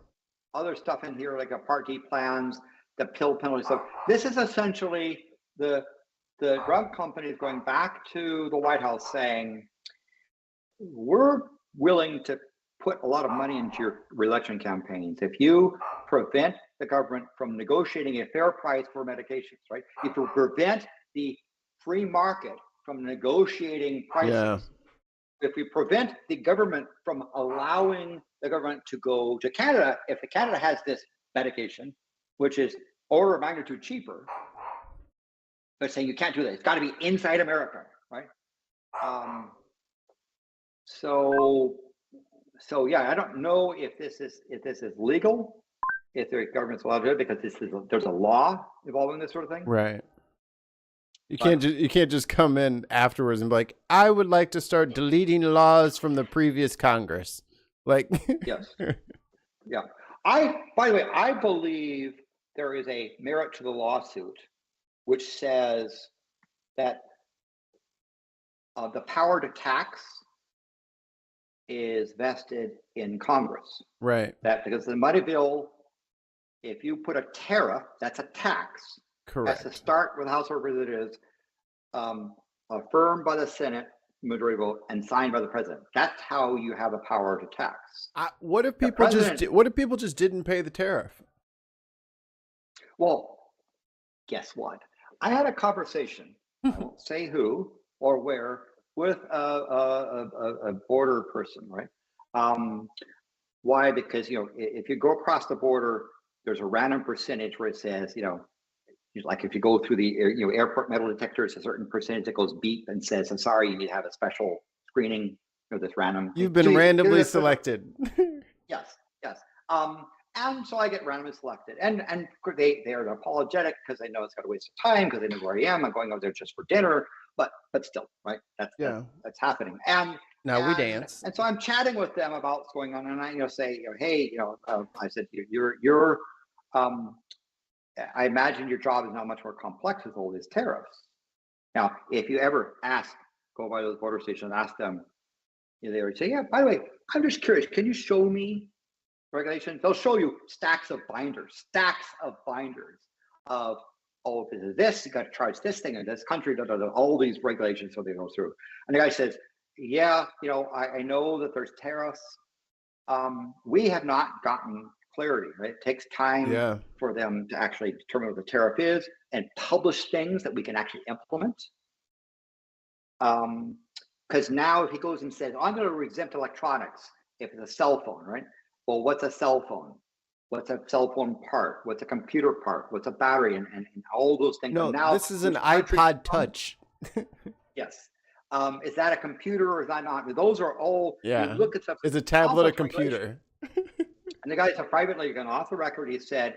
other stuff in here, like a Part D plans, the pill penalty stuff. This is essentially the drug companies going back to the White House saying, we're willing to put a lot of money into your re-election campaigns if you prevent the government from negotiating a fair price for medications, right? If you prevent the free market from negotiating prices, if we prevent the government from allowing the government to go to Canada, if Canada has this medication, which is order of magnitude cheaper, but saying you can't do that, it's got to be inside America, right? So yeah, I don't know if this is legal, if the government's allowed to do it, because there's a law involving this sort of thing. Right. You can't just come in afterwards and be like, I would like to start deleting laws from the previous Congress. Like, yes, yeah. By the way, I believe there is a merit to the lawsuit, which says that the power to tax is vested in Congress. Right. That because the money bill, if you put a tariff, that's a tax. Correct. Has to start with the House of Representatives, affirmed by the Senate majority vote, and signed by the president. That's how you have the power to tax. What if people just didn't pay the tariff? Well, guess what? I had a conversation. I won't say who or where with a border person, right? Why? Because if you go across the border, there's a random percentage where it says, like if you go through the airport metal detector, it's a certain percentage that goes beep and says, "I'm sorry, you need to have a special screening." This random. You've been randomly selected. Yes. And so I get randomly selected, and they are apologetic because they know it's got to waste of time because they know where I am. I'm going over there just for dinner, but still, right? That's happening. And now we dance. And so I'm chatting with them about what's going on, and I say, hey, I said, you're I imagine your job is not much more complex with all these tariffs. Now, if you ever go by those border stations, ask them, they would say, yeah, by the way, I'm just curious, can you show me regulations? They'll show you stacks of binders of, oh, if it's this, you got to charge this thing in this country, all these regulations, so they go through. And the guy says, yeah, I know that there's tariffs. We have not gotten clarity, right? It takes time for them to actually determine what the tariff is and publish things that we can actually implement. Because now if he goes and says, I'm going to exempt electronics if it's a cell phone, right? Well, what's a cell phone? What's a cell phone part? What's a computer part? What's a battery? And all those things. No, now, this is an iPod Touch. Yes. Is that a computer or is that not? Those are all, you look at stuff. It's a tablet, a computer. And the guy said privately, again, off the record, he said,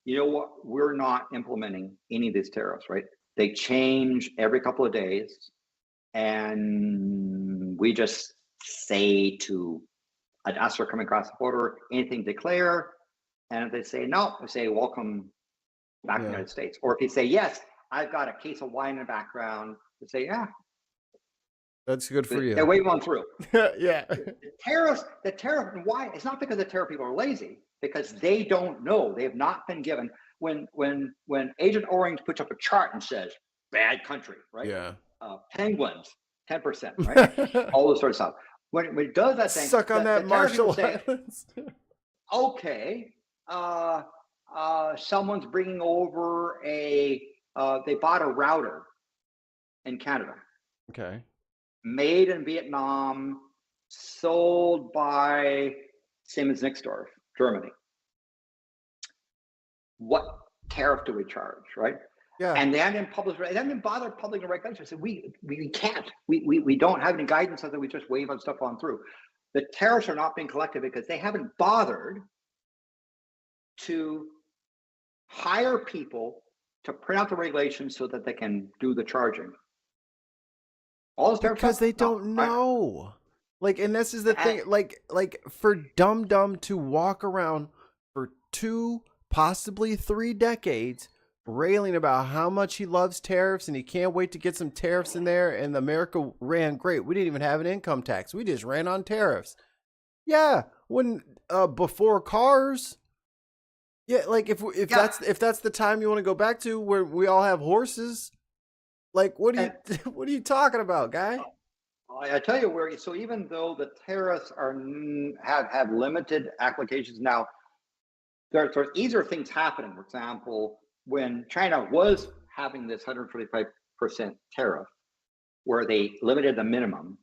you know what? We're not implementing any of these tariffs, right? They change every couple of days. And we just say to us or coming across the border, anything declare. And if they say no, we say, welcome back to the United States. Or if you say, yes, I've got a case of wine in the background, they say, yeah. That's good for you. They wave on through. Yeah. The tariff, and why? It's not because the tariff people are lazy, because they don't know. They have not been given. When Agent Orange puts up a chart and says, bad country, right? Yeah. Penguins, 10%, right? All this sort of stuff. When it does that thing, suck on that Marshall Islands. Okay, someone's bringing over they bought a router in Canada. Okay. Made in Vietnam, sold by Siemens Nixdorf, Germany. What tariff do we charge, right? Yeah. And they haven't bother publishing the regulations. So we can't. We don't have any guidance on that. We just wave on stuff on through. The tariffs are not being collected because they haven't bothered to hire people to print out the regulations so that they can do the charging. All this because they don't know. Like, and this is the thing. Like for dumb to walk around for 2, possibly 3 decades railing about how much he loves tariffs and he can't wait to get some tariffs in there, and America ran great. We didn't even have an income tax. We just ran on tariffs. Yeah, when before cars. Yeah, like if that's the time you want to go back to where we all have horses, like what are you talking about, guy? I tell you where. So even though the tariffs have limited applications now, there's easier things happening. For example, when China was having this 145% tariff, where they limited the minimum,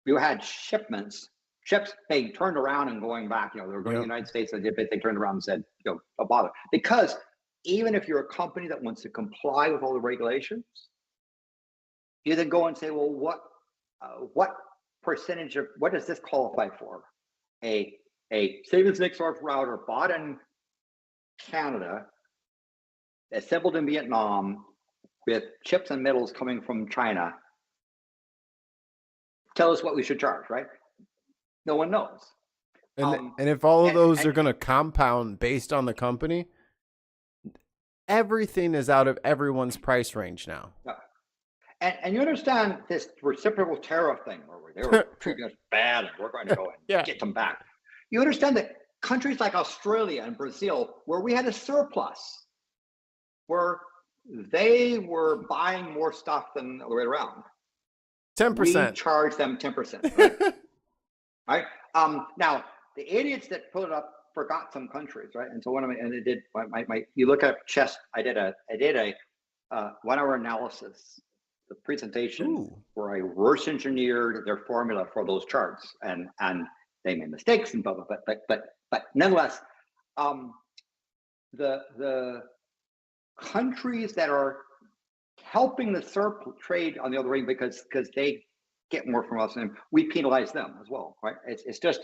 you had ships being turned around and going back. They were going to the United States, and they turned around and said, don't bother. Because even if you're a company that wants to comply with all the regulations, you then go and say, well, what percentage of, what does this qualify for? A Siemens Nixdorf router bought in Canada, assembled in Vietnam, with chips and metals coming from China, tell us what we should charge, right? No one knows. And if all of those are going to compound based on the company, everything is out of everyone's price range now. Yeah. And you understand this reciprocal tariff thing where they were treating us bad and we're going to go and get them back. You understand that countries like Australia and Brazil, where we had a surplus, where they were buying more stuff than the way around. 10%. We charge them 10%. Right? Now, the idiots that put it up forgot some countries, right? And so you look at chess. I did a 1-hour analysis, the presentation where I reverse engineered their formula for those charts, and they made mistakes and blah blah. But nonetheless, the countries that are helping the surplus trade on the other ring because they get more from us and we penalize them as well, right? It's just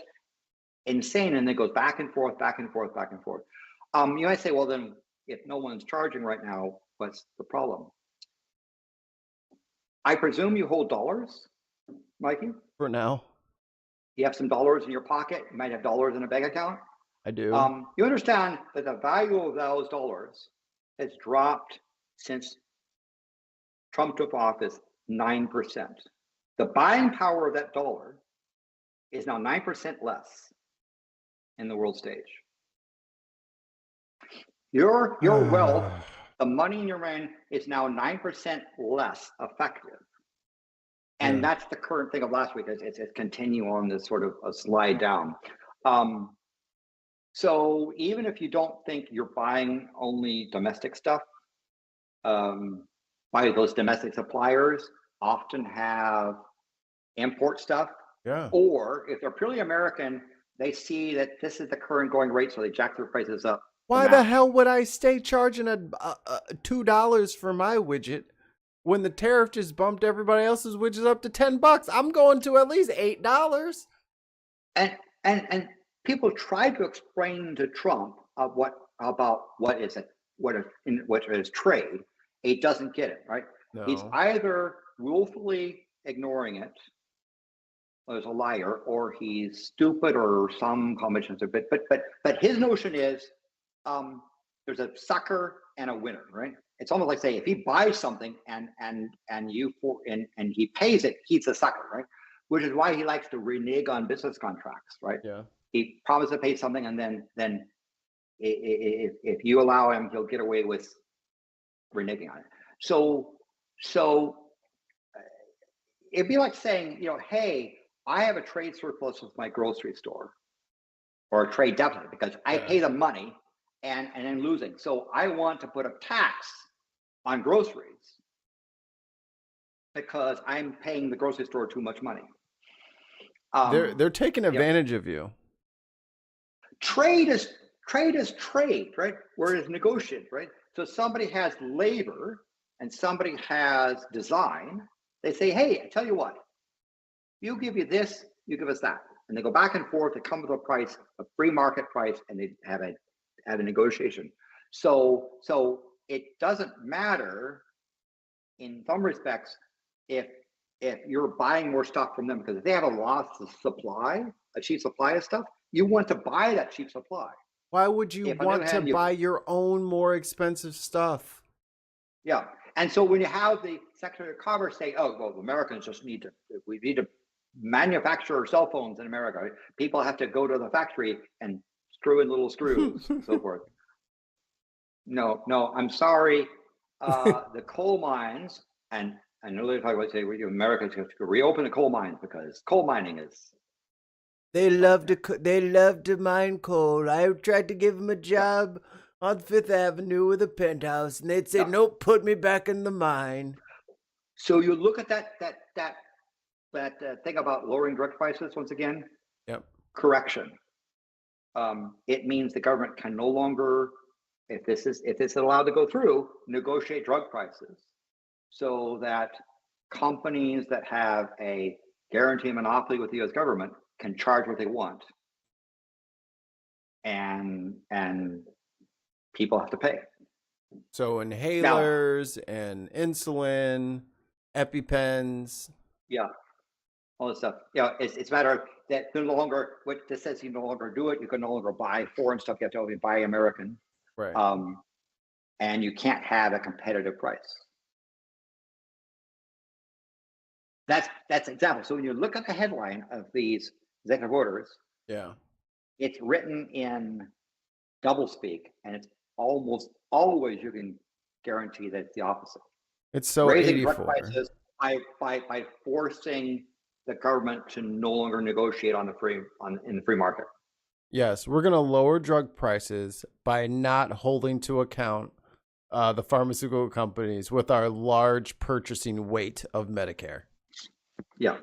insane, and it goes back and forth, back and forth, back and forth. You might say, well, then if no one's charging right now, what's the problem? I presume you hold dollars, Mikey? For now. You have some dollars in your pocket. You might have dollars in a bank account. I do. You understand that the value of those dollars has dropped since Trump took office 9%. The buying power of that dollar is now 9% less in the world stage. Your wealth, the money in your hand, is now 9% less effective. And that's the current thing of last week. It's continue on this sort of a slide down. So even if you don't think you're buying only domestic stuff, by those domestic suppliers often have import stuff. Yeah. Or if they're purely American, they see that this is the current going rate, so they jack their prices up. Why the hell would I stay charging $2 for my widget when the tariff just bumped everybody else's widgets up to $10? I'm going to at least $8. And people try to explain to Trump what is trade. He doesn't get it, right? No. He's either willfully ignoring it as a liar, or he's stupid, or some combinations of it. But his notion is there's a sucker and a winner, right? It's almost like, say, if he buys something and he pays it, he's a sucker, right? Which is why he likes to renege on business contracts, right? Yeah. He promises to pay something, and then if you allow him, he'll get away with reneging on it. So it'd be like saying, hey, I have a trade surplus with my grocery store, or a trade deficit, because I pay the money and I'm losing. So I want to put a tax on groceries because I'm paying the grocery store too much money. They're taking advantage of you. Trade is trade, right? Where it is negotiated, right? So somebody has labor and somebody has design. They say, hey, I tell you what, you give you this, you give us that. And they go back and forth to come to a price, a free market price, and they have a negotiation. So it doesn't matter in some respects if you're buying more stuff from them, because if they have a loss of supply, a cheap supply of stuff, you want to buy that cheap supply. Why would you want to buy your own more expensive stuff? Yeah. And so when you have the Secretary of Commerce say, oh, well, Americans just we need to manufacture cell phones in America. Right? People have to go to the factory and screw in little screws and so forth. No, I'm sorry. The coal mines, and I know they talk about, say, Americans have to reopen the coal mines because coal mining is. They love to mine coal. I tried to give them a job on Fifth Avenue with a penthouse, and they'd say, nope, put me back in the mine. So you look at that thing about lowering drug prices once again. Yep. Correction. It means the government can no longer, if this is allowed to go through, negotiate drug prices, so that companies that have a guaranteed monopoly with the U.S. government can charge what they want, and people have to pay. So inhalers and insulin, EpiPens. Yeah, all this stuff. Yeah, it's a matter of that no longer, what this says you no longer do it. You can no longer buy foreign stuff. You have to only buy American. Right. And you can't have a competitive price. That's an example. So when you look at the headline of these executive orders, Yeah. it's written in doublespeak, and it's almost always you can guarantee that it's the opposite. It's so Raising 84. drug prices by forcing the government to no longer negotiate in the free market. Yes, we're going to lower drug prices by not holding to account the pharmaceutical companies with our large purchasing weight of Medicare. Yeah.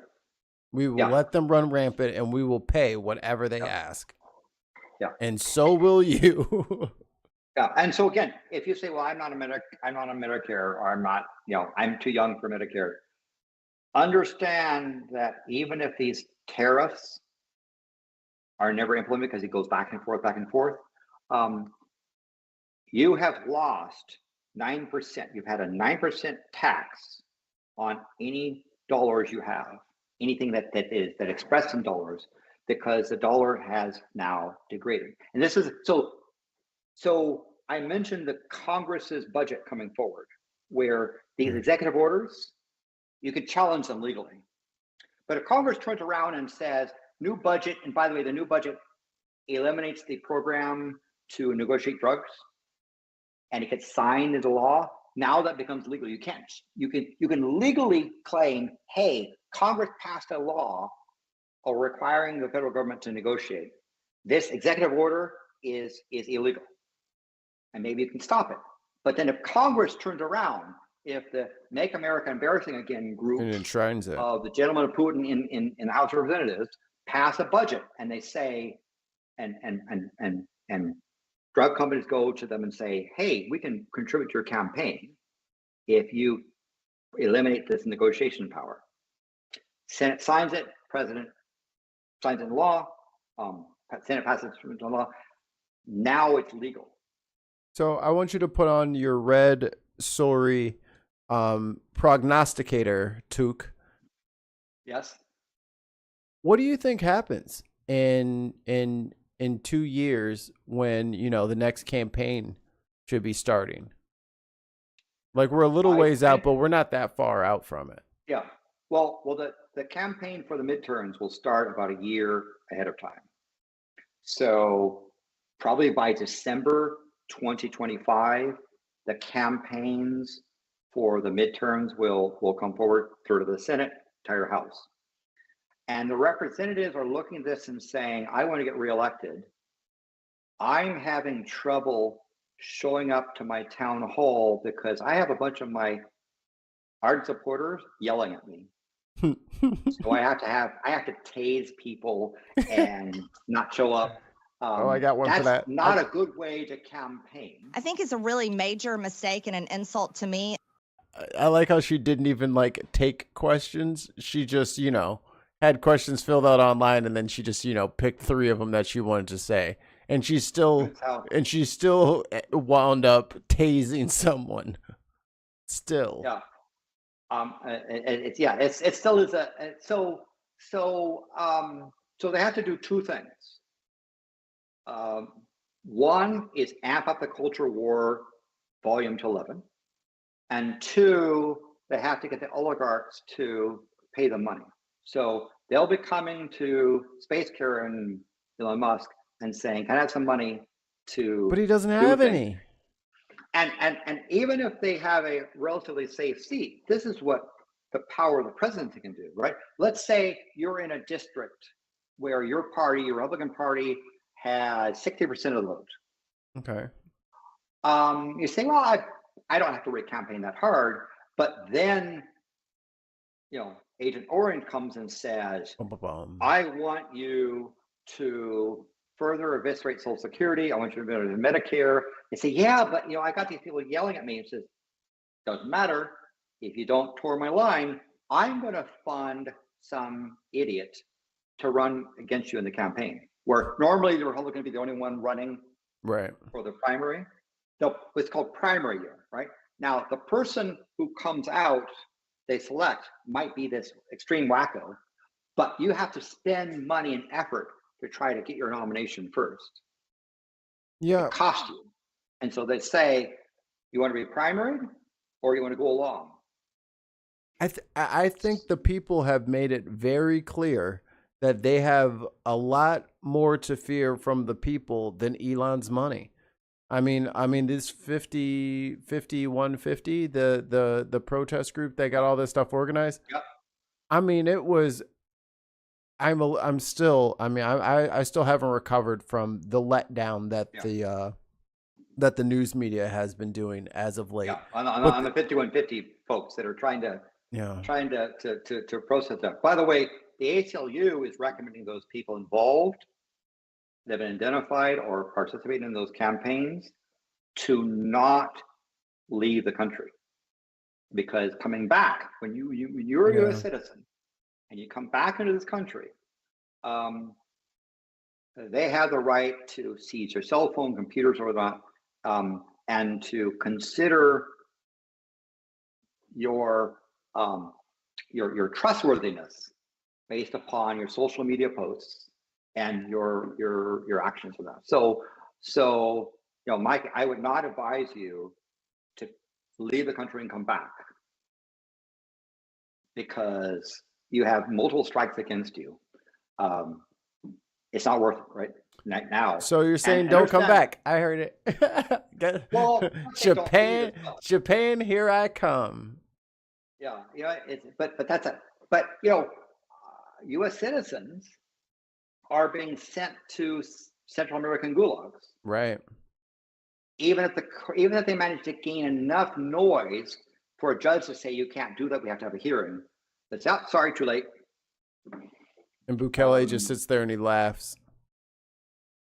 We will let them run rampant, and we will pay whatever they ask. Yeah. And so will you. Yeah. And so again, if you say, well, I'm not on Medicare, or I'm too young for Medicare, understand that even if these tariffs are never implemented, because it goes back and forth, you have lost 9%. You've had a 9% tax on any dollars you have, anything that expressed in dollars, because the dollar has now degraded. And this is so I mentioned the Congress's budget coming forward, where these executive orders, you could challenge them legally. But if Congress turns around and says, new budget, and by the way, the new budget eliminates the program to negotiate drugs, and it gets signed into law, now that becomes legal. You can legally claim, hey, Congress passed a law requiring the federal government to negotiate. This executive order is illegal, and maybe you can stop it. But then if Congress turns around, if the Make America Embarrassing Again group And enshrines it. of the gentlemen of Putin in the House of Representatives pass a budget, and they say, and drug companies go to them and say, hey, we can contribute to your campaign if you eliminate this negotiation power. Senate signs it, President signs it into law, Senate passes it into law. Now it's legal. So I want you to put on your red sorry prognosticator toque. Yes. What do you think happens in 2 years when, the next campaign should be starting? Like, we're a little ways out, but we're not that far out from it. Yeah. Well, the campaign for the midterms will start about a year ahead of time. So probably by December 2025, the campaigns for the midterms will come forward through to the Senate, entire House. And the representatives are looking at this and saying, I want to get reelected. I'm having trouble showing up to my town hall because I have a bunch of my ardent supporters yelling at me. So I have to tase people and not show up. I got one for that. That's not a good way to campaign. I think it's a really major mistake and an insult to me. I like how she didn't even take questions. She just, had questions filled out online, and then she just, picked 3 of them that she wanted to say. And she still wound up tasing someone. Still. Yeah. It still is so they have to do 2 things. One is amp up the culture war volume to 11, and 2, they have to get the oligarchs to pay them money. So they'll be coming to SpaceX and Elon Musk and saying, "Can I have some money to?" But he doesn't have any. And even if they have a relatively safe seat, this is what the power of the presidency can do, right? Let's say you're in a district where your party, your Republican Party, has 60% of the vote. Okay. You say, well, I don't have to campaign that hard, but then, Agent Orange comes and says, I want you to further eviscerate Social Security. I want you to go to Medicare. They say, yeah, but I got these people yelling at me. It says, doesn't matter. If you don't toe my line, I'm going to fund some idiot to run against you in the campaign. Where normally the Republican would be the only one running right for the primary. what's called primary year, right? Now, the person who comes out, they select, might be this extreme wacko, but you have to spend money and effort to try to get your nomination first. Yeah. It costs you. And so they say, you want to be primaried or you want to go along? I think the people have made it very clear that they have a lot more to fear from the people than Elon's money. I mean, this 150, the protest group that got all this stuff organized. Yep. I mean, it was. I still haven't recovered from the letdown that the news media has been doing as of late. Yeah, on the 5150 folks that are trying to process that. By the way, the ACLU is recommending those people involved that have been identified or participating in those campaigns to not leave the country, because coming back, when you're a U.S. citizen and you come back into this country, they have the right to seize your cell phone, computers, or that, and to consider your trustworthiness based upon your social media posts and your actions with that. So Mike, I would not advise you to leave the country and come back, because you have multiple strikes against you. It's not worth it right now. So you're saying don't come back? I heard it. Well, Japan, here I come. Yeah, but U.S. citizens are being sent to Central American gulags. Right. Even if they manage to gain enough noise for a judge to say you can't do that, we have to have a hearing. That's out. Sorry, too late. And Bukele just sits there and he laughs.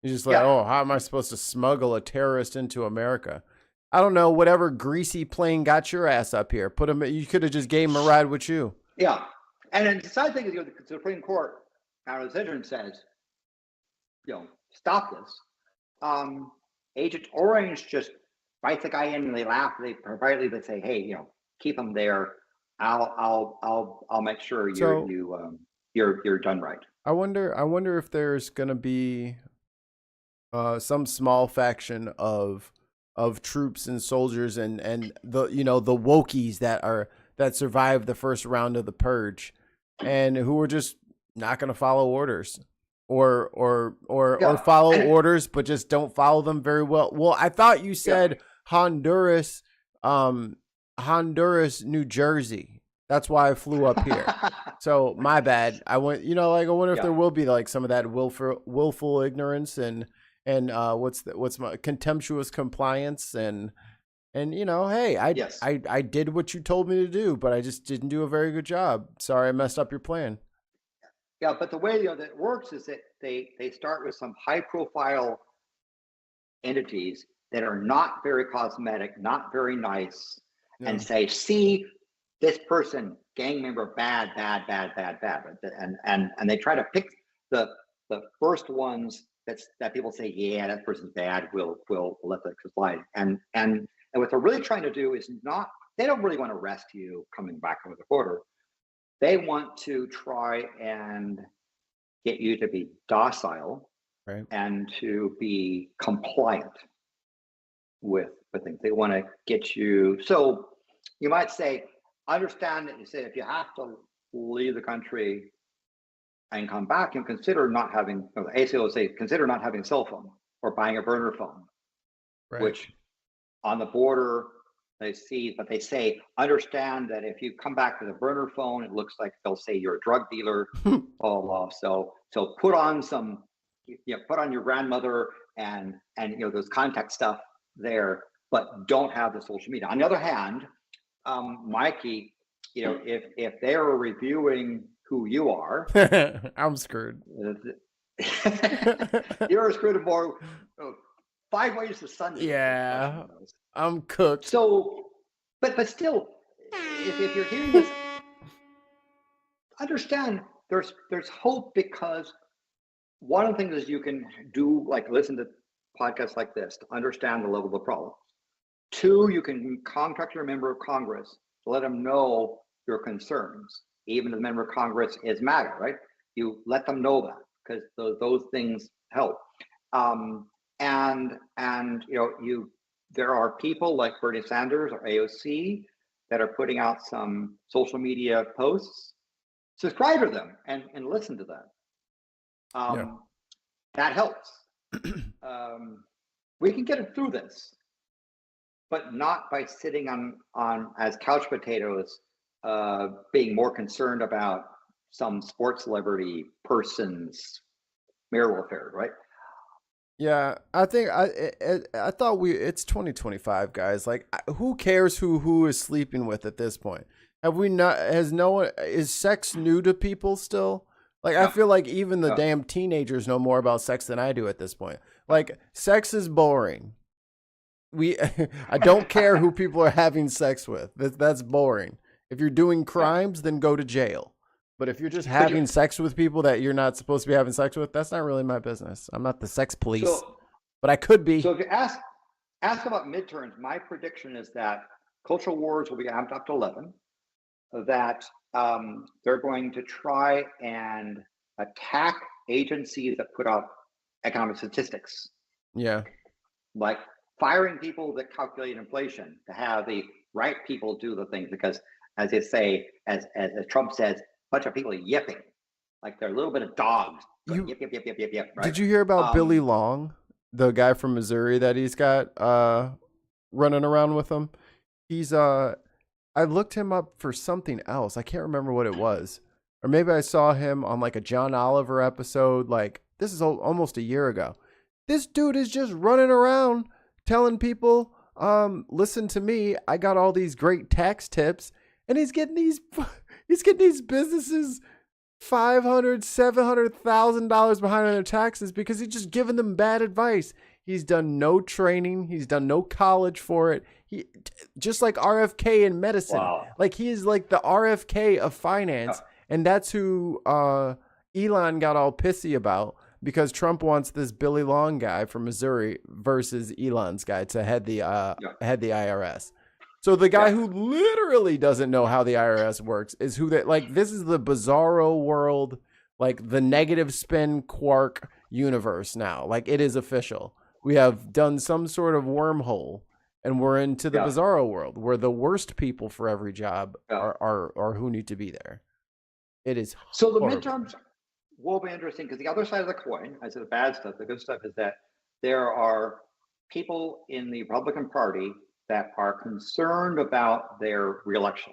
He's just like, oh, how am I supposed to smuggle a terrorist into America? I don't know. Whatever greasy plane got your ass up here. Put him. You could have just gave him a ride with you. Yeah, and then the side thing is, the Supreme Court, our decision says, stop this. Agent Orange just bites the guy in and they laugh. They privately say, hey, keep him there. I'll make sure you're done right. I wonder if there's gonna be some small faction of troops and soldiers and the the wokies that survived the first round of the purge and who are just not gonna follow orders or follow orders but just don't follow them very well. Well, I thought you said Honduras, New Jersey. That's why I flew up here. So my bad. I went, I wonder if there will be like some of that willful ignorance and what's my contemptuous compliance and hey, I did what you told me to do, but I just didn't do a very good job. Sorry, I messed up your plan. Yeah, but the way that it works is that they start with some high profile entities that are not very cosmetic, not very nice, and say, see, this person, gang member, bad, and they try to pick the first ones that people say, yeah, that person's bad. We'll let that slide. And what they're really trying to do is they don't really want to arrest you coming back over the border. They want to try and get you to be docile, right, and to be compliant with things. They want to get you. So you might say, understand that you say if you have to leave the country and come back and consider not having, the ACLU say, consider not having a cell phone or buying a burner phone, right, which on the border they see, but they say, understand that if you come back with a burner phone, it looks like they'll say you're a drug dealer, blah, blah, blah. So put on put on your grandmother and those contact stuff there, but don't have the social media. On the other hand, Mikey, if they are reviewing who you are, I'm screwed. You're screwed more. 5 ways to Sunday. Yeah, I'm cooked. So, but still, if you're hearing this, understand there's hope, because one of the things is you can do, like listen to podcasts like this to understand the level of the problem. Two, you can contact your member of Congress to let them know your concerns. Even if the member of Congress is MAGA, right? You let them know that, because those things help. And there are people like Bernie Sanders or AOC that are putting out some social media posts. Subscribe to them and listen to them. That helps. We can get it through this, but not by sitting on as couch potatoes, being more concerned about some sports celebrity person's marital affair, right? Yeah, I think I thought it's 2025, guys. Like, who cares who is sleeping with at this point? Have we not? Has no one? Is sex new to people still? Like, I feel like even the damn teenagers know more about sex than I do at this point. Like, sex is boring. I don't care who people are having sex with. That's boring. If you're doing crimes, then go to jail. But if you're just having sex with people that you're not supposed to be having sex with, that's not really my business. I'm not the sex police, but I could be. So if you ask about midterms, my prediction is that cultural wars will be amped up to 11, that they're going to try and attack agencies that put out economic statistics. Yeah. Like firing people that calculate inflation, to have the right people do the things, because as they say, as Trump says, bunch of people yipping, like they're a little bit of dogs. Yip, yip, yip, yip, yip, yip, right? Did you hear about Billy Long, the guy from Missouri that he's got running around with him? He's I looked him up for something else. I can't remember what it was. Or maybe I saw him on like a John Oliver episode. Like, this is almost a year ago. This dude is just running around telling people, listen to me, I got all these great tax tips, and he's getting these businesses $500,000-$700,000 behind on their taxes because he's just giving them bad advice. He's done no training. He's done no college for it. He just like RFK in medicine. Wow. Like, he is like the RFK of finance, and that's who Elon got all pissy about, because Trump wants this Billy Long guy from Missouri versus Elon's guy to head the IRS. So the guy who literally doesn't know how the IRS works is who that, like, this is the bizarro world, like the negative spin quark universe now. Like, it is official. We have done some sort of wormhole, and we're into the bizarro world where the worst people for every job are who need to be there. It is so horrible. The midterms will be interesting, because the other side of the coin, I said the bad stuff, the good stuff is that there are people in the Republican Party that are concerned about their reelection.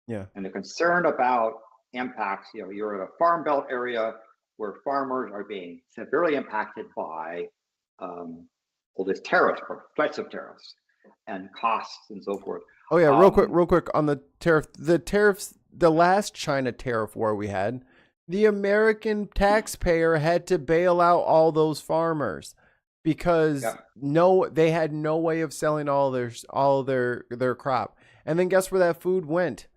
Yeah. And they're concerned about impacts. You know, you're in a farm belt area where farmers are being severely impacted by all this tariffs or threats of tariffs and costs and so forth. Oh yeah, real quick on the tariffs, the last China tariff war we had, the American taxpayer had to bail out all those farmers because they had no way of selling all their crop. And then guess where that food went?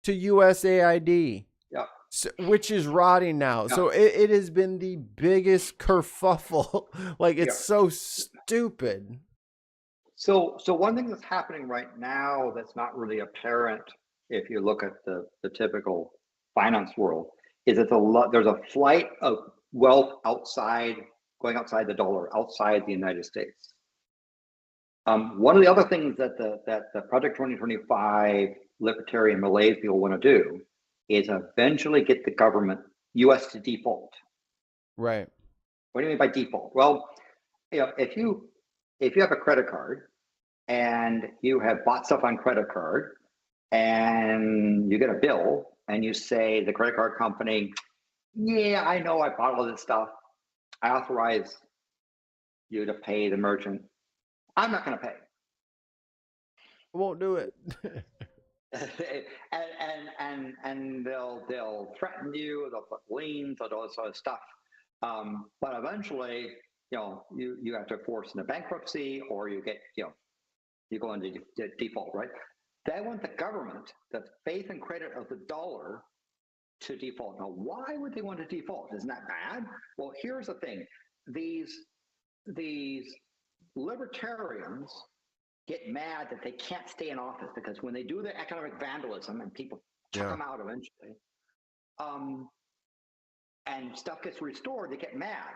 To USAID. Yeah. So, which is rotting now. Yeah. So it has been the biggest kerfuffle. Like, it's so stupid. So one thing that's happening right now that's not really apparent if you look at the typical finance world is that there's a flight of wealth going outside the dollar, outside the United States. One of the other things that the Project 2025 libertarian malaise people want to do is eventually get the government, U.S. to default. Right. What do you mean by default? Well, if you have a credit card and you have bought stuff on credit card and you get a bill and you say the credit card company, yeah, I know I bought all this stuff. I authorize you to pay the merchant. I'm not going to pay. I won't do it. and they'll threaten you. They'll put liens, all that sort of stuff. But eventually, you have to force into bankruptcy, or you go into default, right? They want the government, the faith and credit of the dollar, to default. Now, why would they want to default? Isn't that bad? Well, here's the thing: these libertarians get mad that they can't stay in office because when they do the economic vandalism and people chuck them out eventually, and stuff gets restored, they get mad.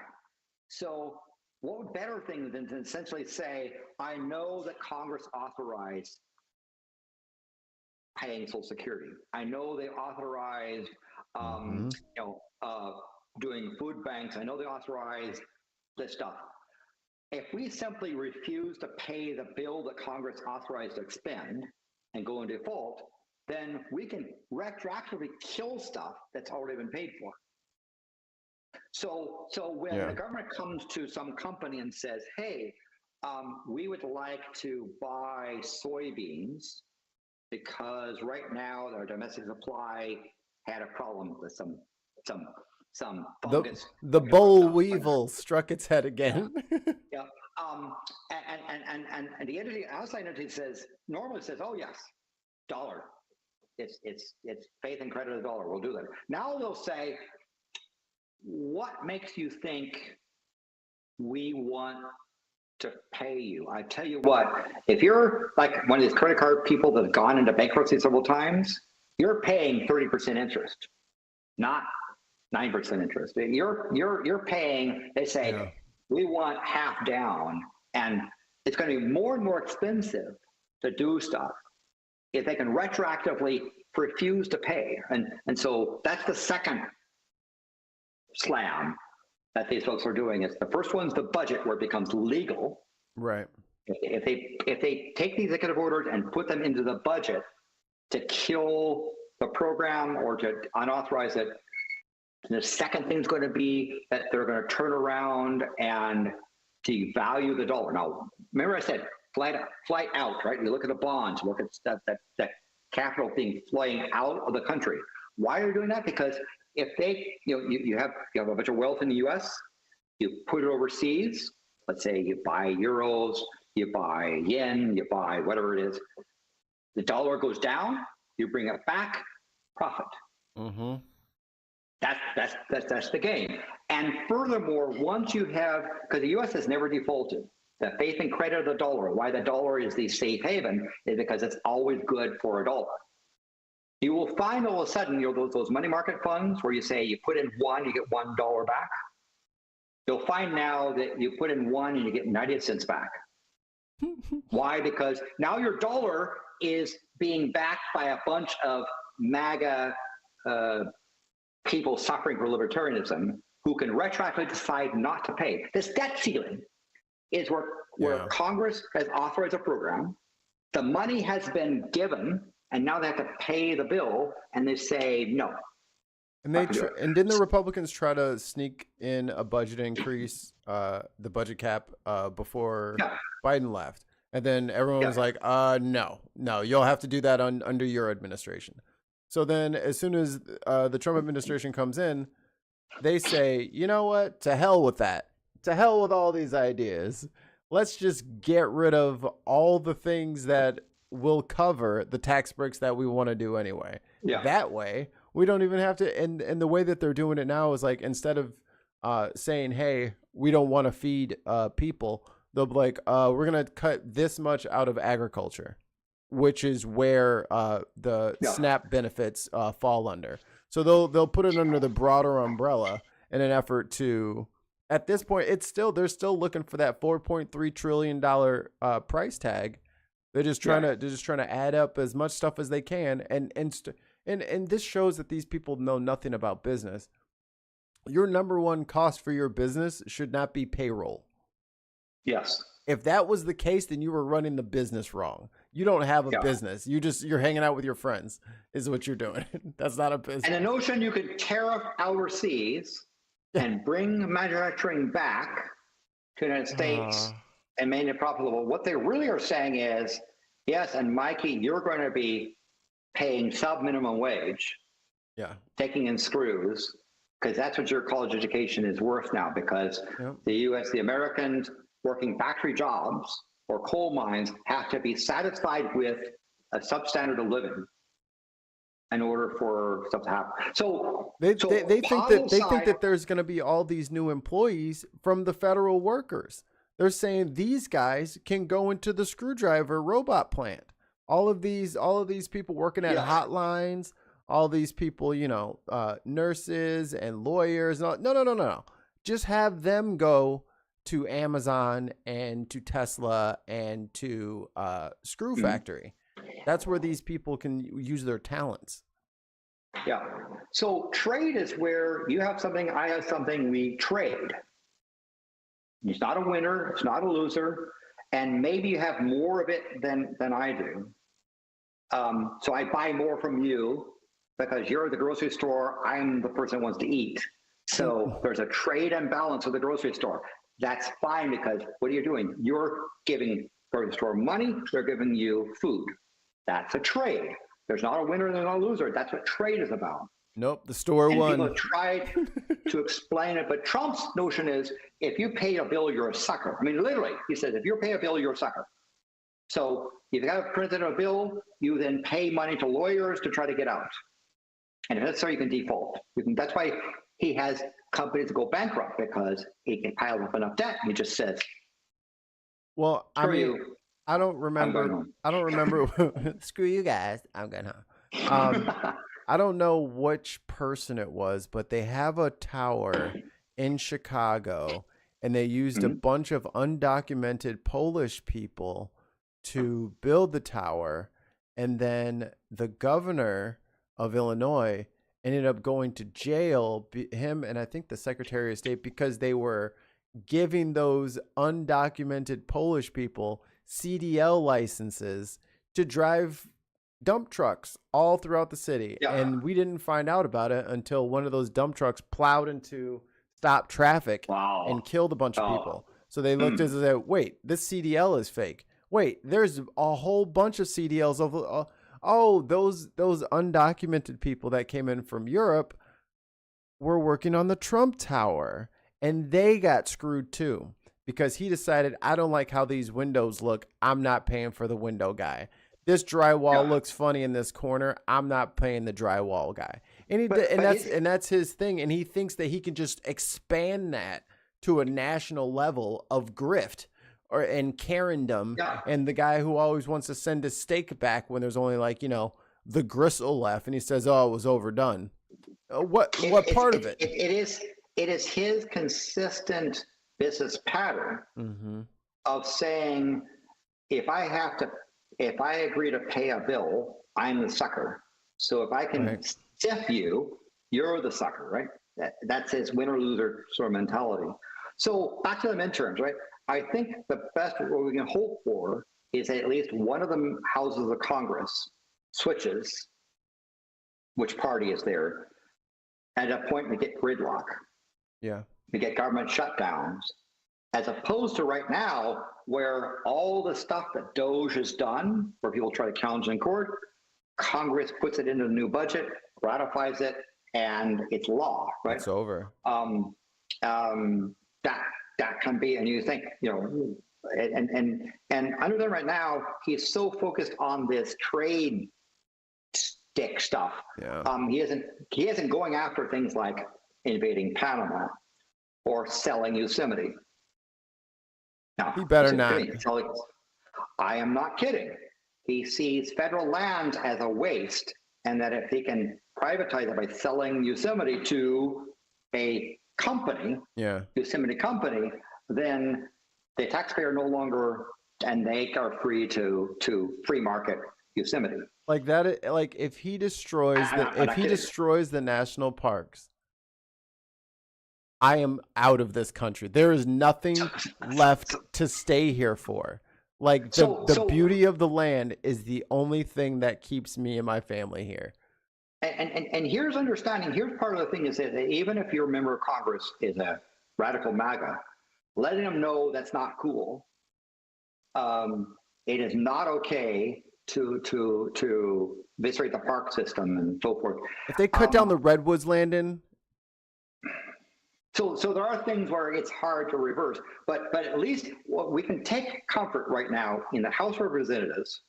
So what better thing than to essentially say, I know that Congress authorized paying Social Security. I know they authorized, doing food banks. I know they authorized this stuff. If we simply refuse to pay the bill that Congress authorized to expend and go in default, then we can retroactively kill stuff that's already been paid for. So when the government comes to some company and says, hey, we would like to buy soybeans because right now our domestic supply had a problem with some fungus. The boll weevil struck its head again. Yeah. And the entity, outside entity normally says, oh yes, dollar. It's faith and credit of the dollar. We'll do that. Now they'll say, what makes you think we want to pay you? I tell you what, if you're like one of these credit card people that have gone into bankruptcy several times, you're paying 30% interest, not 9% interest. You're paying, they say, we want half down, and it's going to be more and more expensive to do stuff if they can retroactively refuse to pay. And so that's the second slam that these folks are doing. Is the first one's the budget, where it becomes legal. Right. If they take these executive orders and put them into the budget to kill the program or to unauthorize it, the second thing's going to be that they're going to turn around and devalue the dollar. Now, remember I said flight out, right? You look at the bonds, look at that capital being flying out of the country. Why are you doing that? Because if they, you have a bunch of wealth in the U.S., you put it overseas. Let's say you buy euros, you buy yen, you buy whatever it is. The dollar goes down, you bring it back, profit. Mm-hmm. That's the game. And furthermore, once you have, because the U.S. has never defaulted, the faith and credit of the dollar, why the dollar is the safe haven is because it's always good for a dollar. You will find all of a sudden, those money market funds where you say you put in one, you get $1 back. You'll find now that you put in one and you get 90 cents back. Why? Because now your dollar is being backed by a bunch of MAGA people suffering for libertarianism who can retroactively decide not to pay. This debt ceiling is where Congress has authorized a program. The money has been given, and now they have to pay the bill, and they say no. And didn't the Republicans try to sneak in a budget increase, the budget cap, before Biden left? And then everyone was like, no, you'll have to do that under your administration. So then as soon as the Trump administration comes in, they say, you know what? To hell with that. To hell with all these ideas. Let's just get rid of all the things that will cover the tax breaks that we want to do anyway. Yeah. That way, we don't even have to. And the way that they're doing it now is like, instead of saying, hey, we don't want to feed people, they'll be like, we're going to cut this much out of agriculture, which is where the SNAP benefits fall under. So they'll put it under the broader umbrella in an effort to, at this point, they're still looking for that $4.3 trillion price tag. They're just trying to add up as much stuff as they can, and this shows that these people know nothing about business. Your number one cost for your business should not be payroll. Yes. If that was the case, then you were running the business wrong. You don't have a business. You're hanging out with your friends is what you're doing. That's not a business. And the notion you could tariff overseas and bring manufacturing back to the United States and make it profitable. What they really are saying is, yes, and Mikey, you're going to be paying sub-minimum wage, taking in screws, because that's what your college education is worth now, because the Americans working factory jobs or coal mines have to be satisfied with a substandard of living in order for stuff to happen. So they think that there's going to be all these new employees from the federal workers. They're saying these guys can go into the screwdriver robot plant. All of these people working at hotlines, all these people, nurses and lawyers. No. Just have them go to Amazon and to Tesla and to Screw Factory. That's where these people can use their talents. Yeah. So trade is where you have something, I have something, we trade. It's not a winner, it's not a loser, and maybe you have more of it than I do. So I buy more from you because you're at the grocery store, I'm the person who wants to eat. So there's a trade and balance with the grocery store. That's fine because what are you doing? You're giving grocery store money, they're giving you food. That's a trade. There's not a winner, there's not a loser. That's what trade is about. Nope, the store won. People have tried to explain it, but Trump's notion is if you pay a bill, you're a sucker. I mean, literally, he says, if you pay a bill, you're a sucker. So if you have printed a bill, you then pay money to lawyers to try to get out. And if necessary, you can default. That's why he has companies go bankrupt, because he can pile up enough debt. And he just says, well, I mean, you. I don't remember. Screw you guys. I'm going home. I don't know which person it was, but they have a tower in Chicago, and they used a bunch of undocumented Polish people to build the tower. And then the governor of Illinois ended up going to jail, him and I think the Secretary of State, because they were giving those undocumented Polish people CDL licenses to drive dump trucks all throughout the city. Yeah. And we didn't find out about it until one of those dump trucks plowed into stop traffic and killed a bunch of people. So they looked at it, wait, this CDL is fake. Wait, there's a whole bunch of CDLs of those undocumented people that came in from Europe were working on the Trump Tower, and they got screwed too, because he decided, I don't like how these windows look. I'm not paying for the window guy. This drywall looks funny in this corner. I'm not paying the drywall guy. And that's his thing. And he thinks that he can just expand that to a national level of grift and Karendom. Yeah. And the guy who always wants to send his steak back when there's only the gristle left, and he says, "Oh, it was overdone." What part of it? It is his consistent business pattern of saying, if I agree to pay a bill, I'm the sucker. So if I can stiff you, you're the sucker, right? That's his winner loser sort of mentality. So back to the midterms, right? I think the best what we can hope for is at least one of the houses of Congress switches which party is there. At a point, we get gridlock. Yeah. We get government shutdowns, as opposed to right now, where all the stuff that DOGE has done, where people try to challenge in court, Congress puts it into the new budget, ratifies it, and it's law, right? It's over. That can be, and you think, and under there right now, he's so focused on this trade stick stuff. Yeah. He isn't going after things like invading Panama or selling Yosemite. Now, he better not. I am not kidding. He sees federal lands as a waste, and that if he can privatize it by selling Yosemite to a company, Yosemite company, then the taxpayer no longer, and they are free to free market Yosemite. Like that, like if he destroys destroys the national parks, I am out of this country. There is nothing left to stay here for. Like the beauty of the land is the only thing that keeps me and my family here. And here's understanding. Here's part of the thing is that even if your member of Congress is a radical MAGA, letting them know that's not cool. It is not okay to eviscerate the park system and so forth. If they cut down the redwoods, Landon. So there are things where it's hard to reverse, but at least we can take comfort right now in the House of Representatives.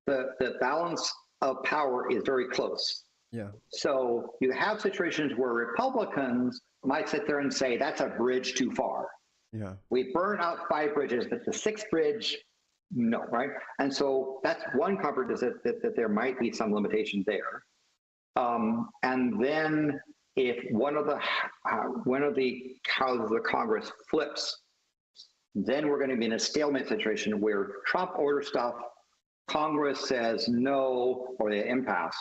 The balance of power is very close. Yeah. So you have situations where Republicans might sit there and say that's a bridge too far. Yeah. We burn out 5 bridges, but the 6th bridge, no, right? And so that's one comfort, is that there might be some limitation there. And then if one of the houses of Congress flips, then we're going to be in a stalemate situation where Trump orders stuff, Congress says no, or they impasse.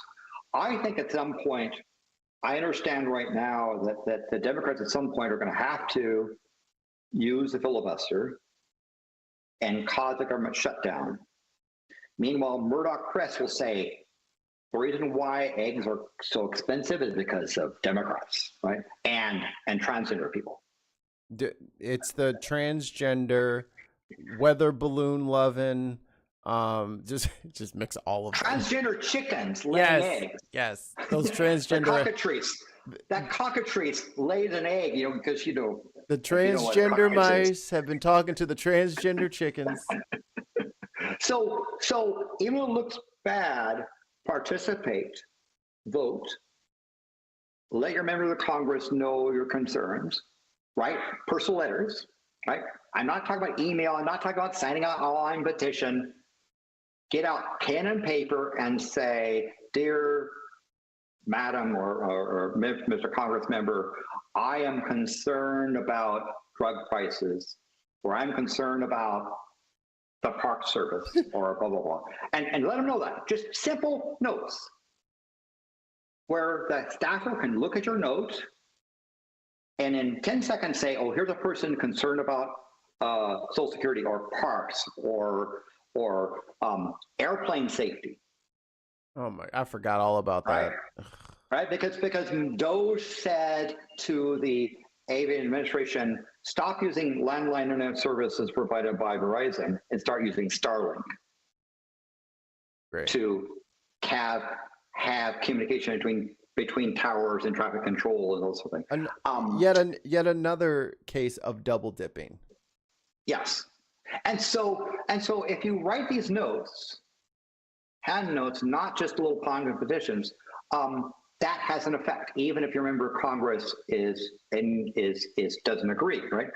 I think at some point, I understand right now that the Democrats at some point are going to have to use the filibuster and cause the government shutdown. Meanwhile, Murdoch Press will say, the reason why eggs are so expensive is because of Democrats, right? And transgender people. It's the transgender, weather balloon loving, just mix all of them. Transgender chickens laying eggs. Yes, those transgender that cockatrice lays an egg, because the transgender mice have been talking to the transgender chickens. So even though it looks bad, participate, vote, let your member of the Congress know your concerns, right? Personal letters, right? I'm not talking about email. I'm not talking about signing out an online petition. Get out pen and paper and say, dear Madam or Mr. Congress member, I am concerned about drug prices, or I'm concerned about the park service, or blah, blah, blah. And let them know that. Just simple notes where the staffer can look at your note and in 10 seconds say, oh, here's a person concerned about Social Security or parks or airplane safety. Oh my! I forgot all about that. Right, because Doge said to the Aviation Administration, stop using landline internet services provided by Verizon and start using Starlink. Great. To have communication between towers and traffic control and those sort of things. Yet another case of double dipping. Yes. And so if you write these notes, hand notes, not just little pond petitions, that has an effect, even if your member of Congress doesn't agree, right?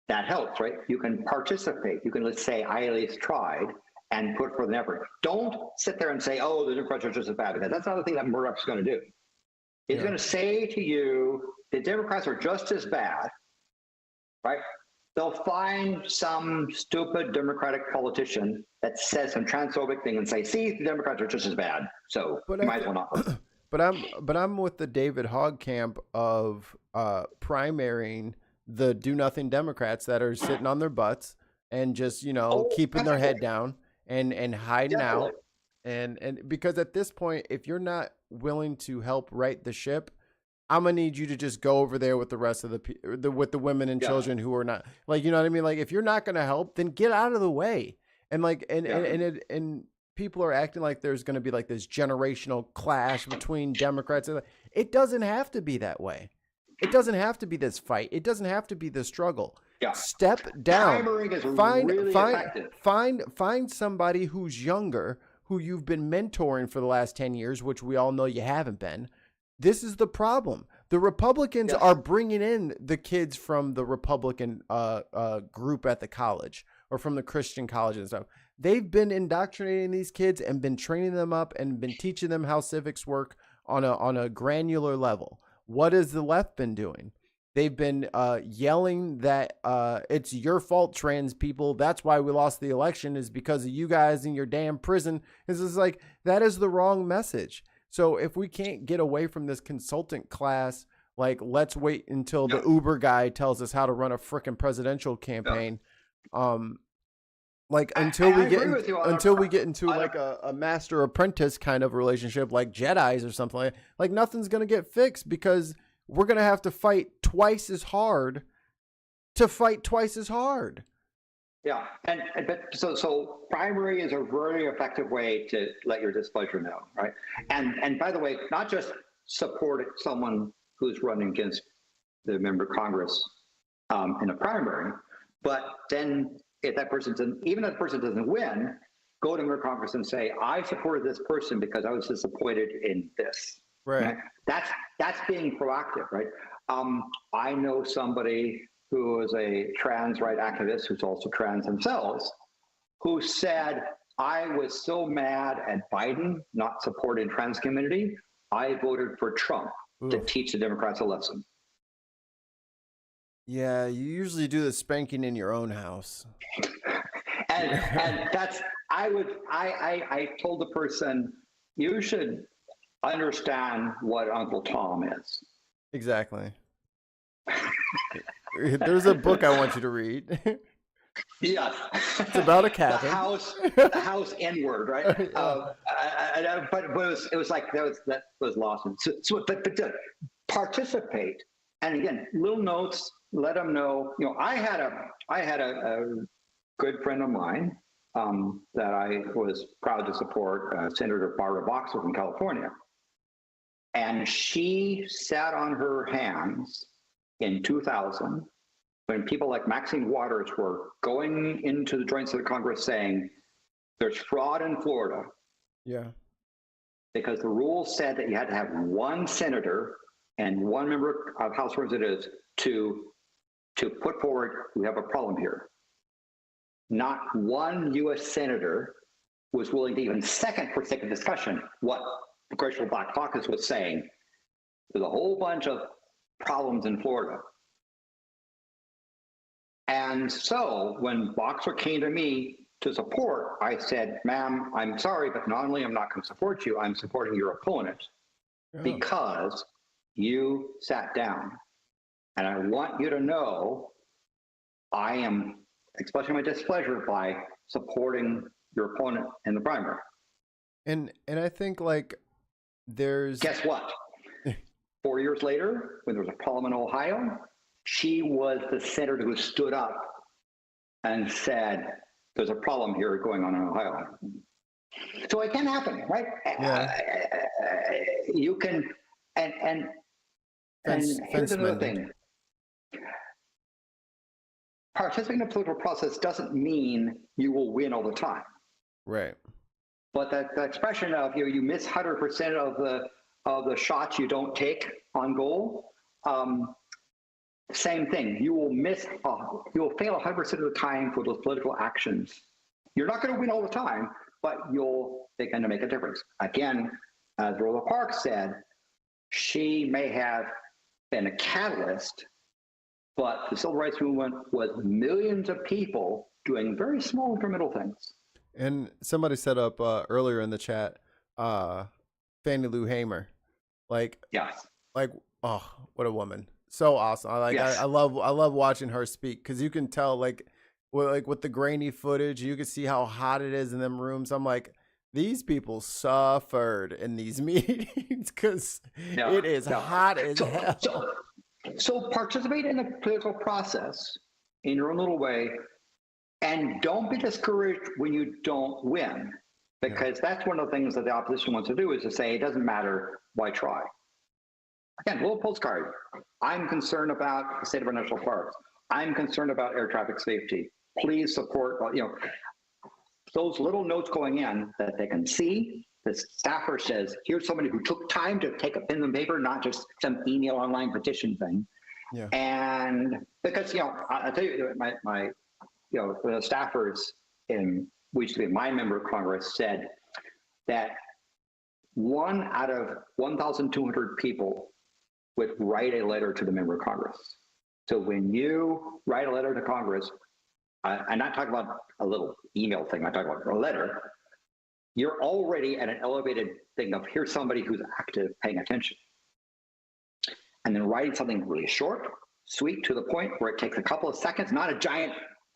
That helps, right? You can participate. You can, let's say, I at least tried, and put forth an effort. Don't sit there and say, oh, the Democrats are just as bad, because that's not the thing that Murdoch's going to do. He's going to say to you, the Democrats are just as bad, right? They'll find some stupid Democratic politician that says some transphobic thing and say, see, the Democrats are just as bad, so you might as well not. But I'm with the David Hogg camp of primarying the do nothing Democrats that are sitting on their butts and just keeping their head down and hiding out, and because at this point, if you're not willing to help right the ship, I'm gonna need you to just go over there with the rest of with the women and children who are not, like, you know what I mean? Like, if you're not gonna help, then get out of the way. And and people are acting like there's gonna be like this generational clash between Democrats. It doesn't have to be that way. It doesn't have to be this fight. It doesn't have to be this struggle. Yeah. Step down. Find somebody who's younger, who you've been mentoring for the last 10 years, which we all know you haven't been. This is the problem. The Republicans are bringing in the kids from the Republican group at the college or from the Christian college and stuff. They've been indoctrinating these kids and been training them up and been teaching them how civics work on a granular level. What has the left been doing? They've been yelling that it's your fault, trans people. That's why we lost the election, is because of you guys in your damn prison. It's just like, that is the wrong message. So if we can't get away from this consultant class, like, let's wait until the Uber guy tells us how to run a frickin' presidential campaign. Until we get into like a master apprentice kind of relationship, like Jedis or something like nothing's going to get fixed, because we're going to have to fight twice as hard to fight twice as hard. Yeah, so primary is a very effective way to let your displeasure know, right? And by the way, not just support someone who's running against the member of Congress in a primary, but then if that person doesn't win, go to member of Congress and say, I supported this person because I was disappointed in this. Right. That's being proactive, right? I know somebody who is a trans right activist who's also trans themselves, who said, I was so mad at Biden not supporting trans community, I voted for Trump to teach the Democrats a lesson. Yeah, you usually do the spanking in your own house. and that's, I told the person, you should understand what Uncle Tom is. Exactly. There's a book I want you to read. Yes. It's about a cabin. The house N-word, right? But it was like that was lost. But to participate, and again, little notes, let them know. You know, I had a good friend of mine that I was proud to support, Senator Barbara Boxer from California, and she sat on her hands in 2000. When people like Maxine Waters were going into the joints of the Congress saying, there's fraud in Florida. Yeah. Because the rules said that you had to have one senator and one member of House Representatives to put forward, we have a problem here. Not one U.S. senator was willing to even second for sake of discussion what the Congressional Black Caucus was saying. There's a whole bunch of problems in Florida. And so when Boxer came to me to support, I said, ma'am, I'm sorry, but not only am I not going to support you, I'm supporting your opponent because you sat down. And I want you to know I am expressing my displeasure by supporting your opponent in the primary. And I think like there's... Guess what? 4 years later, when there was a problem in Ohio, she was the senator who stood up and said, there's a problem here going on in Ohio. So it can happen, right? Yeah. You can, and here's another thing. Participating in the political process doesn't mean you will win all the time. Right. But the expression of, you miss 100% of the shots you don't take on goal, same thing. You will you'll fail 100% of the time for those political actions. You're not going to win all the time, but they're going to make a difference. Again, as Rosa Parks said, she may have been a catalyst, but the civil rights movement was millions of people doing very small incremental things. And somebody set up earlier in the chat, Fannie Lou Hamer, like, yes, like, oh, what a woman. So awesome. I love watching her speak, because you can tell like with the grainy footage, you can see how hot it is in them rooms. I'm like, these people suffered in these meetings because it is hot as hell. So participate in the political process in your own little way, and don't be discouraged when you don't win, because that's one of the things that the opposition wants to do, is to say it doesn't matter, why try? Again, a little postcard. I'm concerned about the state of our national parks. I'm concerned about air traffic safety. Please support, those little notes going in that they can see. The staffer says, here's somebody who took time to take a pen and paper, not just some email online petition thing. Yeah. And because, I'll tell you, the staffers we used to be my member of Congress said that 1 out of 1,200 people would write a letter to the member of Congress. So when you write a letter to Congress, I'm not talking about a little email thing, I'm talking about a letter, you're already at an elevated thing of, here's somebody who's active, paying attention. And then writing something really short, sweet, to the point, where it takes a couple of seconds, not a giant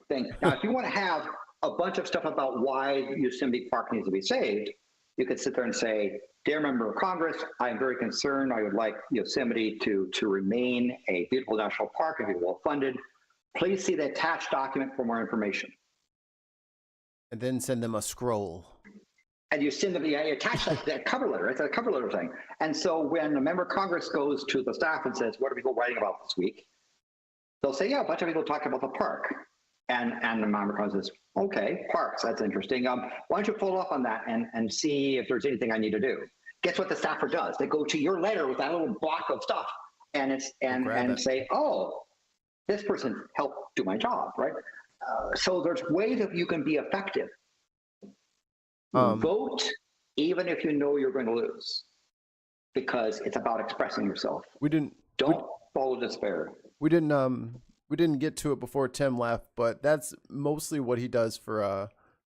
thing. Now, if you want to have a bunch of stuff about why Yosemite Park needs to be saved, you could sit there and say, dear member of Congress, I am very concerned. I would like Yosemite to remain a beautiful national park and be well funded. Please see the attached document for more information. And then send them a scroll. And you send them, you attach that cover letter. It's a cover letter thing. And so when a member of Congress goes to the staff and says, what are people writing about this week? They'll say, yeah, a bunch of people talking about the park. And the member of Congress says, okay, parks, that's interesting. Why don't you follow up on that and see if there's anything I need to do? Guess what the staffer does? They go to your letter with that little block of stuff and say, oh, this person helped do my job, right? So there's ways that you can be effective. Vote even if you know you're going to lose, because it's about expressing yourself. Don't follow despair. We didn't get to it before Tim left, but that's mostly what he does for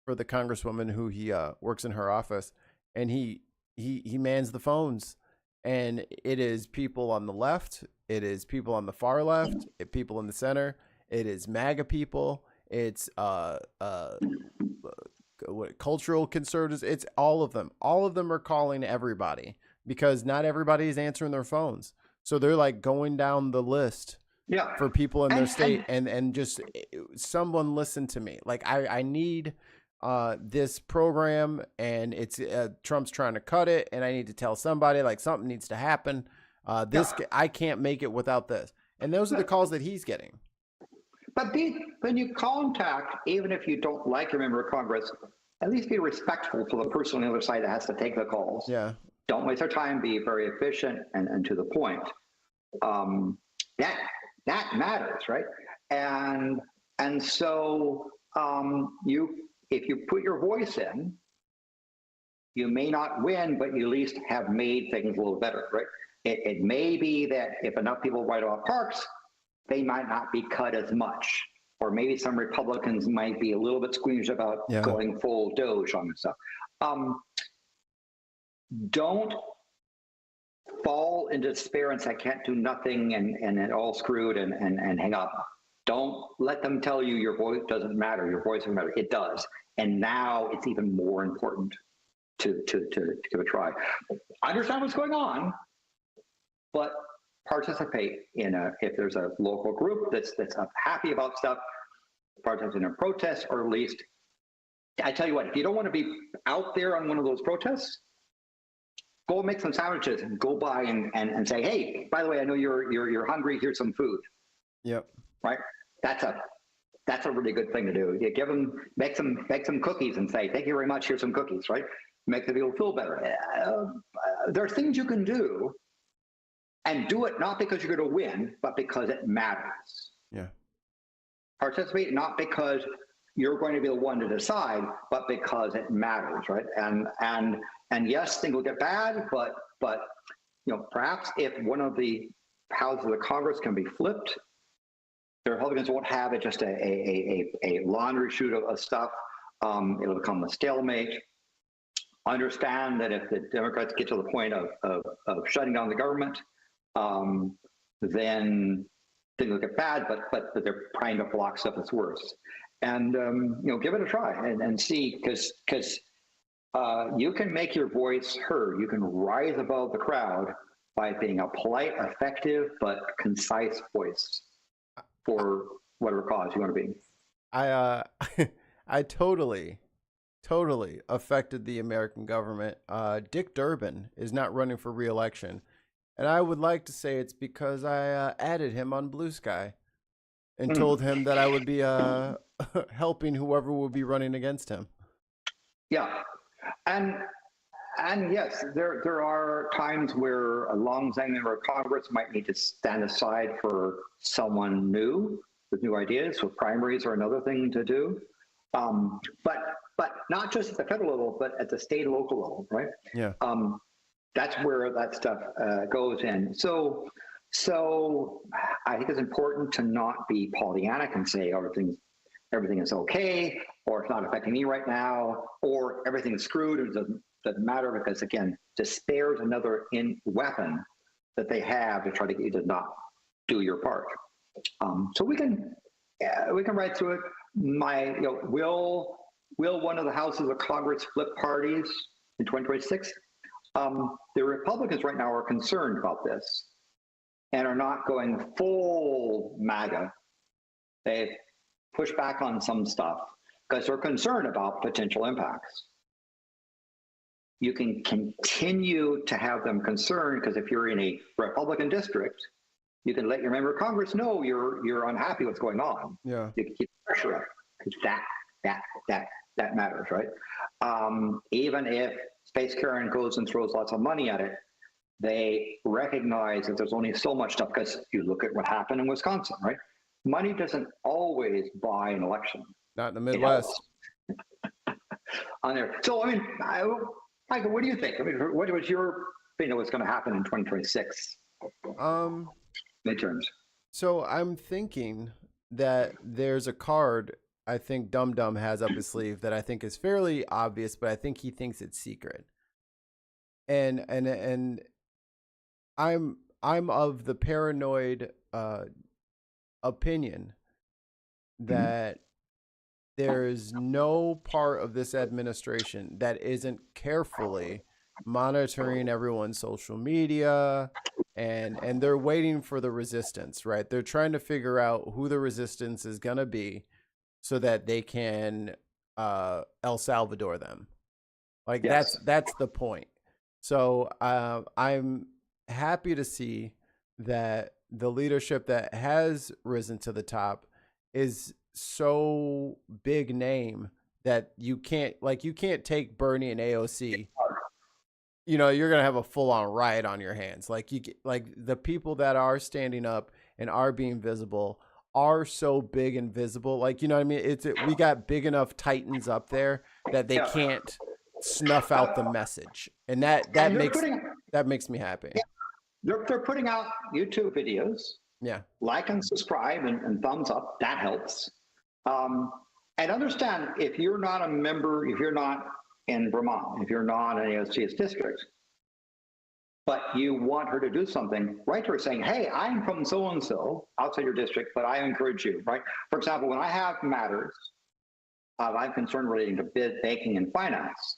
the congresswoman who he works in her office, and he mans the phones, and it is people on the left, it is people on the far left, people in the center, it is MAGA people, it's cultural conservatives, it's all of them. All of them are calling everybody because not everybody is answering their phones. So they're like going down the list for people in their state and just someone listen to me. Like I need this program and it's Trump's trying to cut it and I need to tell somebody like something needs to happen. I can't make it without this. And those are the calls that he's getting. But when you contact, even if you don't like your member of Congress, at least be respectful to the person on the other side that has to take the calls. Yeah. Don't waste their time. Be very efficient and to the point. That matters, right? And so if you put your voice in, you may not win, but you at least have made things a little better, right? It may be that if enough people write about parks, they might not be cut as much. Or maybe some Republicans might be a little bit squeamish about going full Doge on this stuff. Don't fall into despair and say, I can't do nothing and it all screwed and hang up. Don't let them tell you your voice doesn't matter, your voice doesn't matter. It does. And now it's even more important to give a try. Understand what's going on, but participate if there's a local group that's happy about stuff, participate in a protest, or at least, I tell you what, if you don't want to be out there on one of those protests, go make some sandwiches and go by and say, hey, by the way, I know you're hungry, here's some food. Yep. Right? That's a really good thing to do. You give them, make some cookies and say, thank you very much, here's some cookies, right? Make the people feel better. There are things you can do, and do it not because you're going to win, but because it matters. Yeah. Participate not because you're going to be the one to decide, but because it matters, right? And yes, things will get bad, but perhaps if one of the houses of the Congress can be flipped, the Republicans won't have it just a laundry chute of stuff. It'll become a stalemate. Understand that if the Democrats get to the point of shutting down the government, then things will get bad, but they're trying to block stuff that's worse. And give it a try and see, because you can make your voice heard. You can rise above the crowd by being a polite, effective, but concise voice for whatever cause you want to be. I totally affected the American government. Dick Durbin is not running for re-election. And I would like to say it's because I added him on Blue Sky and told him that I would be helping whoever will be running against him. Yeah. And yes, there are times where a long-standing member of Congress might need to stand aside for someone new with new ideas. So primaries are another thing to do. But not just at the federal level, but at the state and local level, right? Yeah. That's where that stuff goes in. So I think it's important to not be Pollyannic and say everything is okay, or it's not affecting me right now, or everything's screwed and doesn't matter, because again, despair is another weapon that they have to try to get you to not do your part. So we can write through it. Will one of the houses of Congress flip parties in 2026? The Republicans right now are concerned about this and are not going full MAGA. They push back on some stuff because they're concerned about potential impacts. You can continue to have them concerned, because if you're in a Republican district, you can let your member of Congress know you're unhappy with what's going on. Yeah. You can keep the pressure up, because that matters, right? Even if Space Karen goes and throws lots of money at it, they recognize that there's only so much stuff, because you look at what happened in Wisconsin, right? money doesn't always buy an election. Not in the It Midwest. helps on there. So, I mean, Michael, what do you think? I mean, what was your opinion of what's going to happen in 2026 midterms? So I'm thinking that there's a card I think Dum Dum has up his sleeve that I think is fairly obvious, but I think he thinks it's secret. And I'm of the paranoid opinion that there's no part of this administration that isn't carefully monitoring everyone's social media, and they're waiting for the resistance, right? They're trying to figure out who the resistance is going to be so that they can El Salvador them. Like, Yes. that's the point. So I'm happy to see that the leadership that has risen to the top is so big name that you can't take Bernie and AOC. You know, you're gonna have a full-on riot on your hands. Like the people that are standing up and are being visible are so big and visible. Like, you know what I mean? We got big enough titans up there that they can't snuff out the message, and that makes me happy. Yeah, they're putting out YouTube videos. Yeah, like and subscribe and thumbs up. That helps. And understand, if you're not a member, if you're not in Vermont, if you're not in AOC's district, but you want her to do something, write to her saying, hey, I'm from so-and-so outside your district, but I encourage you, right? For example, when I have matters I'm concerned relating to banking and finance,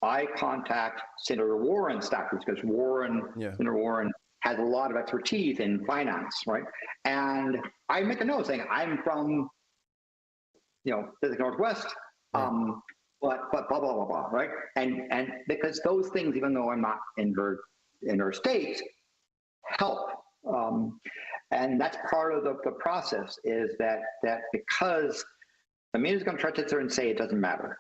I contact Senator Warren's staffers because Senator Warren has a lot of expertise in finance, right? And I make a note saying, I'm from, Pacific Northwest, but blah, blah, blah, blah, right? And because those things, even though I'm not in her state, help. And that's part of the process, is that because the media is going to try to sit there and say it doesn't matter.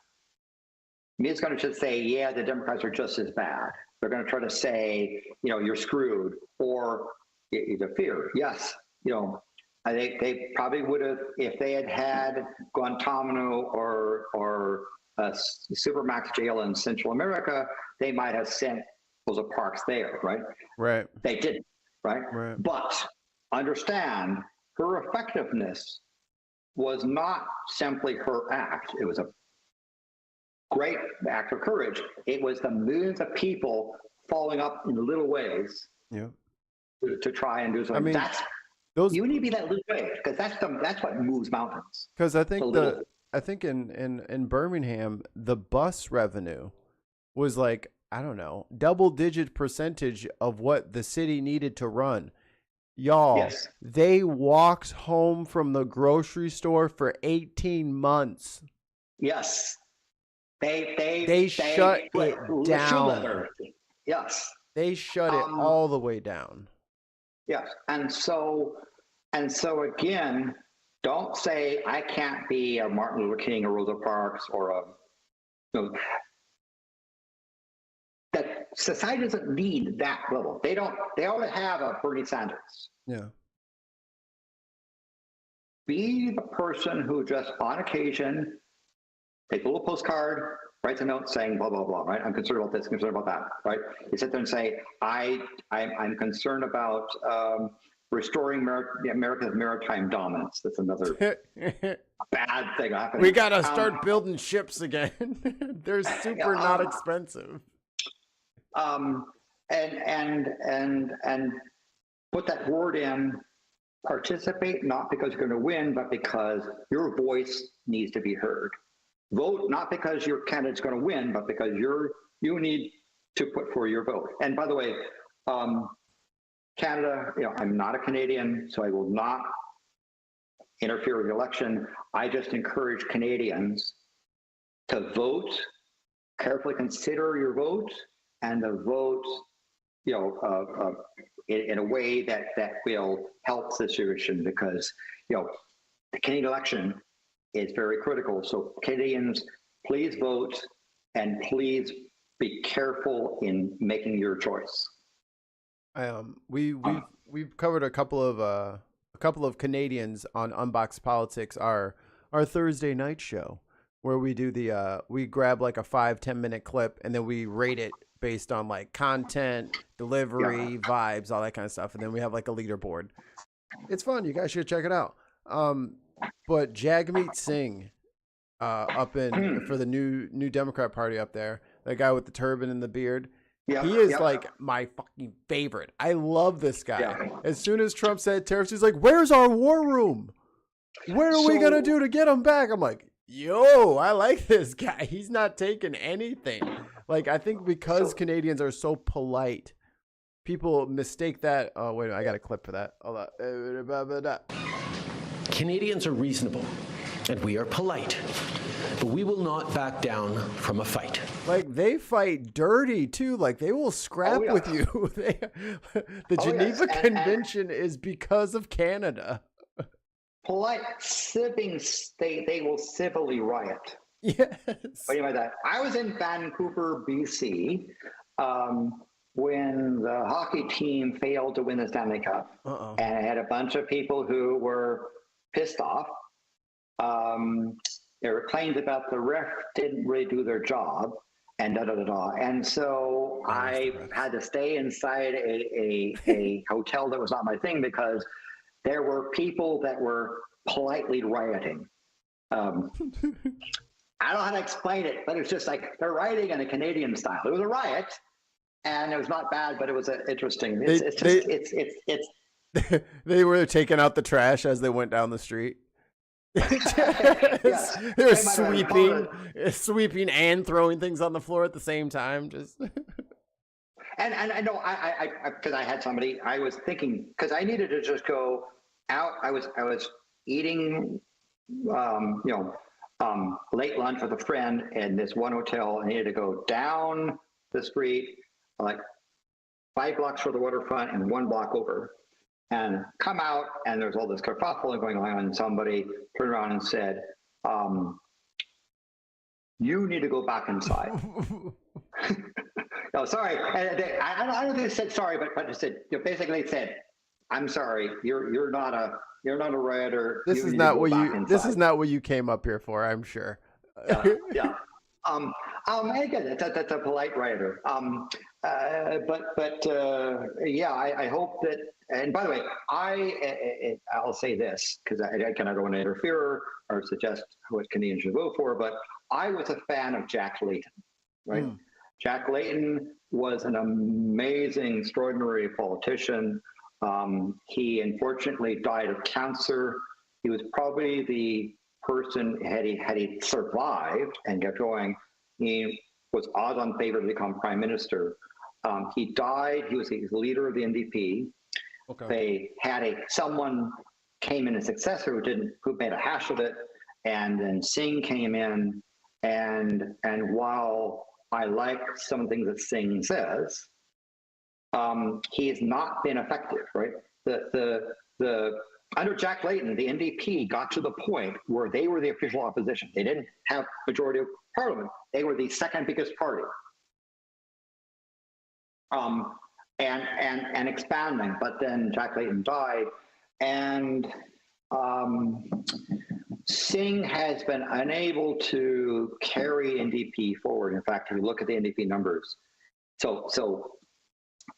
The media is going to just say, yeah, the Democrats are just as bad. They're going to try to say, you're screwed, or the fear. Yes, they probably would have, if they had Guantanamo or a supermax jail in Central America, they might have sent Rosa Parks there, right? Right. They didn't, right? Right. But understand, her effectiveness was not simply her act. It was a great act of courage. It was the millions of people following up in little ways to try and do something. I mean, you need to be that little way, because that's what moves mountains. Because I think in Birmingham, the bus revenue was like, I don't know, double-digit percentage of what the city needed to run. Y'all, yes. They walked home from the grocery store for 18 months. Yes. They shut it down. Yes. They shut it all the way down. Yes. And so again, don't say I can't be a Martin Luther King or Rosa Parks or that society doesn't need that level. They already have a Bernie Sanders. Yeah. Be the person who just on occasion takes a little postcard, writes a note saying blah blah blah, right? I'm concerned about this, I'm concerned about that, right? You sit there and say, I'm concerned about restoring America's maritime dominance. That's another bad thing happening. We gotta start building ships again. They're super not expensive. And put that word in. Participate, not because you're going to win, but because your voice needs to be heard. Vote not because your candidate's going to win, but because you need to put for your vote. And by the way, Canada, I'm not a Canadian, so I will not interfere with the election. I just encourage Canadians to vote, carefully consider your vote, and to vote, in a way that will help the situation, because the Canadian election is very critical. So Canadians, please vote, and please be careful in making your choice. We've covered a couple a couple of Canadians on Unbox Politics, our Thursday night show, where we do we grab like a 5-10 minute clip and then we rate it based on like content, delivery, vibes, all that kind of stuff, and then we have like a leaderboard. It's fun. You guys should check it out. But Jagmeet Singh, up in for the new Democrat Party up there, that guy with the turban and the beard. He is like my fucking favorite. I love this guy. As soon as Trump said tariffs, he's like, "Where's our war room? What are we gonna do to get him back?" I'm like, "Yo, I like this guy. He's not taking anything." Like, I think because Canadians are so polite, people mistake that. Oh wait, I got a clip for that. Hold on. Canadians are reasonable, and we are polite, but we will not back down from a fight. Like, they fight dirty too. Like, they will scrap with you. The Geneva Convention is because of Canada. Polite siblings, they will civilly riot. Yes. What do you mean by that? I was in Vancouver, BC, when the hockey team failed to win the Stanley Cup. And I had a bunch of people who were pissed off. There were claims about the ref didn't really do their job, and da-da-da-da. And so I had to stay inside a hotel that was not my thing, because there were people that were politely rioting. I don't know how to explain it, but it's just like they're rioting in a Canadian style. It was a riot, and it was not bad, but it was interesting. They were taking out the trash as they went down the street. They were sweeping and throwing things on the floor at the same time. Just and I know I because I had somebody, I was thinking, because I needed to just go out. I was eating late lunch with a friend in this one hotel. I needed to go down the street like 5 blocks for the waterfront and 1 block over, and come out, and there's all this kerfuffle going on, and somebody turned around and said, "You need to go back inside." No, sorry. I don't know if they said sorry, but it said, basically they said, "I'm sorry. You're not a rioter. This is not what you came up here for, I'm sure." Yeah. Again, that's a polite rioter. I hope that. And by the way, I'll say this, because I don't want to interfere or suggest what Canadians should vote for, but I was a fan of Jack Layton, right? Jack Layton was an amazing, extraordinary politician. He unfortunately died of cancer. He was probably the person, had he survived and kept going, he was odds on favor to become prime minister. He died. He was the leader of the NDP. Okay. They had someone came in, a successor who made a hash of it, and then Singh came in, and while I like some of the things that Singh says, he has not been effective, right? The under Jack Layton, the NDP got to the point where they were the official opposition. They didn't have majority of parliament. They were the second biggest party. And expanding, but then Jack Layton died, and Singh has been unable to carry NDP forward. In fact, if you look at the NDP numbers, so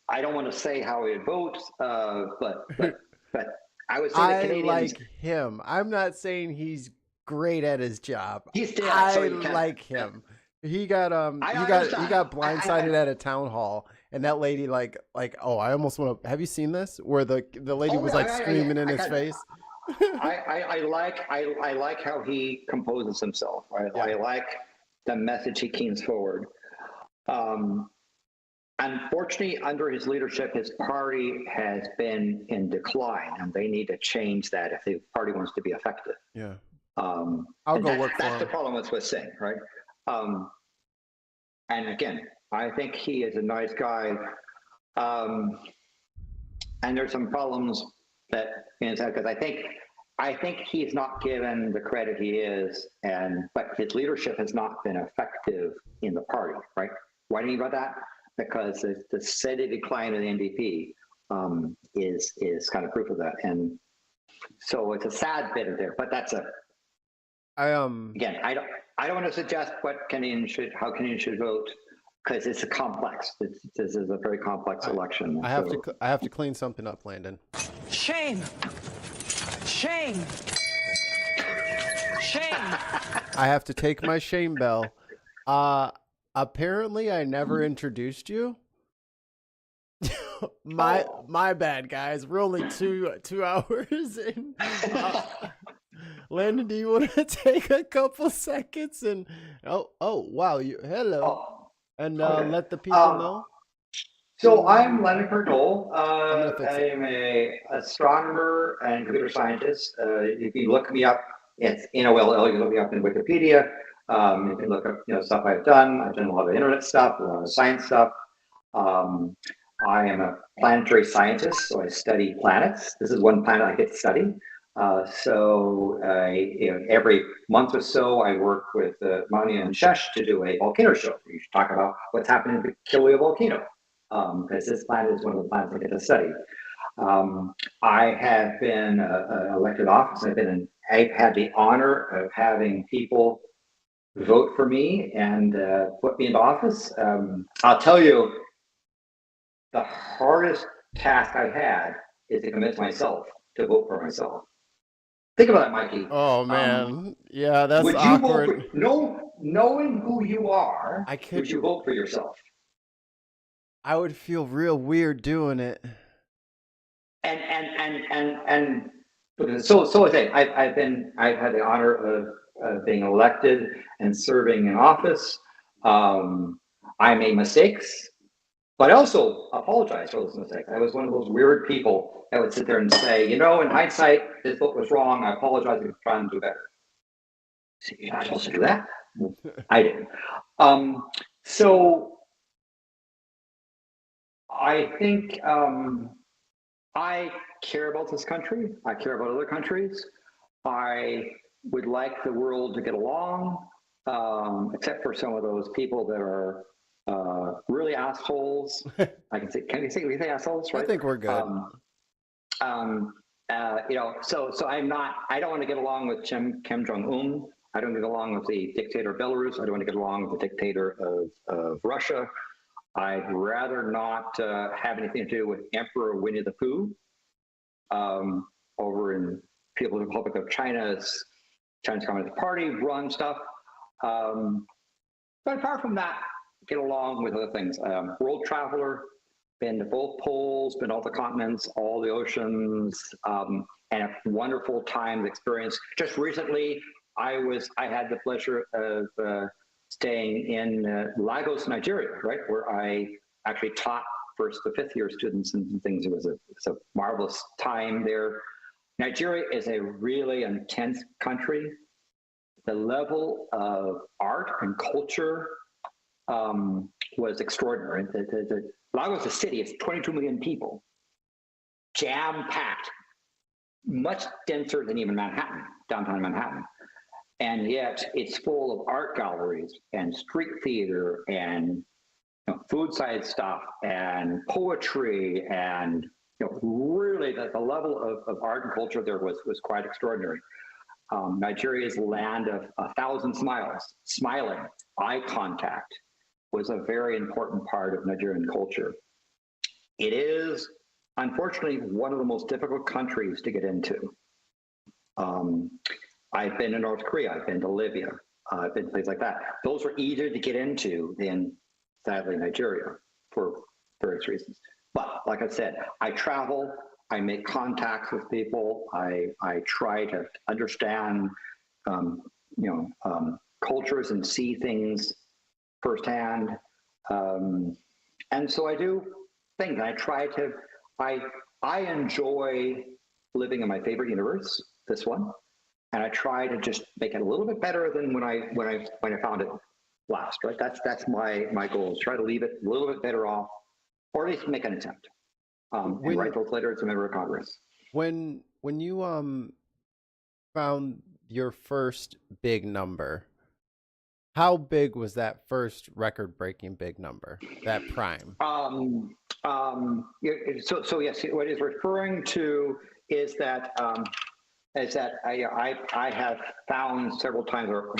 I don't want to say how he votes, but I would say the Canadians like him. I'm not saying he's great at his job. He's dead, I like him. He got blindsided at a town hall, and that lady I almost want to. Have you seen this? Where the lady was screaming in his face. I like how he composes himself. Right? Yeah. I like the message he keens forward. Unfortunately, under his leadership, his party has been in decline, and they need to change that if the party wants to be effective. Yeah. I'll go work for him. That's the problem with Singh, right? And again, I think he is a nice guy. And there's some problems that because I think he's not given the credit he is, but his leadership has not been effective in the party, right? Why do you mean by that? Because the steady decline of the NDP is kind of proof of that. And So it's a sad bit of there, but that's again, I don't want to suggest how Canadians should vote, because it's a complex. This is a very complex election. I have to clean something up, Landon. Shame. Shame. Shame. I have to take my shame bell. Apparently I never introduced you. My bad, guys. We're only two hours in. Landon, do you want to take a couple seconds and oh wow, hello, and let the people know? So I'm Leonard Cardole. I'm a astronomer and computer scientist. If you look me up, it's NOLL. You look me up in Wikipedia. You can look up stuff I've done. I've done a lot of internet stuff, a lot of science stuff. I am a planetary scientist, so I study planets. This is one planet I get to study. So every month or so, I work with Mani and Shesh to do a volcano show. We should talk about what's happening to the Kilauea volcano, because this planet is one of the planets I get to study. I have been elected office. I've had the honor of having people vote for me and put me into office. I'll tell you, the hardest task I've had is to convince myself to vote for myself. Think about it, Mikey. Oh man, yeah, that's awkward. Knowing who you are, would you vote for yourself? I would feel real weird doing it. And so I say I've had the honor of being elected and serving in office. I made mistakes, but I also apologize for those mistakes. I was one of those weird people that would sit there and say, in hindsight, this vote was wrong. I apologize. I'm trying to do better. So you're not supposed to do that. I did. So I think I care about this country. I care about other countries. I would like the world to get along, except for some of those people that are really assholes. Can you say assholes, right? I think we're good. So I don't want to get along with Kim Jong-un. I don't get along with the dictator of Belarus. I don't want to get along with the dictator of Russia. I'd rather not have anything to do with Emperor Winnie the Pooh over in People's Republic of China's Chinese Communist Party run stuff. But apart from that, get along with other things. World traveler, been to both poles, been to all the continents, all the oceans, and a wonderful time experience. Just recently, I had the pleasure of staying in Lagos, Nigeria, right, where I actually taught first to fifth year students and things. It was a marvelous time there. Nigeria is a really intense country. The level of art and culture was extraordinary. Lagos, the city, is 22 million people, jam-packed, much denser than even Manhattan, downtown Manhattan. And yet it's full of art galleries and street theater and food side stuff and poetry, and really the level of art and culture there was quite extraordinary. Nigeria's land of 1,000 smiles, smiling, eye contact was a very important part of Nigerian culture. It is, unfortunately, one of the most difficult countries to get into. I've been to North Korea, I've been to Libya, I've been to places like that. Those are easier to get into than, sadly, Nigeria for various reasons. But like I said, I travel, I make contacts with people, I try to understand cultures and see things firsthand. And so I do things. I enjoy living in my favorite universe, this one, and I try to just make it a little bit better than when I found it last. Right, that's my goal, is try to leave it a little bit better off, or at least make an attempt. And write those letters as a member of Congress. When you found your first big number, how big was that first record-breaking big number, that prime? So yes, what he's referring to is that I have found several times, or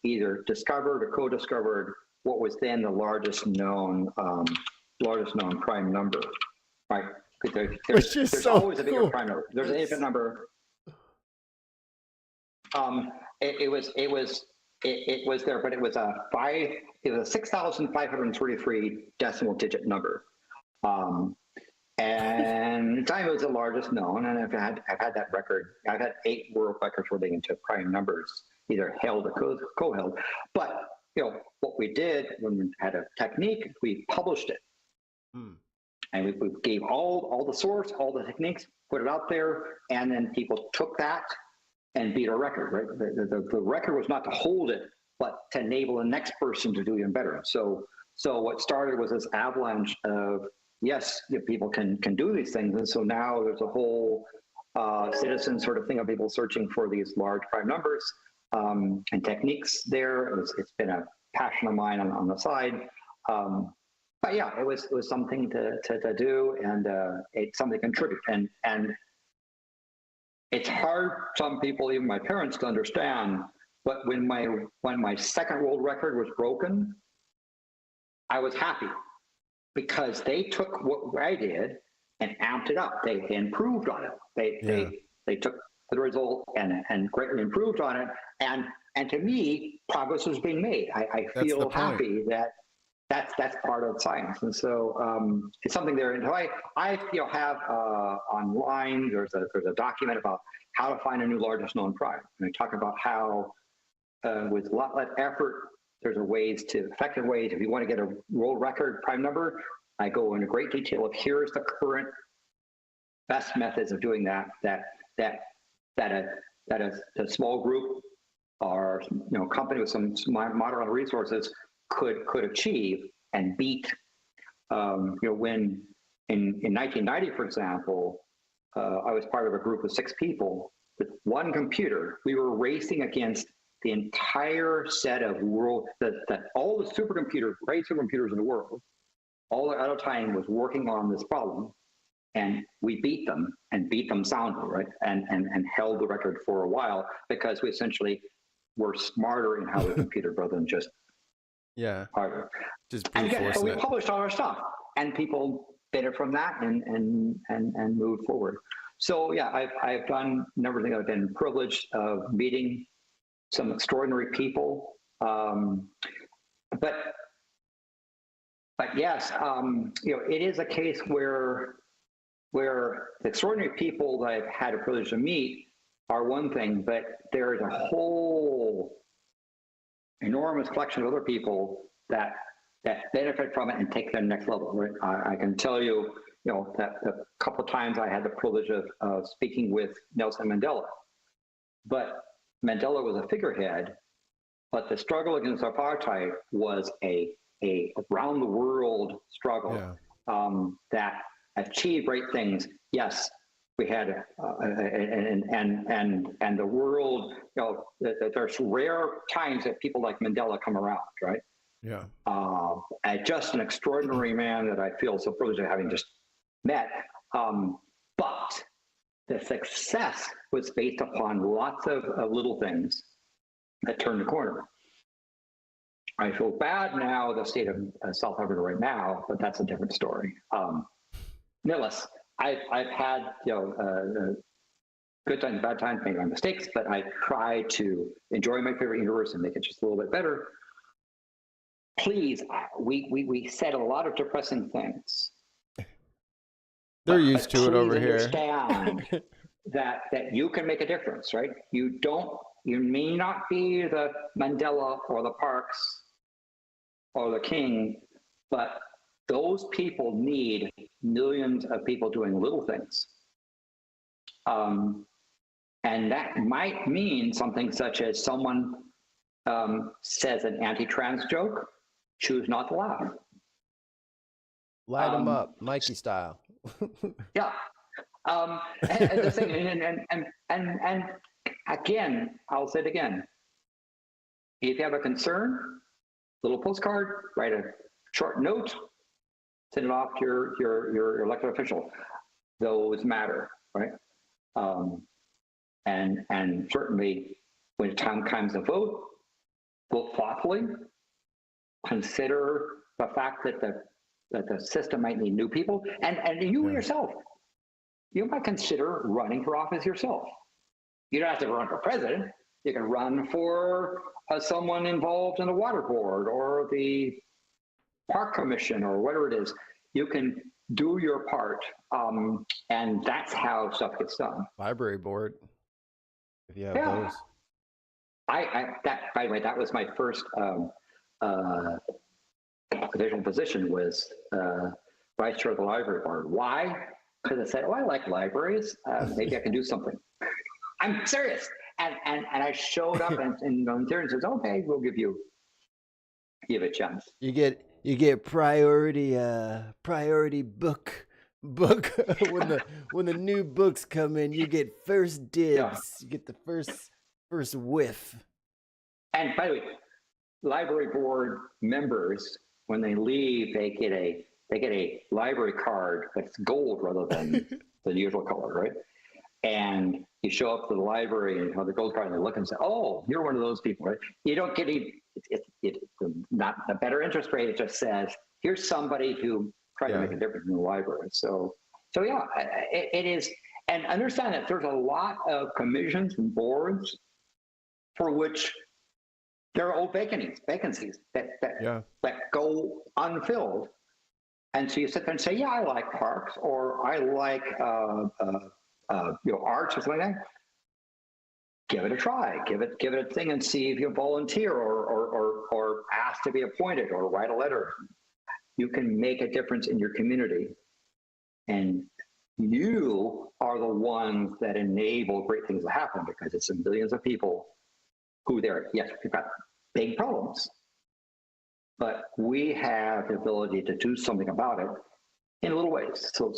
either discovered or co-discovered what was then the largest known prime number, right? Which is There's so always a bigger cool. prime number. There's an infinite number. It was there, but it was a 6,533 decimal digit number. And at the time it was the largest known, and I've had that record. I've had 8 world records relating to prime numbers, either held or co-held. But what we did when we had a technique, we published it, and we gave all the source, all the techniques, put it out there, and then people took that and beat our record. Right, the record was not to hold it, but to enable the next person to do even better. So what started was this avalanche of, yes, people can do these things. And so now there's a whole citizen sort of thing of people searching for these large prime numbers and techniques there. It's been a passion of mine on the side. But yeah, it was something to do, and it's something to contribute. And it's hard, some people, even my parents, to understand. But when my second world record was broken, I was happy, because they took what I did and amped it up. They improved on it. They took the result and greatly improved on it. And to me, progress was being made. I feel happy that that's part of science. And so it's something there. And so I have online, there's a document about how to find a new largest known prime. And I talk about how with a lot less effort, there's effective ways. If you want to get a world record prime number, I go into great detail of here's the current best methods of doing that a small group or company with some moderate resources could achieve and beat. When in 1990, for example, I was part of a group of 6 people with one computer. We were racing against the entire set of all the great supercomputers in the world, all at a time was working on this problem, and we beat them soundly, right? And held the record for a while, because we essentially were smarter in how we computed rather than just harder. Just and we published all our stuff, and people benefited from that and moved forward. So yeah, I've done a number of things. I've been privileged of meeting some extraordinary people, but yes, it is a case where the extraordinary people that I've had a privilege to meet are one thing, but there is a whole enormous collection of other people that benefit from it and take them next level. Right? I can tell you, that a couple of times I had the privilege of speaking with Nelson Mandela, but Mandela was a figurehead, but the struggle against apartheid was a around the world struggle that achieved great things. Yes, we had and the world. There's rare times that people like Mandela come around, right? Yeah. Just an extraordinary man that I feel so privileged of having just met. But the success was based upon lots of little things that turned the corner. I feel bad now, the state of South Africa right now, but that's a different story. Nevertheless, I've had good times, bad times, made my mistakes, but I try to enjoy my favorite universe and make it just a little bit better. Please, we said a lot of depressing things. They're used to it over here. Understand that you can make a difference, right? You may not be the Mandela or the Parks or the King, but those people need millions of people doing little things. And that might mean something such as someone says an anti-trans joke, choose not to laugh. Light them up, Mikey style. Yeah. And the thing, and again, I'll say it again. If you have a concern, little postcard, write a short note, send it off to your elected official. Those matter, right? And certainly when the time comes to vote thoughtfully, consider the fact that the system might need new people, and you yourself, you might consider running for office yourself. You don't have to run for president. You can run for someone involved in the water board or the park commission or whatever it is. You can do your part, and that's how stuff gets done. Library board, if you have those. That, by the way, that was my first official position, was vice chair of the library board. Why? Because I said, oh, I like libraries. Maybe I can do something. I'm serious. And I showed up and volunteered and says, okay, we'll give a chance. You get priority book when the new books come in, you get first dibs. Yeah. You get the first whiff. And by the way, library board members, when they leave, they get a library card that's gold rather than the usual color, right? And you show up to the library and have the gold card, and they look and say, "Oh, you're one of those people, right?" You don't get not a better interest rate. It just says, "Here's somebody who tried to make a difference in the library." So yeah, it is. And understand that there's a lot of commissions and boards for which there are old vacancies that go unfilled. And so you sit there and say, "Yeah, I like parks, or I like arts or something like that." Give it a try. Give it a thing and see if you volunteer or ask to be appointed or write a letter. You can make a difference in your community, and you are the ones that enable great things to happen, because it's the millions of people who yes, we've got big problems, but we have the ability to do something about it in little ways. So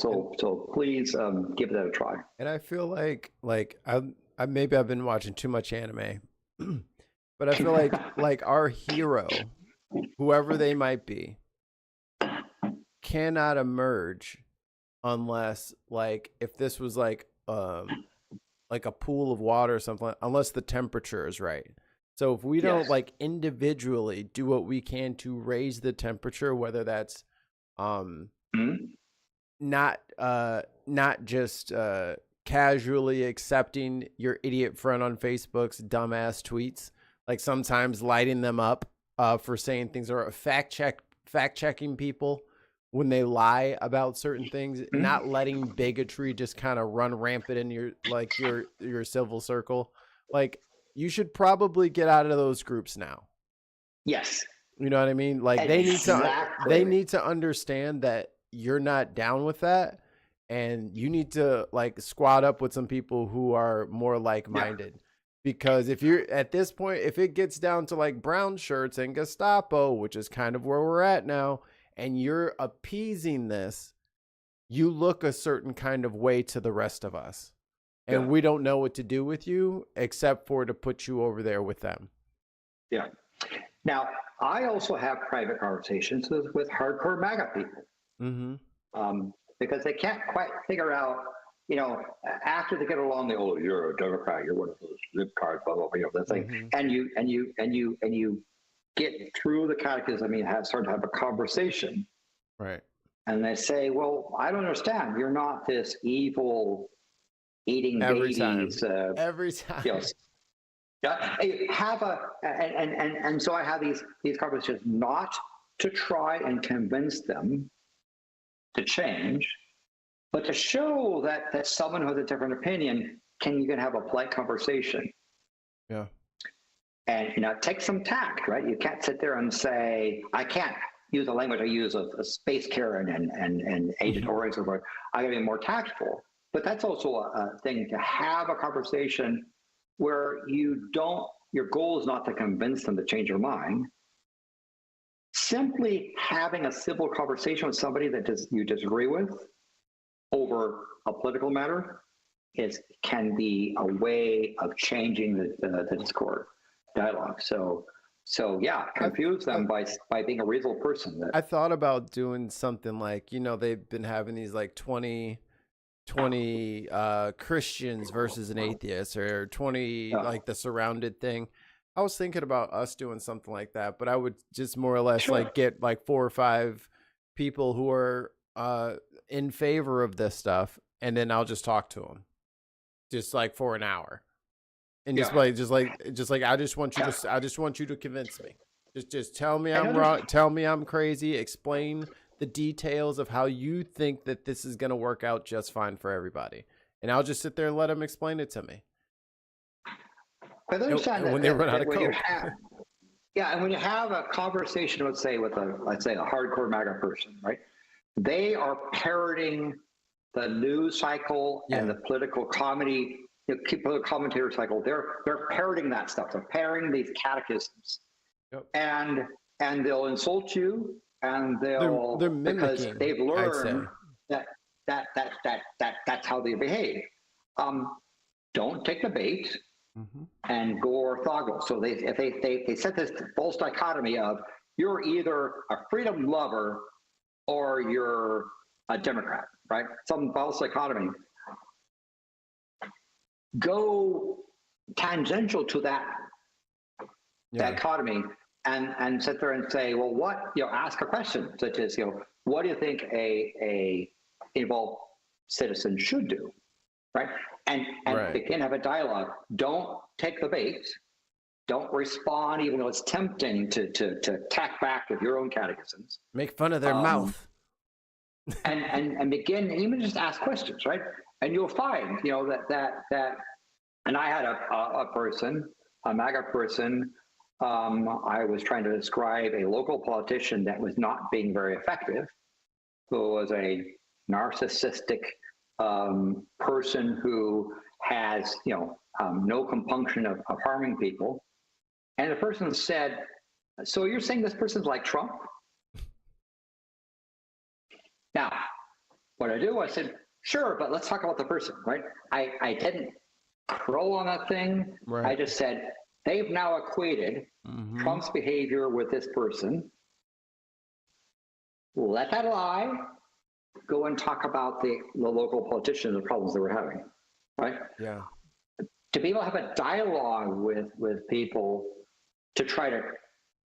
please give that a try. And I feel like I maybe I've been watching too much anime, but I feel like our hero, whoever they might be, cannot emerge unless, like, if this was like a pool of water or something, unless the temperature is right. So if we don't like individually do what we can to raise the temperature, whether that's not just casually accepting your idiot friend on Facebook's dumbass tweets, like sometimes lighting them up for saying things, or fact checking people when they lie about certain things, not letting bigotry just kind of run rampant in your civil circle. Like, you should probably get out of those groups now. Yes. You know what I mean? Like, they need to understand that you're not down with that, and you need to like squad up with some people who are more like-minded. Yeah. Because if you're at this point, if it gets down to like brown shirts and Gestapo, which is kind of where we're at now, and you're appeasing this, you look a certain kind of way to the rest of us. And we don't know what to do with you except for to put you over there with them. Yeah. Now, I also have private conversations with hardcore MAGA people. Because they can't quite figure out, after they get along, you're a Democrat, you're one of those lip cards, blah, blah, blah, that thing. And you get through the catechism, start to have a conversation. Right. And they say, well, I don't understand. You're not this evil eating babies. Every time. Yes. And so I have these conversations, not to try and convince them to change, but to show that someone who has a different opinion you can have a polite conversation. Yeah. And take some tact, right? You can't sit there and say, I can't use the language I use of Space Karen and Agent Orange, so forth. I gotta be more tactful. But that's also a thing, to have a conversation where your goal is not to convince them to change their mind. Simply having a civil conversation with somebody that you disagree with over a political matter can be a way of changing the discord dialogue. So yeah, confuse them by being a reasonable person. I thought about doing something like, they've been having these like 20 20 Christians versus an atheist, or 20 like the surrounded thing. I was thinking about us doing something like that, but I would just more or less like get like 4 or 5 people who are in favor of this stuff, and then I'll just talk to them just like for an hour. And just like I just want you to convince me. Just tell me I'm wrong, tell me I'm crazy, explain the details of how you think that this is going to work out just fine for everybody. And I'll just sit there and let them explain it to me. But understand when they run out of coke. And when you have a conversation, let's say a hardcore MAGA person, right? They are parroting the news cycle and the political comedy, political commentator cycle. They're parroting that stuff. They're parroting these catechisms, and they'll insult you, and they're because they've learned that's how they behave. Don't take the bait. And go orthogonal. So they set this false dichotomy of you're either a freedom lover or you're a Democrat, right? Some false dichotomy. Go tangential to that dichotomy and sit there and say, well, what, ask a question such as, what do you think a involved citizen should do? Right. And begin to have a dialogue. Don't take the bait. Don't respond, even though it's tempting to attack back with your own catechisms. Make fun of their mouth. and begin, even just ask questions, right? And you'll find, that. And I had a person, a MAGA person. I was trying to describe a local politician that was not being very effective, who was a narcissistic person who has, no compunction of harming people. And the person said, so you're saying this person's like Trump? Now, what I do, I said, sure, but let's talk about the person, right? I didn't crow on that thing. Right. I just said, they've now equated Trump's behavior with this person. Let that lie. Go and talk about the local politicians and the problems they were having, right? Yeah. To be able to have a dialogue with people to try to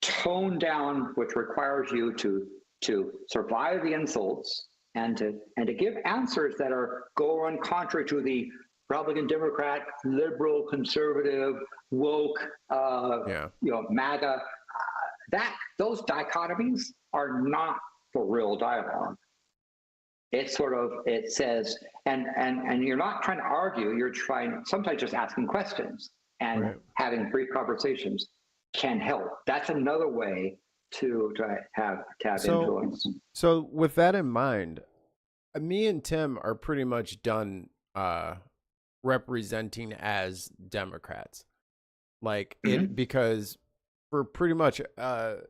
tone down, which requires you to survive the insults and to give answers that go on contrary to the Republican, Democrat, liberal, conservative, woke, MAGA. Those dichotomies are not for real dialogue. It says, and you're not trying to argue, you're sometimes just asking questions and having brief conversations can help. That's another way to have influence. So with that in mind, me and Tim are pretty much done representing as Democrats. Like it, because for pretty much, I'll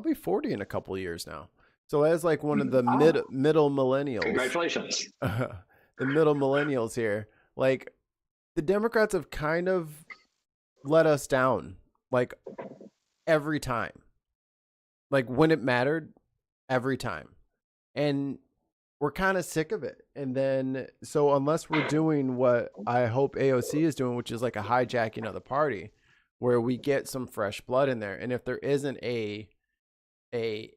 be 40 in a couple of years now. So as like one of the middle millennials, congratulations, the middle millennials here, like the Democrats have kind of let us down, like every time, like when it mattered, every time, and we're kind of sick of it. And then, so unless we're doing what I hope AOC is doing, which is like a hijacking of the party, where we get some fresh blood in there, and if there isn't a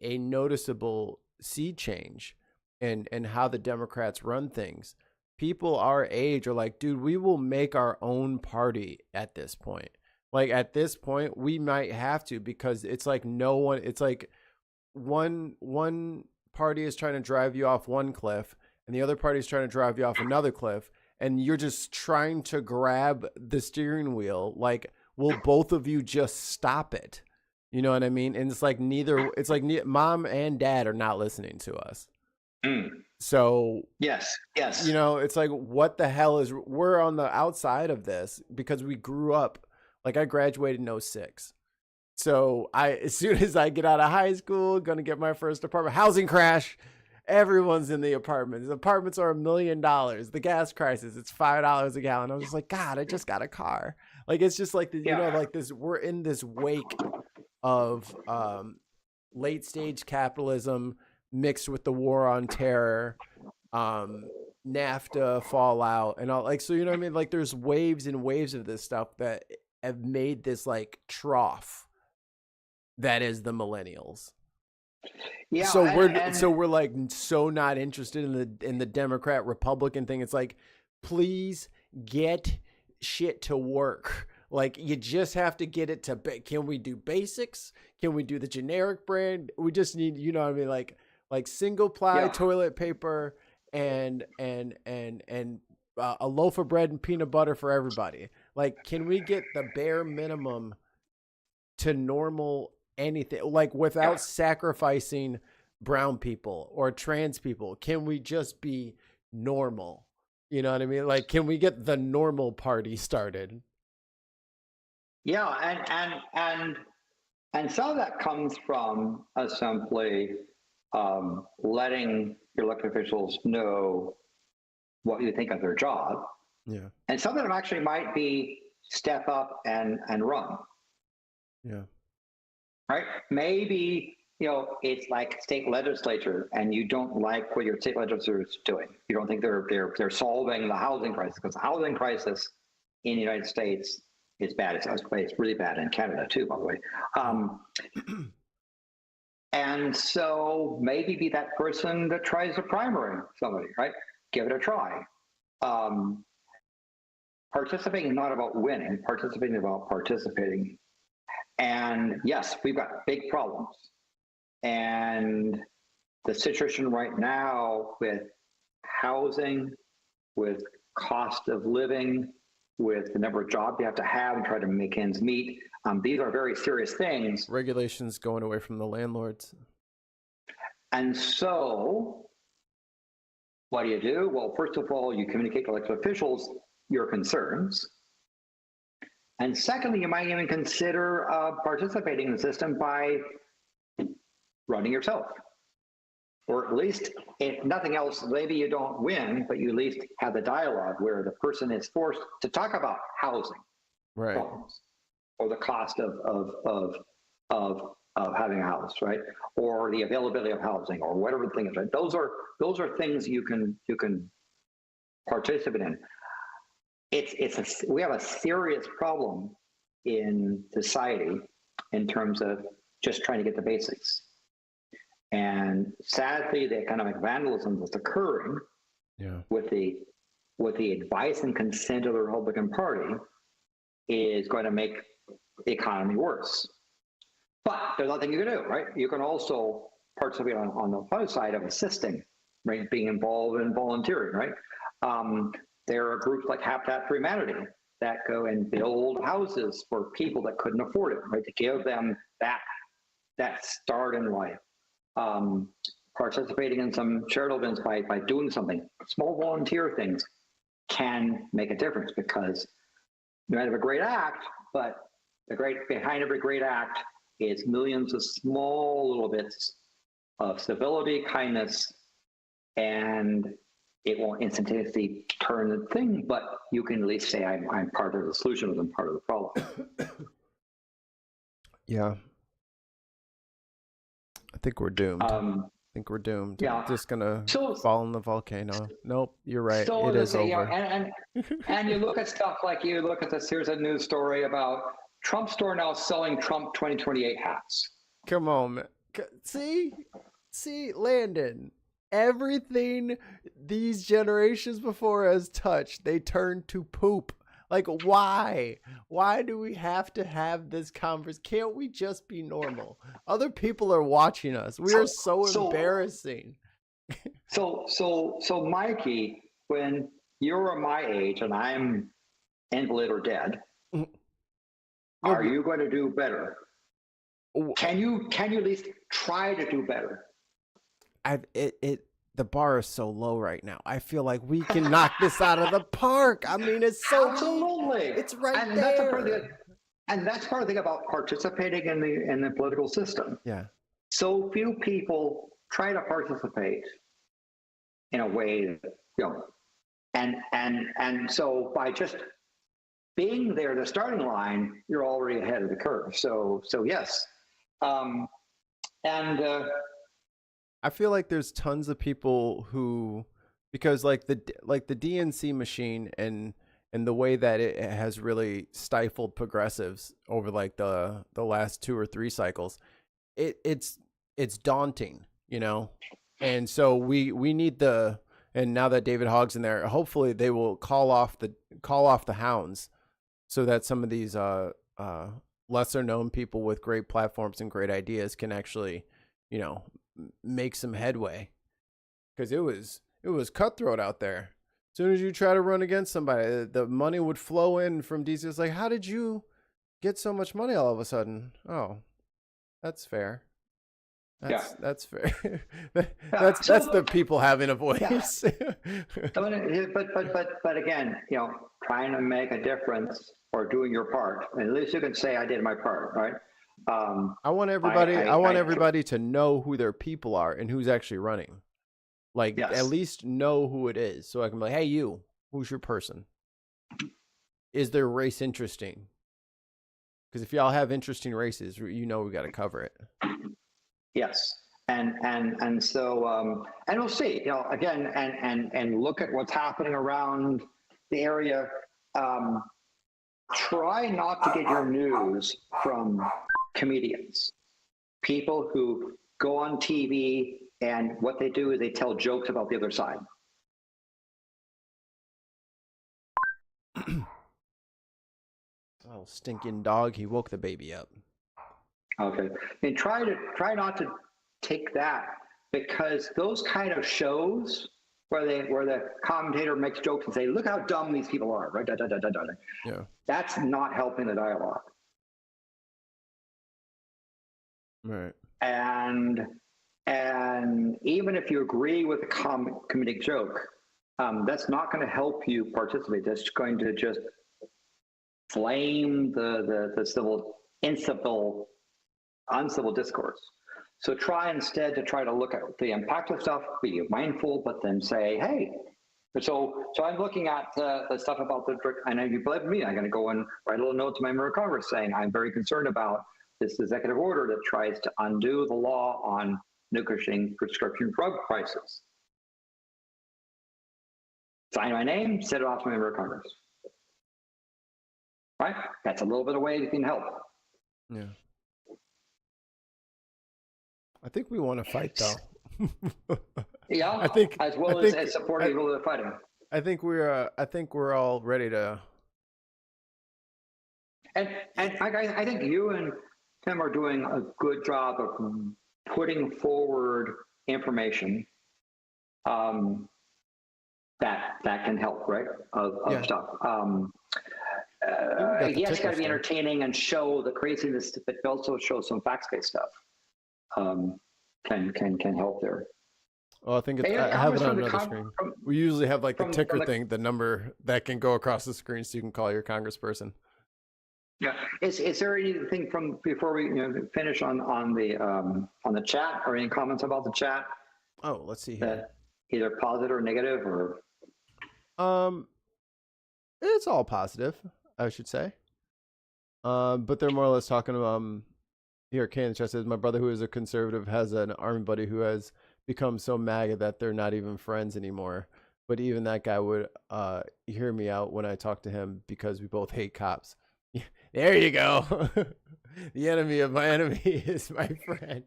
noticeable sea change in how the Democrats run things, people our age are like, dude, we will make our own party at this point. Like at this point, we might have to, because it's like it's like one party is trying to drive you off one cliff and the other party is trying to drive you off another cliff, and you're just trying to grab the steering wheel. Like, will both of you just stop it? You know what I mean? And it's like mom and dad are not listening to us. So yes. It's like, what the hell we're on the outside of this because we grew up, like I graduated in 2006. So as soon as I get out of high school, going to get my first apartment, housing crash, everyone's in the apartments. The apartments are $1 million. The gas crisis, it's $5 a gallon. I was just like, God, I just got a car. Like, it's just like, like this, we're in this wake of late stage capitalism mixed with the war on terror, NAFTA fallout and all, like, so you know what I mean? Like there's waves and waves of this stuff that have made this like trough that is the millennials. Yeah. So we're like so not interested in the Democrat Republican thing. It's like, please get shit to work. Like you just have to get it to can we do basics? Can we do the generic brand? We just need, you know what I mean, like single ply toilet paper and a loaf of bread and peanut butter for everybody. Like, can we get the bare minimum to normal anything, like without sacrificing brown people or trans people? Can we just be normal? You know what I mean? Like, can we get the normal party started? Yeah, and some of that comes from simply letting your elected officials know what you think of their job. Yeah. And some of them actually might be step up and run. Yeah. Right? Maybe, it's like state legislature and you don't like what your state legislature is doing. You don't think they're solving the housing crisis, because the housing crisis in the United States is bad. It's really bad in Canada too, by the way. And so maybe be that person that tries to primary somebody, right? Give it a try. Participating is not about winning. Participating is about participating. And yes, we've got big problems. And the situation right now with housing, with cost of living, with the number of jobs you have to have and try to make ends meet, these are very serious things. Regulations going away from the landlords. And so what do? Well, first of all, you communicate to elected officials your concerns. And secondly, you might even consider participating in the system by running yourself. Or at least, if nothing else, maybe you don't win, but you at least have the dialogue where the person is forced to talk about housing problems, or the cost of having a house, right? Or the availability of housing, or whatever the thing is, right? Those are things you can participate in. We have a serious problem in society in terms of just trying to get the basics. And sadly, the economic vandalism that's occurring with the advice and consent of the Republican Party is going to make the economy worse. But there's nothing you can do, right? You can also participate on the other side of assisting, right? Being involved in volunteering, right? There are groups like Habitat for Humanity that go and build houses for people that couldn't afford it, right? To give them that start in life. Participating in some charitable events by doing something, small volunteer things can make a difference, because you might have a great act, but behind every great act is millions of small little bits of civility, kindness, and it won't instantaneously turn the thing, but you can at least say, I'm part of the solution, or I'm part of the problem. Yeah. I think we're doomed. Yeah. Just gonna fall in the volcano. Nope, you're right. So it is over. And you look at stuff like, you look at this, here's a news story about Trump store now selling Trump 2028 hats. Come on, man. See, Landon. Everything these generations before has touched, they turn to poop. Like, why? Why do we have to have this conversation? Can't we just be normal? Other people are watching us. We are so embarrassing. So, Mikey, when you're my age and I'm invalid or dead, are you going to do better? Can you at least try to do better? The bar is so low right now. I feel like we can knock this out of the park. I mean, it's so absolutely. It's right and there. That's part of the thing about participating in the political system. Yeah. So few people try to participate in a way that, and so by just being there, the starting line, you're already ahead of the curve. So yes. I feel like there's tons of people who because like the DNC machine and the way that it has really stifled progressives over like the last 2 or 3 cycles, it's daunting, you know. And so we need and now that David Hogg's in there, hopefully they will call off the hounds, so that some of these lesser known people with great platforms and great ideas can actually, you know, make some headway, because it was cutthroat out there. As soon as you try to run against somebody, the money would flow in from DC. It's like, how did you get so much money all of a sudden? Oh, that's fair. That's fair. that's the people having a voice. But again, you know, trying to make a difference or doing your part. And at least you can say I did my part, right? I want everybody to know who their people are and who's actually running. Like, yes, at least know who it is, so I can be like, hey, who's your person? Is their race interesting? Because if y'all have interesting races, you know we got to cover it. Yes, and so and we'll see. You know, again, and look at what's happening around the area. Try not to get your news from comedians, people who go on TV and what they do is they tell jokes about the other side. Oh, stinking dog! He woke the baby up. Okay, and try not to take that, because those kind of shows where the commentator makes jokes and say, "Look how dumb these people are," right? Yeah, that's not helping the dialogue. Right. And even if you agree with the comedic joke, that's not going to help you participate. That's going to just flame the uncivil discourse. So try instead to look at the impact of stuff, be mindful, but then say, hey, so I'm looking at the stuff about I know you believe me, I'm going to go and write a little note to my member of Congress saying I'm very concerned about this executive order that tries to undo the law on negotiating prescription drug prices. Sign my name, send it off to my member of Congress. Right? That's a little bit of way you can help. Yeah. I think we want to fight, though. Yeah, I think as supporting people that are fighting. I think we're all ready to. And I think you and Tim are doing a good job of putting forward information that can help, right? Of stuff. Yes, got to be entertaining and show the craziness, but also show some facts-based stuff. Can help there. Well, I think I have it on another screen. We usually have like the ticker thing, the number that can go across the screen, so you can call your congressperson. Yeah. Is there anything from before we finish on the chat, or any comments about the chat? Oh, let's see here. Either positive or negative, or it's all positive, I should say. But they're more or less talking about here. Kane says, my brother, who is a conservative, has an army buddy who has become so MAGA that they're not even friends anymore. But even that guy would hear me out when I talk to him because we both hate cops. There you go. The enemy of my enemy is my friend.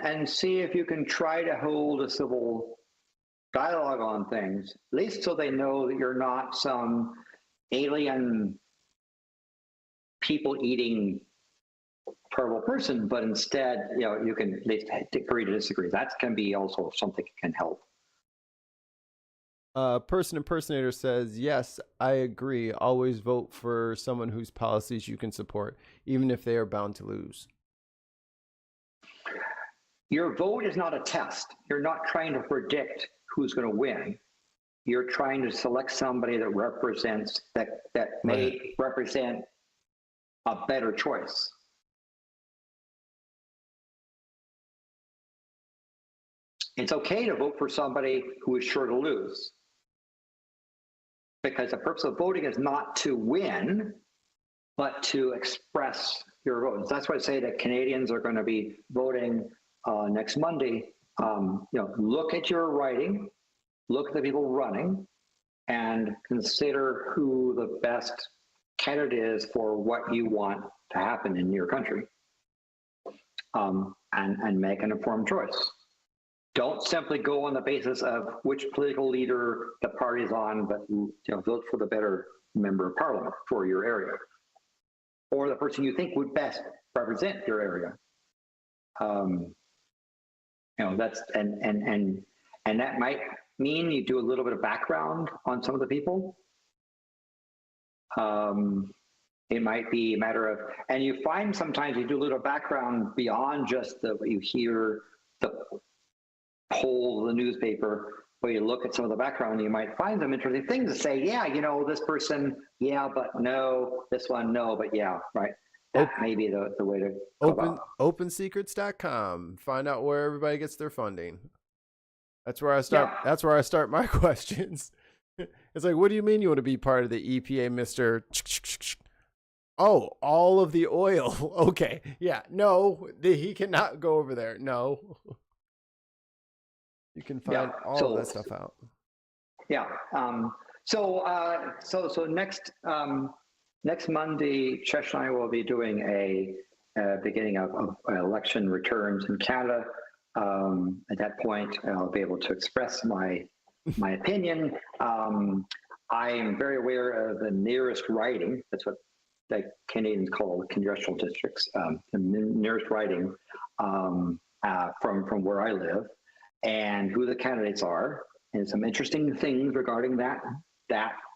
And see if you can try to hold a civil dialogue on things, at least so they know that you're not some alien people-eating terrible person, but instead, you can at least agree to disagree. That can be also something that can help. Person impersonator says, yes, I agree. Always vote for someone whose policies you can support, even if they are bound to lose. Your vote is not a test. You're not trying to predict who's going to win. You're trying to select somebody that represents, that may represent a better choice. It's okay to vote for somebody who is sure to lose, because the purpose of voting is not to win, but to express your vote. That's why I say that Canadians are going to be voting next Monday look at your writing, look at the people running, and consider who the best candidate is for what you want to happen in your country, and make an informed choice. Don't simply go on the basis of which political leader the party's on, but vote for the better member of parliament for your area, or the person you think would best represent your area. That's and that might mean you do a little bit of background on some of the people. It might be a matter of, and you find sometimes you do a little background beyond just what you hear, the poll, the newspaper, where you look at some of the background, you might find some interesting things to say, yeah, this person, yeah, but no, this one, no, but yeah, right. That may be the way to go about. Opensecrets.com. Find out where everybody gets their funding. That's where I start. Yeah. That's where I start my questions. It's like, what do you mean you want to be part of the EPA, Mr. Oh, all of the oil. Okay. Yeah. No, he cannot go over there. No. You can find all of that stuff out. Yeah. So next Monday, Chesh and I will be doing a beginning of election returns in Canada. At that point, I'll be able to express my opinion. I am very aware of the nearest riding. That's what the Canadians call congressional districts. The nearest riding from where I live, and who the candidates are, and some interesting things regarding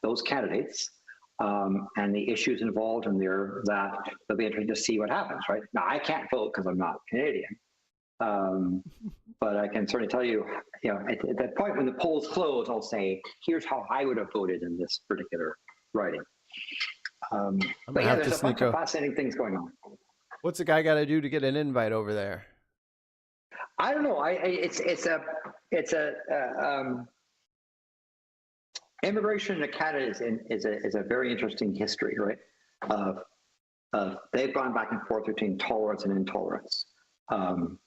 those candidates. And the issues involved in there that they'll be interesting to see what happens, right? Now, I can't vote because I'm not Canadian, but I can certainly tell you, at that point when the polls close, I'll say, here's how I would have voted in this particular writing. But yeah, there's a bunch of fascinating things going on. What's a guy got to do to get an invite over there? I don't know. Immigration to Canada is a very interesting history, right? They've gone back and forth between tolerance and intolerance, and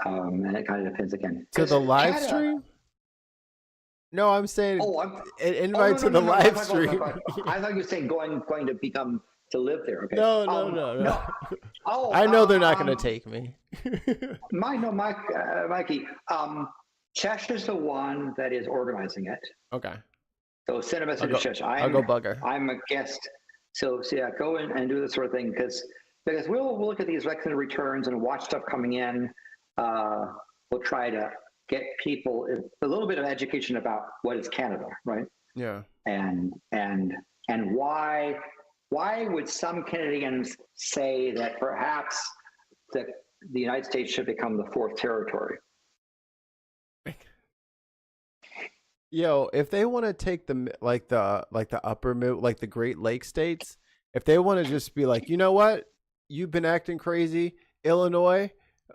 it kind of depends again. To the live stream? No, I'm saying invite to the live stream. I thought you were saying going to live there. Okay. No. Oh, I know they're not going to take me. Mikey. Chesh is the one that is organizing it. Okay. So send a message to Chesh. I'll go bug her. I'm a guest. So yeah, go in and do this sort of thing because we'll look at these election returns and watch stuff coming in. We'll try to get people a little bit of education about what is Canada, right? Yeah. And why would some Canadians say that perhaps the United States should become the fourth territory? Yo, if they want to take the upper middle, like the Great Lakes states, if they want to just be like, you know what, you've been acting crazy, Illinois,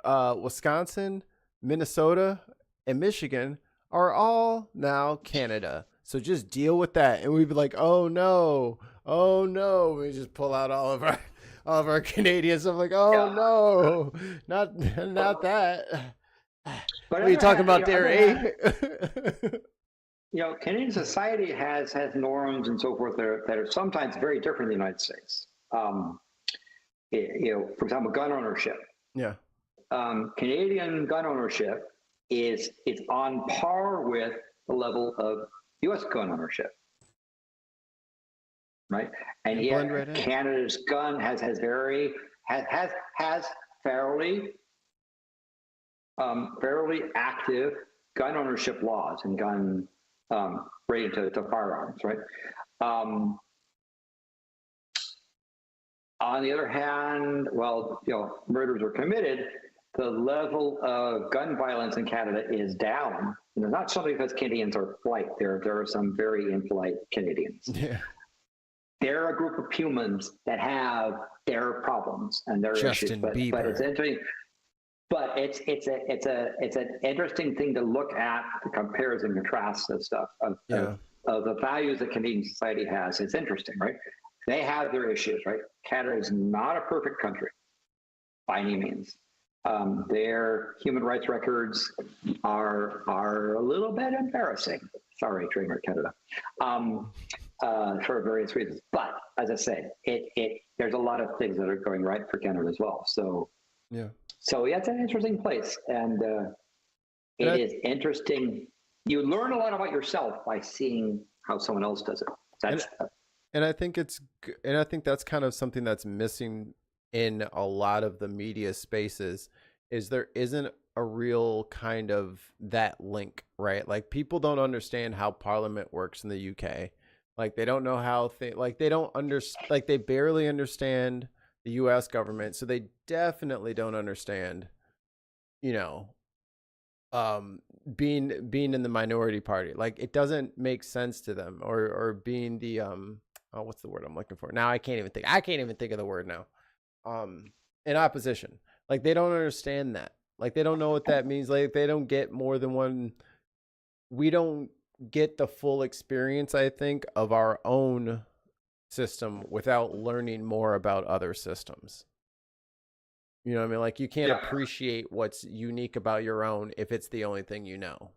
Wisconsin, Minnesota, and Michigan are all now Canada. So just deal with that, and we'd be like, oh no, we just pull out all of our Canadians. I'm like, no, not that. What are you talking about there, eh? Canadian society has norms and so forth that are sometimes very different in the United States. For example, gun ownership. Yeah. Canadian gun ownership is on par with the level of U.S. gun ownership, right? And yet right Canada's gun has fairly active gun ownership laws and gun related to firearms, right? On the other hand, murders are committed, the level of gun violence in Canada is down. And it's not simply because Canadians are polite. There are some very impolite Canadians. Yeah. They're a group of humans that have their problems and their issues. But it's interesting. But it's an interesting thing to look at, the compares and contrasts of stuff of the values that Canadian society has. It's interesting, right? They have their issues, right? Canada is not a perfect country by any means. Their human rights records are a little bit embarrassing. Sorry, trademark Canada, for various reasons. But as I said, there's a lot of things that are going right for Canada as well. So yeah, it's an interesting place, and it is interesting. You learn a lot about yourself by seeing how someone else does it. And I think that's kind of something that's missing in a lot of the media spaces, is there isn't a real kind of that link, right? Like, people don't understand how Parliament works in the UK. Like, they don't know how they don't understand, like, they barely understand the US government, so they definitely don't understand, you know, being in the minority party. Like, it doesn't make sense to them, or being the what's the word I'm looking for now? I can't even think of the word now. In opposition. Like, they don't understand that. Like, they don't know what that means. Like, they don't get more than one. We don't get the full experience, I think, of our own system without learning more about other systems. You know what I mean? Like, you can't appreciate what's unique about your own if it's the only thing you know.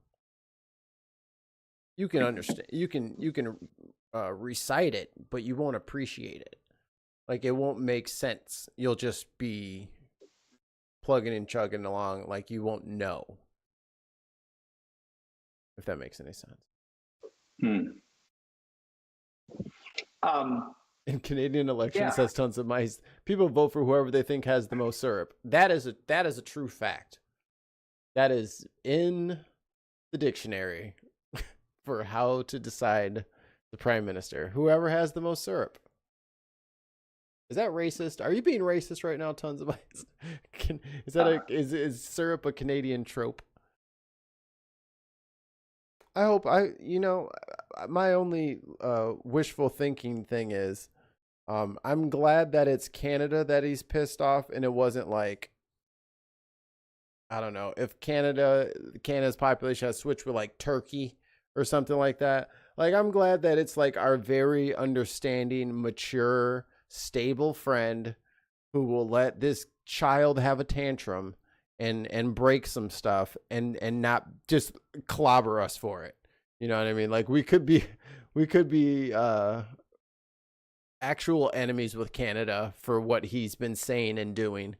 You can understand, you can recite it, but you won't appreciate it. Like, it won't make sense. You'll just be plugging and chugging along, like you won't know. If that makes any sense. In Canadian elections, says tons of mice. People vote for whoever they think has the most syrup. That is a true fact. That is in the dictionary for how to decide the prime minister. Whoever has the most syrup. Is that racist? Are you being racist right now, tons of mice? Is syrup a Canadian trope? I hope my only wishful thinking thing is, I'm glad that it's Canada that he's pissed off, and it wasn't like, I don't know, if Canada's population has switched with like Turkey or something like that. Like, I'm glad that it's like our very understanding, mature, stable friend who will let this child have a tantrum and break some stuff and not just clobber us for it. You know what I mean? Like, we could be actual enemies with Canada for what he's been saying and doing.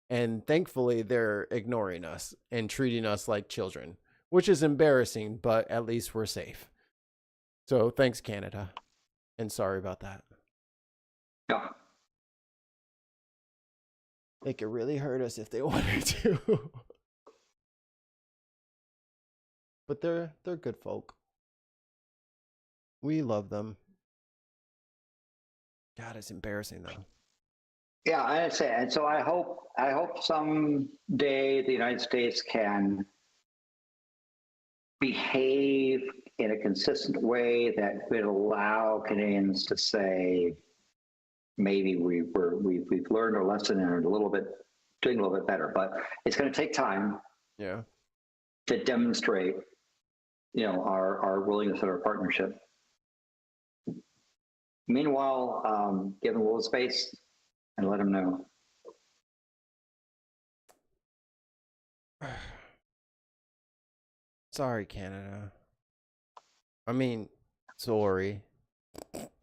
And thankfully they're ignoring us and treating us like children, which is embarrassing, but at least we're safe. So thanks, Canada. And sorry about that. Yeah. They could really hurt us if they wanted to. But they're good folk. We love them. God, it's embarrassing though. Yeah, I'd say, and so I hope someday the United States can behave in a consistent way that would allow Canadians to say, maybe we've learned our lesson and are doing a little bit better. But it's going to take time. Yeah. To demonstrate, our willingness and our partnership. Meanwhile, give them a little space and let them know. Sorry, Canada. I mean, sorry.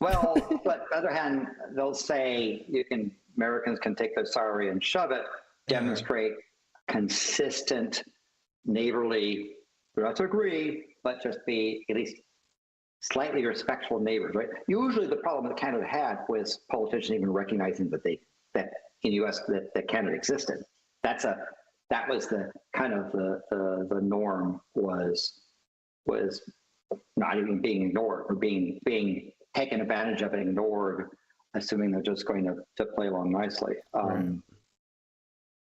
Well, but on the other hand, they'll say Americans can take the sorry and shove it, demonstrate consistent neighborly, we don't have to agree, but just be at least slightly respectful neighbors, right? Usually the problem that Canada had was politicians even recognizing that in the US that Canada existed. That was the kind of the norm was not even being ignored or being taken advantage of and ignored, assuming they're just going to play along nicely. Kind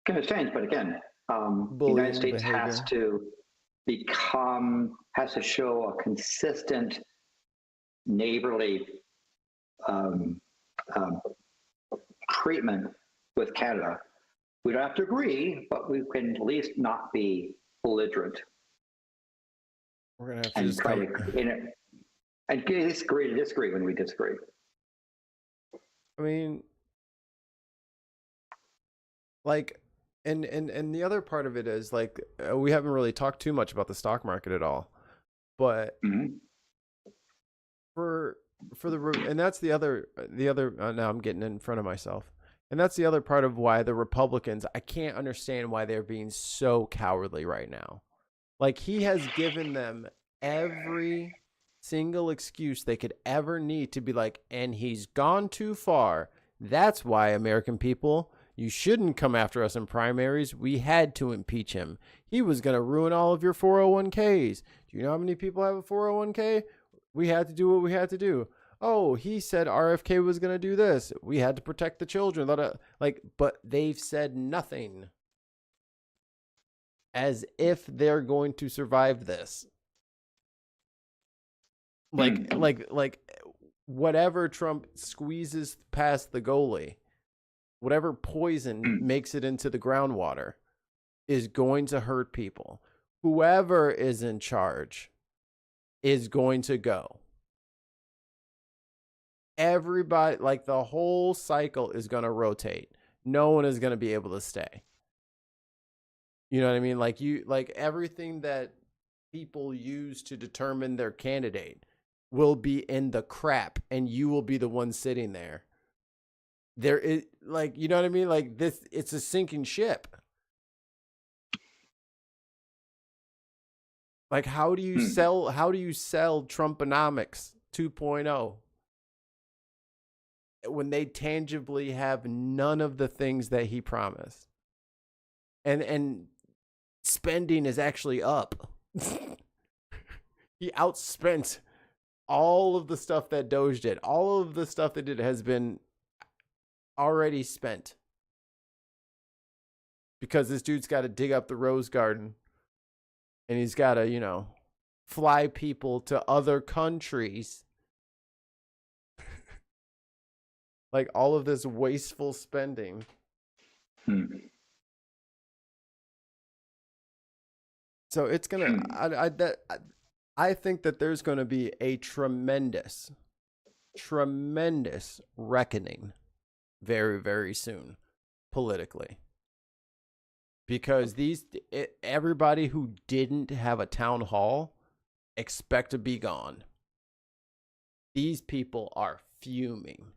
of strange, but again, the United States has to show a consistent neighborly treatment with Canada. We don't have to agree, but we can at least not be belligerent. We're gonna have to and just try to and disagree to disagree when we disagree. I mean, like, And the other part of it is like we haven't really talked too much about the stock market at all, but for and that's the other now I'm getting in front of myself, and that's the other part of why the Republicans, I can't understand why they're being so cowardly right now. Like, he has given them every single excuse they could ever need to be like, and he's gone too far. That's why, American people, you shouldn't come after us in primaries. We had to impeach him. He was going to ruin all of your 401ks. Do you know how many people have a 401k? We had to do what we had to do. Oh, he said RFK was going to do this. We had to protect the children. But they've said nothing as if they're going to survive this. Like whatever Trump squeezes past the goalie, whatever poison makes it into the groundwater is going to hurt people. Whoever is in charge is going to go. Everybody, like, the whole cycle is going to rotate. No one is going to be able to stay. You know what I mean? Like everything that people use to determine their candidate will be in the crap, and you will be the one sitting there. There is, like, you know what I mean? Like, this, it's a sinking ship. Like, how do you sell Trumponomics 2.0 when they tangibly have none of the things that he promised? And spending is actually up. He outspent all of the stuff that Doge did. All of the stuff that did has been already spent. Because this dude's got to dig up the rose garden. And he's got to, fly people to other countries. Like, all of this wasteful spending. So it's going to, I think that there's going to be a tremendous reckoning very, very soon politically. Because everybody who didn't have a town hall expect to be gone. These people are fuming.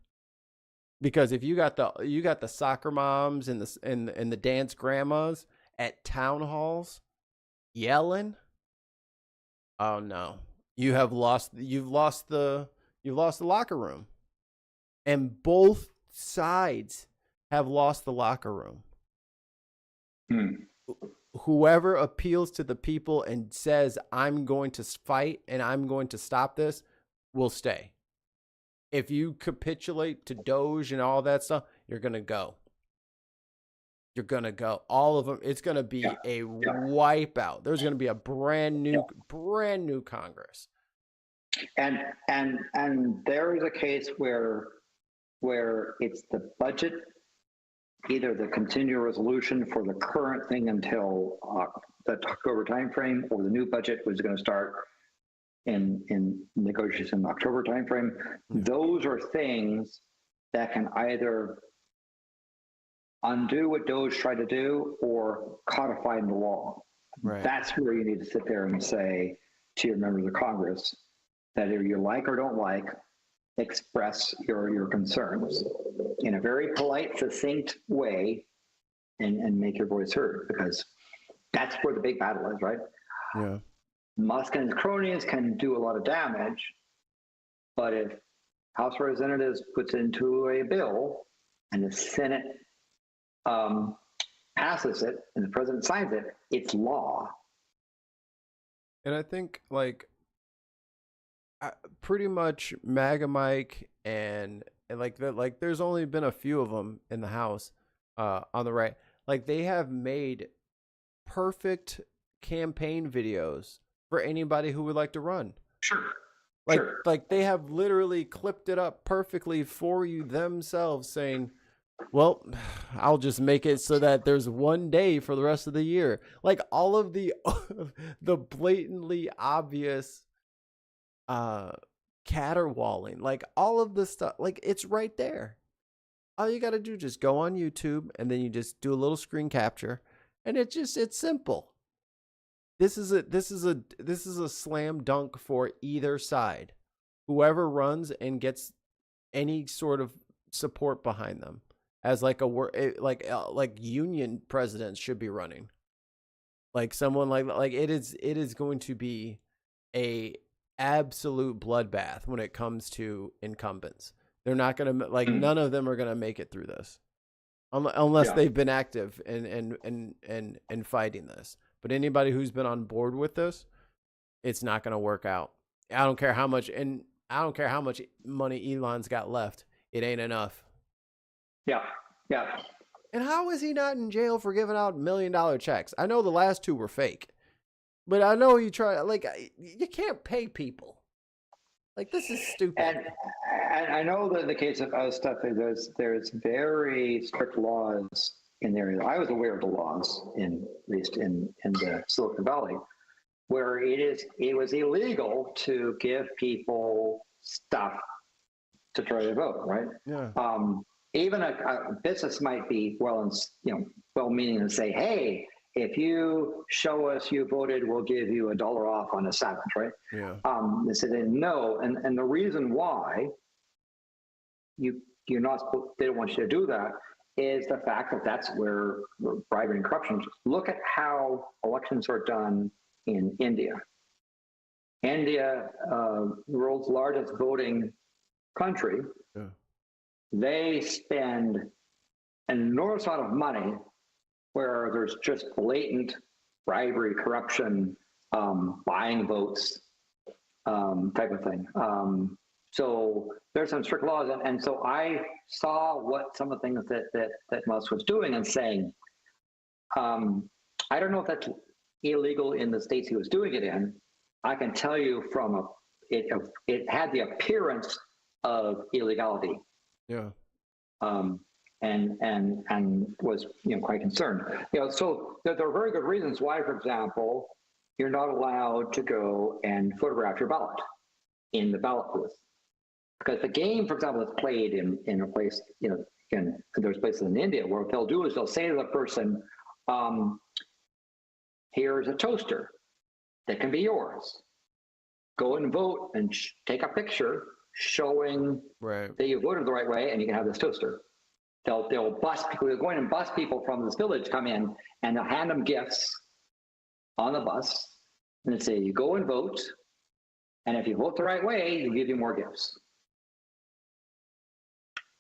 Because if you got the soccer moms and the dance grandmas at town halls yelling, oh no, you've lost the locker room. And both sides have lost the locker room. Whoever appeals to the people and says, I'm going to fight and I'm going to stop this, will stay. If you capitulate to Doge and all that stuff, you're going to go. You're going to go. All of them. It's going to be a wipeout. There's going to be a brand new Congress. And there is a case where it's the budget, either the continuing resolution for the current thing until the October timeframe, or the new budget was going to start in negotiations in the October timeframe. Those are things that can either undo what Doge tried to do or codify in the law. Right. That's where you need to sit there and say to your members of Congress that either you like or don't like, express your concerns in a very polite, succinct way, and make your voice heard, because that's where the big battle is, right? Yeah. Musk and his cronies can do a lot of damage, but if House of Representatives puts into a bill and the Senate passes it and the president signs it, it's law. And I think, like, pretty much MAGA Mike and like that, like, there's only been a few of them in the House on the right. Like, they have made perfect campaign videos for anybody who would like to run. Sure. Like they have literally clipped it up perfectly for you themselves, saying, well, I'll just make it so that there's one day for the rest of the year. Like, all of the blatantly obvious caterwauling, like all of the stuff, like, it's right there. All you got to do, just go on YouTube and then you just do a little screen capture, and it's simple. This is a slam dunk for either side. Whoever runs and gets any sort of support behind them, as like union presidents should be running. Like someone like it is going to be a absolute bloodbath when it comes to incumbents. They're not going to none of them are going to make it through this unless they've been active and fighting this. But anybody who's been on board with this, it's not going to work out. I don't care how much money Elon's got left. It ain't enough. Yeah. And how is he not in jail for giving out $1 million checks? I know the last two were fake, but I know you you can't pay people. Like, this is stupid. And I know that in the case of other stuff, there's very strict laws in there. I was aware of the laws, at least in the Silicon Valley, where it was illegal to give people stuff to try to vote, right? Yeah. Even a business might be well-meaning and say, hey, if you show us you voted, we'll give you $1 off on a sandwich, right? Yeah. They said no, and the reason why you're not supposed, they don't want you to do that, is the fact that that's where bribery and corruption. Look at how elections are done in India. India, the world's largest voting country, they spend an enormous amount of money where there's just blatant bribery, corruption, buying votes, type of thing. So there's some strict laws, and so I saw what some of the things that Musk was doing and saying. I don't know if that's illegal in the states he was doing it in. I can tell you it had the appearance of illegality. Yeah. And was quite concerned. So there are very good reasons why, for example, you're not allowed to go and photograph your ballot in the ballot booth, because the game, for example, is played in a place. There's places in India where what they'll do is they'll say to the person, "Here's a toaster that can be yours. Go and vote and take a picture showing that you voted the right way, and you can have this toaster." They'll bus people. They're going and bus people from this village come in, and they'll hand them gifts on the bus, and they say, "You go and vote, and if you vote the right way, we'll give you more gifts."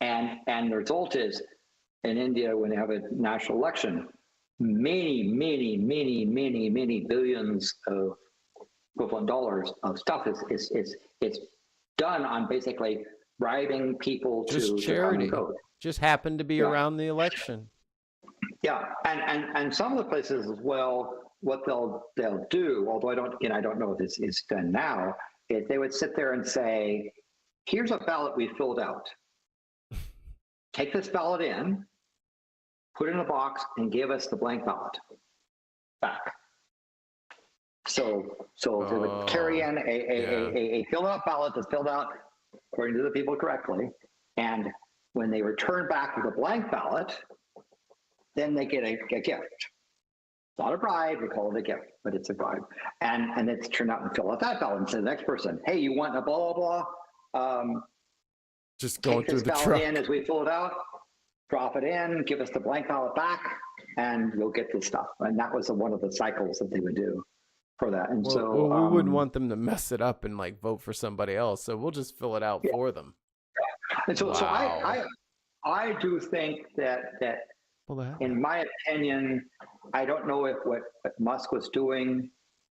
And the result is, in India, when they have a national election, many billions of equivalent dollars of stuff is done on basically bribing people just to charity. come and vote. Just happened to be around the election. Yeah, and some of the places as well, what they'll do, although I don't know if it's done now, is they would sit there and say, "Here's a ballot we filled out. Take this ballot in, put it in a box, and give us the blank ballot back." So they would carry in a filled out ballot that's filled out according to the people correctly, and when they return back with a blank ballot, then they get a gift. It's not a bribe, we call it a gift, but it's a bribe. And it's turned out and fill out that ballot and say to the next person, "Hey, you want a blah, blah, blah? Just going Take through this the ballot truck. in as we fill it out, drop it in, give us the blank ballot back, and you'll get this stuff." And that was one of the cycles that they would do for that. And we wouldn't want them to mess it up and vote for somebody else, so we'll just fill it out for them. And so I do think that in my opinion, I don't know if what Musk was doing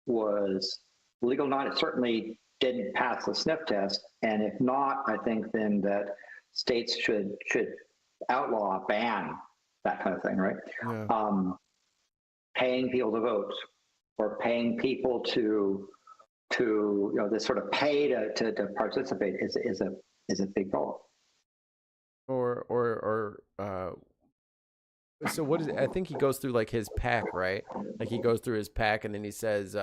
was legal or not. It certainly didn't pass the sniff test, and if not, I think then that states should outlaw, ban that kind of thing, right? Yeah. Paying people to vote, or paying people to this sort of pay to participate is a big goal. So what is it? I think he goes through his pack, right? He goes through his pack and then he says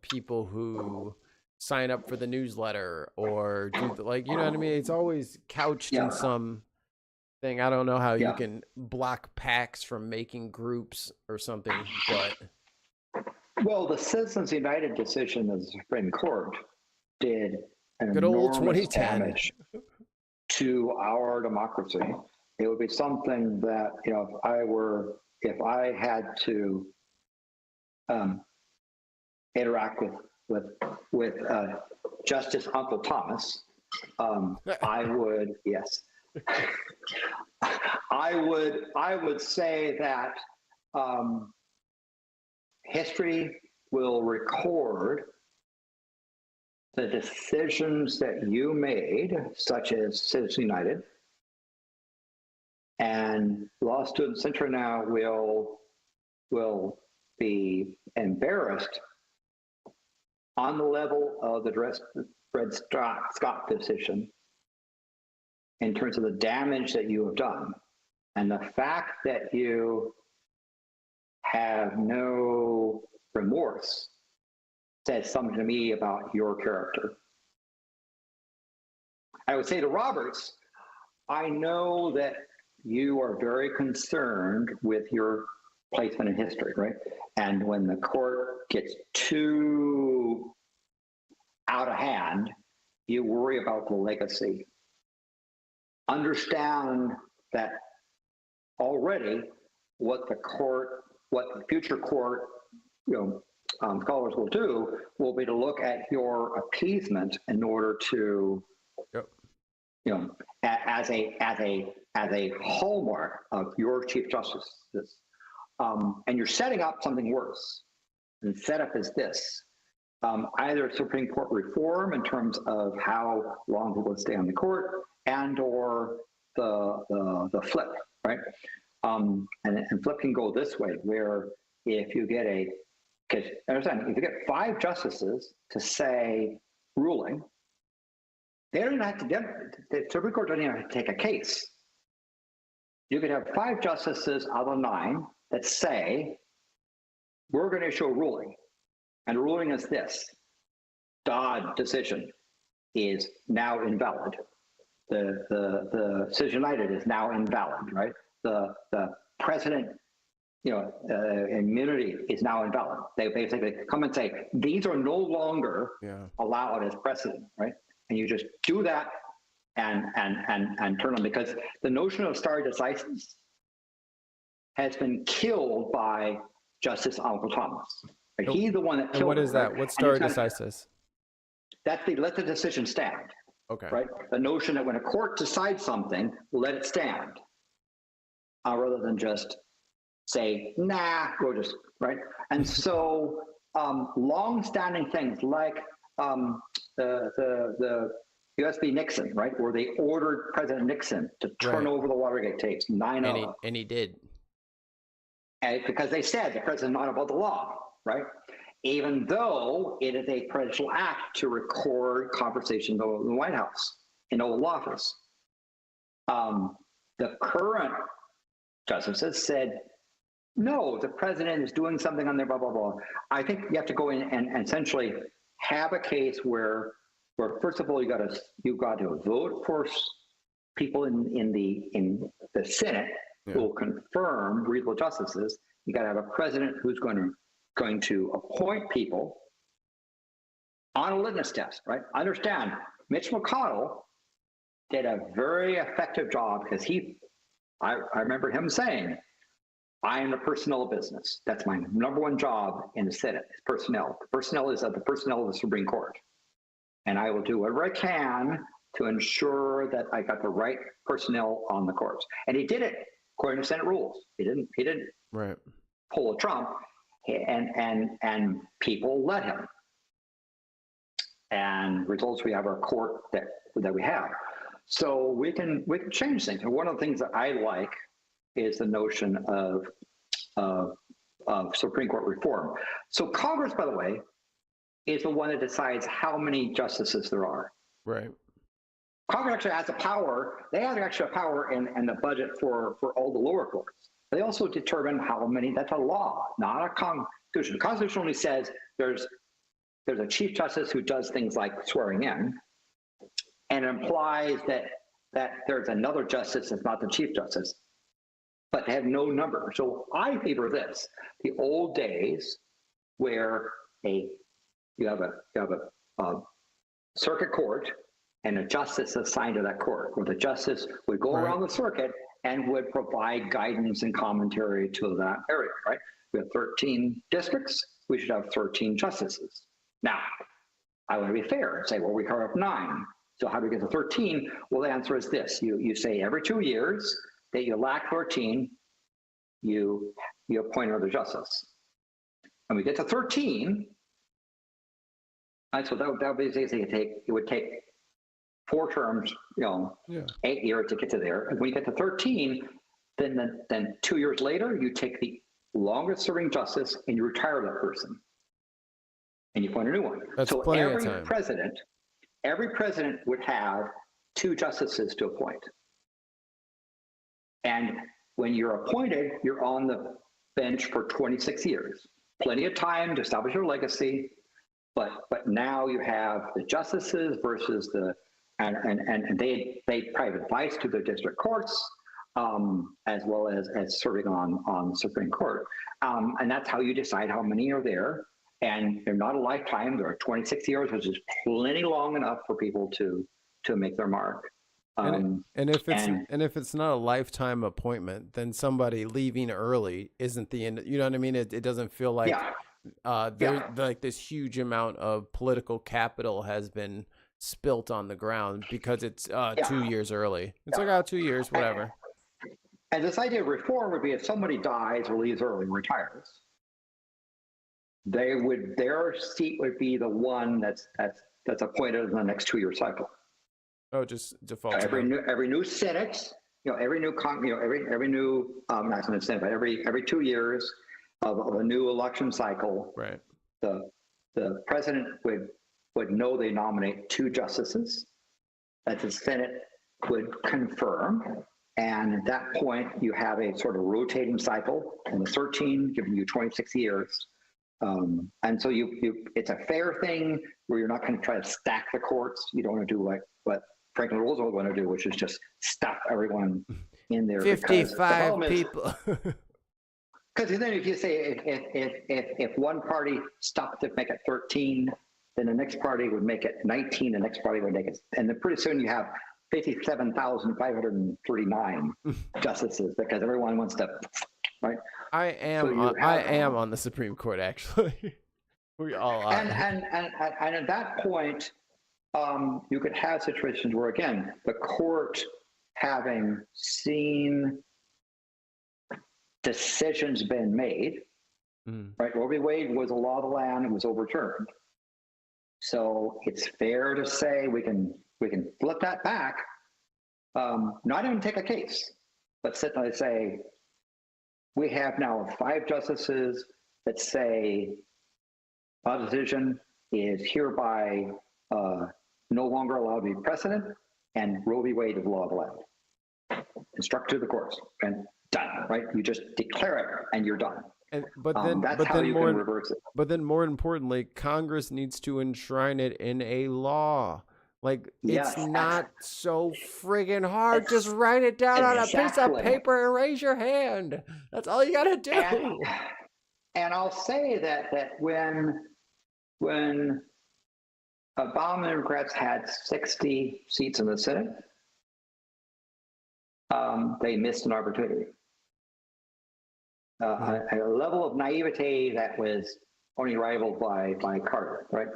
people who sign up for the newsletter or do you know what I mean? It's always couched in some thing. I don't know how you can block PACs from making groups or something, but well, the Citizens United decision of the Supreme Court did an good old enormous 2010 damage to our democracy. It would be something that, you know, if I had to interact with Justice Uncle Thomas, I would, yes, I would say that history will record the decisions that you made, such as Citizens United, and law students center now will be embarrassed on the level of the Dred Scott decision in terms of the damage that you have done. And the fact that you have no remorse says something to me about your character. I would say to Roberts, I know that you are very concerned with your placement in history, right? And when the court gets too out of hand, you worry about the legacy. Understand that already what the future court, scholars will do will be to look at your appeasement in order to, as a hallmark of your Chief Justice. And you're setting up something worse. And the setup is this: either Supreme Court reform in terms of how long people stay on the court, and/or the flip, right? And flip can go this way, where if you get if you get 5 justices to say ruling, they don't even have to. The Supreme Court doesn't even have to take a case. You could have 5 justices out of 9 that say, we're going to issue a ruling, and the ruling is this: Dodd decision is now invalid. The Citizens United is now invalid, right? The president, immunity is now invalid. They basically come and say, these are no longer allowed as precedent, right? And you just do that and turn them, because the notion of stare decisis has been killed by Justice Uncle Thomas. Right? He's the one that killed it. What is that? What's stare decisis? That's let the decision stand. Okay. Right? The notion that when a court decides something, let it stand, rather than just say, nah, we'll just, right? And so long-standing things like the USB Nixon, right, where they ordered President Nixon to turn over the Watergate tapes, 9/0. And he did. And because they said the president not above the law, right? Even though it is a presidential act to record conversations in the White House, in Oval Office. The current justices said, no, the president is doing something on there, blah, blah, blah. I think you have to go in and essentially have a case where first of all, you got to vote for people in the Senate who will confirm reasonable justices. You got to have a president who's going to appoint people on a litmus test, right? Understand, Mitch McConnell did a very effective job, because I remember him saying, I am the personnel business. That's my number one job in the Senate, is personnel. Personnel is the personnel of the Supreme Court. And I will do whatever I can to ensure that I got the right personnel on the courts. And he did it according to Senate rules. He didn't pull a Trump, and people let him. And results, we have our court that we have. So we can change things. And one of the things that I like is the notion of Supreme Court reform. So Congress, by the way, is the one that decides how many justices there are. Right. Congress actually has the power. They have actually a power in the budget for all the lower courts. They also determine how many. That's a law, not a constitution. The Constitution only says there's a Chief Justice who does things like swearing in, and it implies that that there's another justice that's not the Chief Justice, but have no number. So I favor this: the old days where you have a circuit court and a justice assigned to that court, where the justice would go around the circuit and would provide guidance and commentary to that area, right? We have 13 districts, we should have 13 justices. Now, I want to be fair and say, well, we carve up 9. So how do we get to 13? Well, the answer is this. You say every 2 years that you lack 13, you appoint another justice. And we get to 13, and so that would basically it would take 4 terms, 8 years to get to there. And when you get to 13, then 2 years later, you take the longest serving justice and you retire that person. And you appoint a new one. That's so plenty every of time. president would have 2 justices to appoint. And when you're appointed, you're on the bench for 26 years. Plenty of time to establish your legacy. But now you have the justices versus and they provide advice to the district courts, as well as serving on the Supreme Court. And that's how you decide how many are there. And they're not a lifetime, there are 26 years, which is plenty long enough for people to make their mark. And if it's not a lifetime appointment, then somebody leaving early isn't the end. You know what I mean? It doesn't feel like like this huge amount of political capital has been spilt on the ground because it's 2 years early. It's like 2 years, whatever. And this idea of reform would be if somebody dies or leaves early and retires, their seat would be the one that's appointed in the next 2 year cycle. Oh, just default. Every new Senate, every new not Senate, but every 2 years of a new election cycle, right? The president would know they nominate 2 justices that the Senate would confirm, and at that point you have a sort of rotating cycle, and the 13 giving you 26 years. And so it's a fair thing where you're not going to try to stack the courts. You don't want to do like what Franklin Roosevelt wanted to do, which is just stuff everyone in there. 55 people. Because then if you say if one party stopped to make it 13, then the next party would make it 19, the next party would make it, and then pretty soon you have 57,539 justices because everyone wants to, right? I am on the Supreme Court, actually. We all are. And at that point, you could have situations where, again, the court, having seen decisions been made, right? Roe v. Wade was a law of the land and was overturned. So it's fair to say we can flip that back, not even take a case, but sit and say, we have now 5 justices that say a decision is hereby no longer allowed to be precedent, and Roe v. Wade is law of the land. Instruct to the courts and done, right? You just declare it and you're done. But then more importantly, Congress needs to enshrine it in a law. Like, it's not so friggin' hard. Just write it down on a piece of paper and raise your hand. That's all you gotta do. And I'll say that when Obama Democrats had 60 seats in the Senate, they missed an opportunity. A level of naivete that was only rivaled by Carter, right?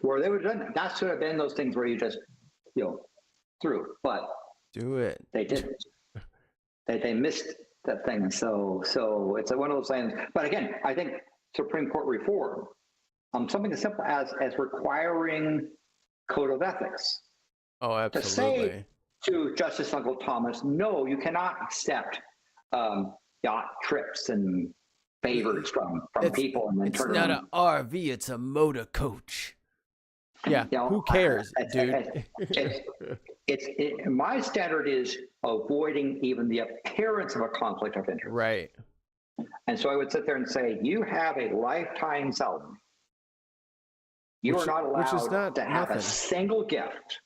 Where they would have done that should have been those things where you just threw, but do it. They didn't. They missed that thing. So it's one of those things. But again, I think Supreme Court reform, something as simple as requiring code of ethics. Oh, absolutely. To say to Justice Uncle Thomas, no, you cannot accept yacht trips and favors from people and then turn around. It's not an RV, it's a motor coach. Yeah, who cares, dude? My standard is avoiding even the appearance of a conflict of interest. Right. And so I would sit there and say, you have a lifetime salary. You are not allowed to have a single gift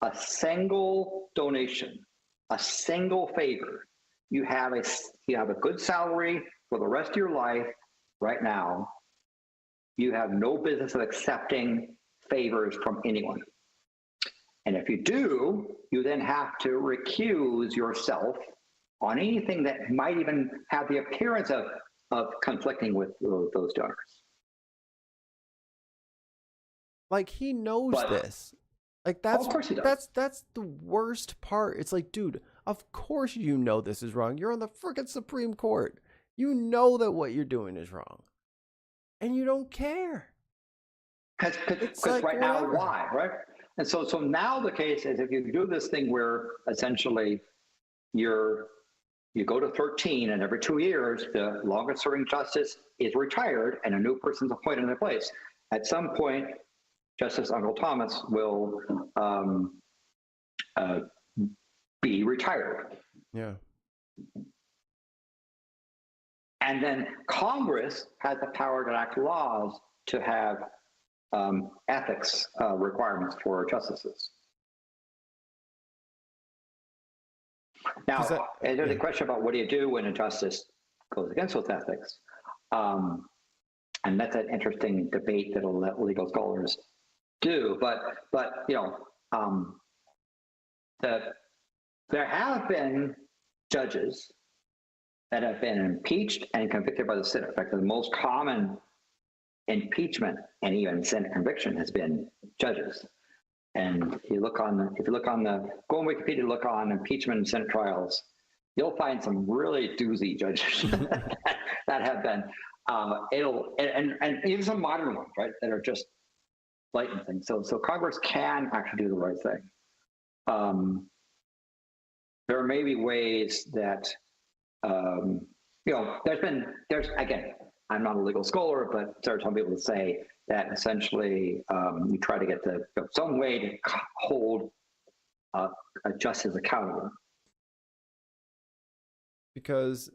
a single donation, a single favor, you have a good salary for the rest of your life right now. You have no business of accepting favors from anyone. And if you do, you then have to recuse yourself on anything that might even have the appearance of conflicting with those donors. Like, he knows this. Like, that's, of course he does. That's the worst part. It's like, dude, of course you know this is wrong. You're on the freaking Supreme Court. You know that what you're doing is wrong. And you don't care. Because like, right whatever. now, why, right? And so now the case is, if you do this thing where essentially you go to 13, and every 2 years, the longest serving justice is retired and a new person's appointed in their place. At some point, Justice Uncle Thomas will be retired. Yeah. And then Congress has the power to enact laws to have ethics requirements for justices. Now, there's a question about what do you do when a justice goes against those ethics. And that's an interesting debate that legal scholars do. But you know, there have been judges that have been impeached and convicted by the Senate. In fact, the most common impeachment and even Senate conviction has been judges. And if you look on the go on Wikipedia, look on impeachment and Senate trials, you'll find some really doozy judges that have been and even some modern ones, right, that are just blatant things. So Congress can actually do the right thing. There may be ways that you know, there's again, I'm not a legal scholar, but there are some people that say that essentially you try to get some way to hold a justice accountable. Because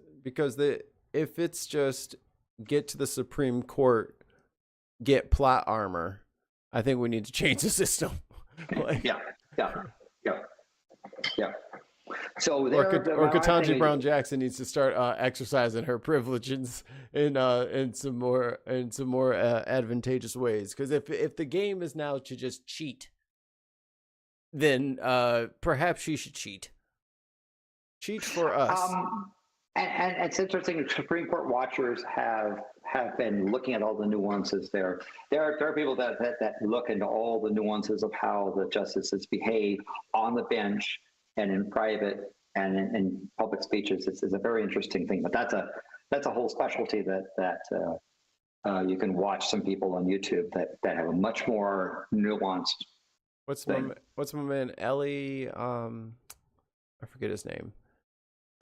if it's just get to the Supreme Court, get plot armor, I think we need to change the system. Like, Yeah. So or Ketanji Brown Jackson needs to start exercising her privileges in some more advantageous ways. Because if the game is now to just cheat, then perhaps she should cheat. Cheat for us. And it's interesting. Supreme Court watchers have been looking at all the nuances there. There are people that look into all the nuances of how the justices behave on the bench and in private and in public speeches. It's a very interesting thing. But that's a whole specialty that you can watch some people on YouTube that have a much more nuanced. What's my man Ellie? I forget his name.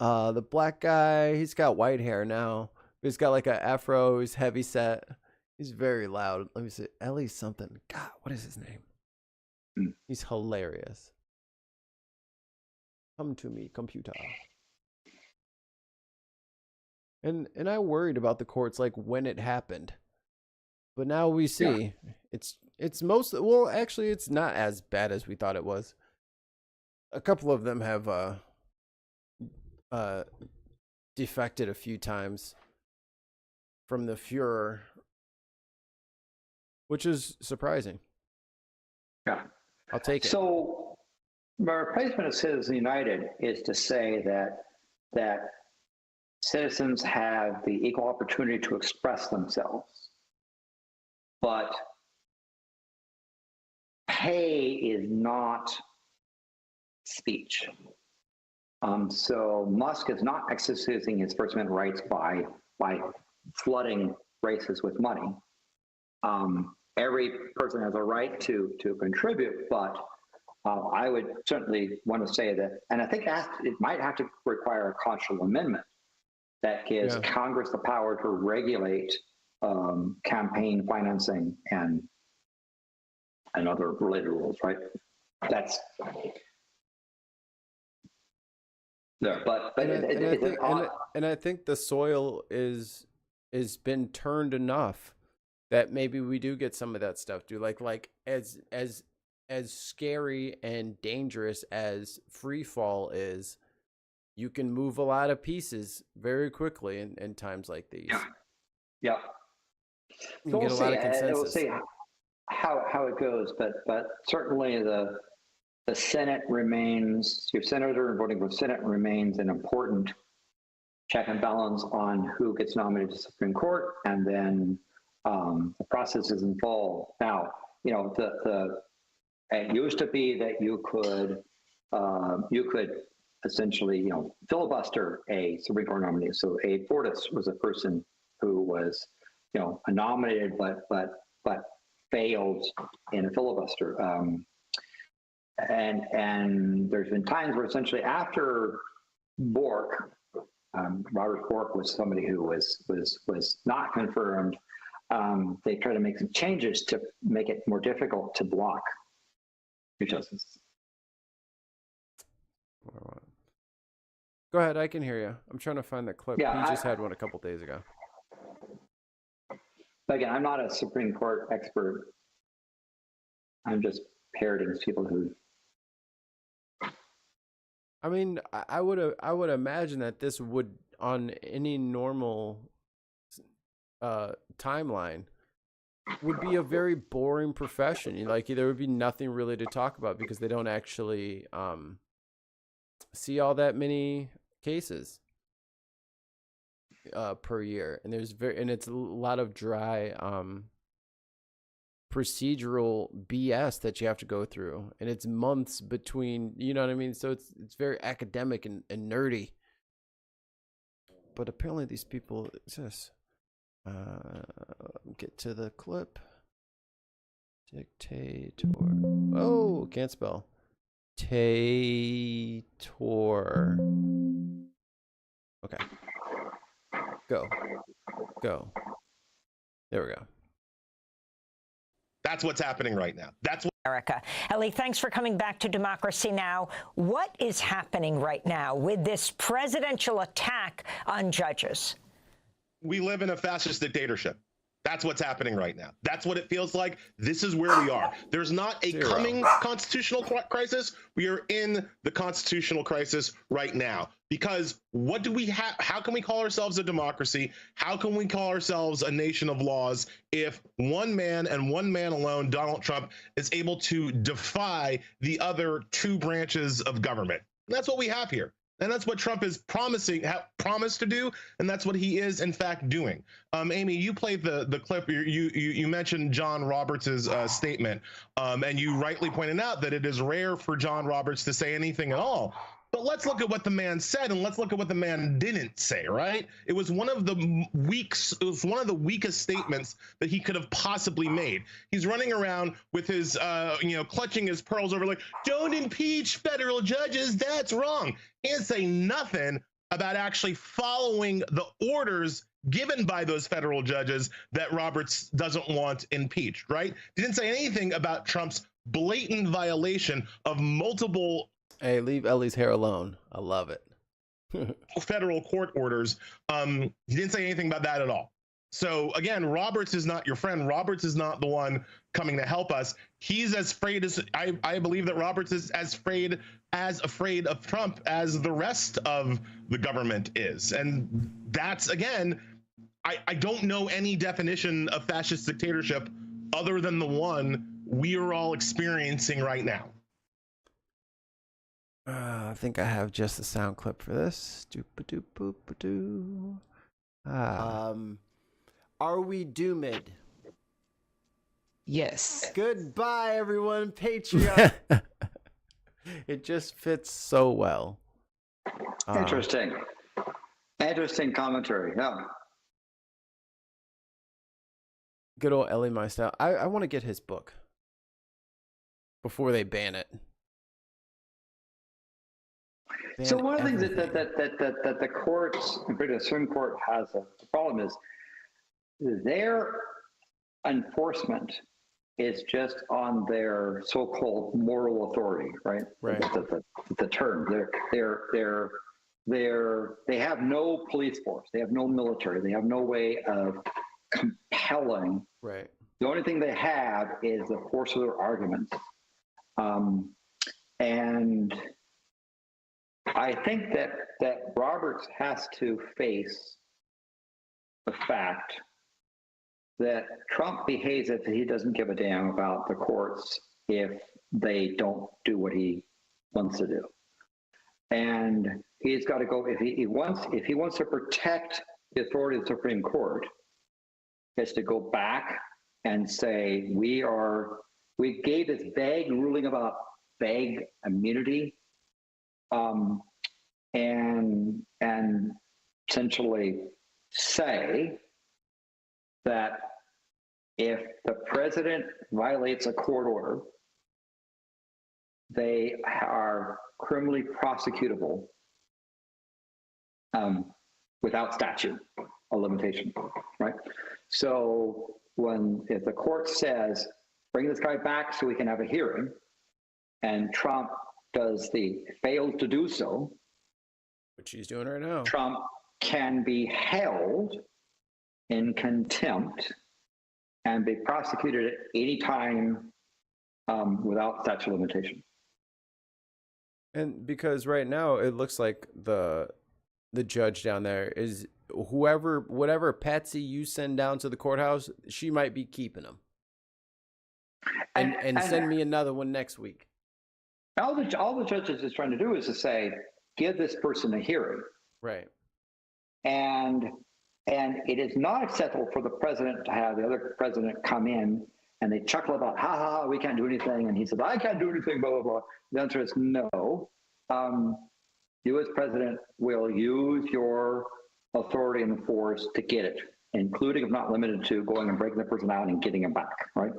The black guy, he's got white hair now. He's got like an afro, he's heavy set. He's very loud. Let me see. Ellie something. God, what is his name? He's hilarious. Come to me, computer. And I worried about the courts like when it happened. But now we see it's most, well, actually it's not as bad as we thought it was. A couple of them have defected a few times from the Fuhrer, which is surprising. Yeah, I'll take it. So my replacement of Citizens United is to say that citizens have the equal opportunity to express themselves, but pay is not speech. So Musk is not exercising his First Amendment rights by flooding races with money. Every person has a right to contribute, but I would certainly want to say that, and I think it might have to require a constitutional amendment that gives Congress the power to regulate campaign financing and other related rules, right? That's there, and I think the soil is been turned enough that maybe we do get some of that stuff, dude. Like as as scary and dangerous as free fall is, you can move a lot of pieces very quickly in times like these. Yeah. You So can get a lot of We'll consensus. see how it goes, but certainly the Senate remains, your senator voting for Senate remains an important check and balance on who gets nominated to the Supreme Court, and then the process is involved. Now, it used to be that you could essentially, filibuster a Supreme Court nominee. So a Fortis was a person who was, nominated but failed in a filibuster. And there's been times where essentially after Bork, Robert Bork was somebody who was not confirmed. They try to make some changes to make it more difficult to block new justices. Go ahead, I can hear you. I'm trying to find the clip. Yeah, he just had one a couple days ago. Again, I'm not a Supreme Court expert. I'm just parroting people who. I mean, I would imagine that this would, on any normal timeline, would be a very boring profession. Like, there would be nothing really to talk about because they don't actually see all that many cases per year, and it's a lot of dry procedural BS that you have to go through, and it's months between, you know what I mean? So it's very academic and nerdy. But apparently these people exist. Get to the clip. Dictator. Oh, can't spell. Tator. Okay. Go. There we go. That's what's happening right now. That's what America. Ellie, thanks for coming back to Democracy Now! What is happening right now with this presidential attack on judges? we live in a fascist dictatorship. That's what's happening right now. That's what it feels like. This is where we are. There's not a coming constitutional crisis. We are in the constitutional crisis right now. Because what do we have? How can we call ourselves a democracy? How can we call ourselves a nation of laws if one man and one man alone, Donald Trump, is able to defy the other two branches of government? And that's what we have here. And that's what Trump is promised to do, and that's what he is in fact doing. Amy, you played the clip. You mentioned John Roberts' statement, and you rightly pointed out that it is rare for John Roberts to say anything at all. But let's look at what the man said, and let's look at what the man didn't say. Right? It was one of the weakest statements that he could have possibly made. He's running around with his, clutching his pearls over, like, don't impeach federal judges. That's wrong. He didn't say nothing about actually following the orders given by those federal judges that Roberts doesn't want impeached. Right? He didn't say anything about Trump's blatant violation of multiple. Hey, leave Ellie's hair alone. I love it. Federal court orders. He didn't say anything about that at all. So again, Roberts is not your friend. Roberts is not the one coming to help us. He's as afraid as I believe that Roberts is as afraid of Trump as the rest of the government is. And that's, again, I don't know any definition of fascist dictatorship other than the one we are all experiencing right now. I think I have just the sound clip for this. Doop-a-doop-boop-a-doo. Are we doomed? Yes. Goodbye, everyone. Patreon. It just fits so well. Interesting commentary. Yeah. Good old Ellie Meister. I want to get his book before they ban it. So one of the things that the courts, in particular the Supreme Court, has the problem is their enforcement is just on their so-called moral authority, right? Right. The term. They have no police force. They have no military. They have no way of compelling. Right. The only thing they have is the force of their arguments. And I think that Roberts has to face the fact that Trump behaves as if he doesn't give a damn about the courts if they don't do what he wants to do. And he's got to go, if he wants to protect the authority of the Supreme Court, he has to go back and say, we gave this vague ruling about vague immunity, and essentially say that if the president violates a court order, they are criminally prosecutable without statute of limitation, right? So if the court says, bring this guy back so we can have a hearing, and Trump fails to do so, which he's doing right now, Trump can be held in contempt and be prosecuted at any time without statute of limitation. And because right now it looks like the judge down there is whatever patsy you send down to the courthouse, she might be keeping him. And send me another one next week. All the judge is trying to do is to say, give this person a hearing. Right. And it is not acceptable for the president to have the other president come in and they chuckle about, ha ha, ha, we can't do anything. And he says, I can't do anything, blah, blah, blah. The answer is no. You as president will use your authority and force to get it, including, if not limited to, going and breaking the person out and getting him back, right?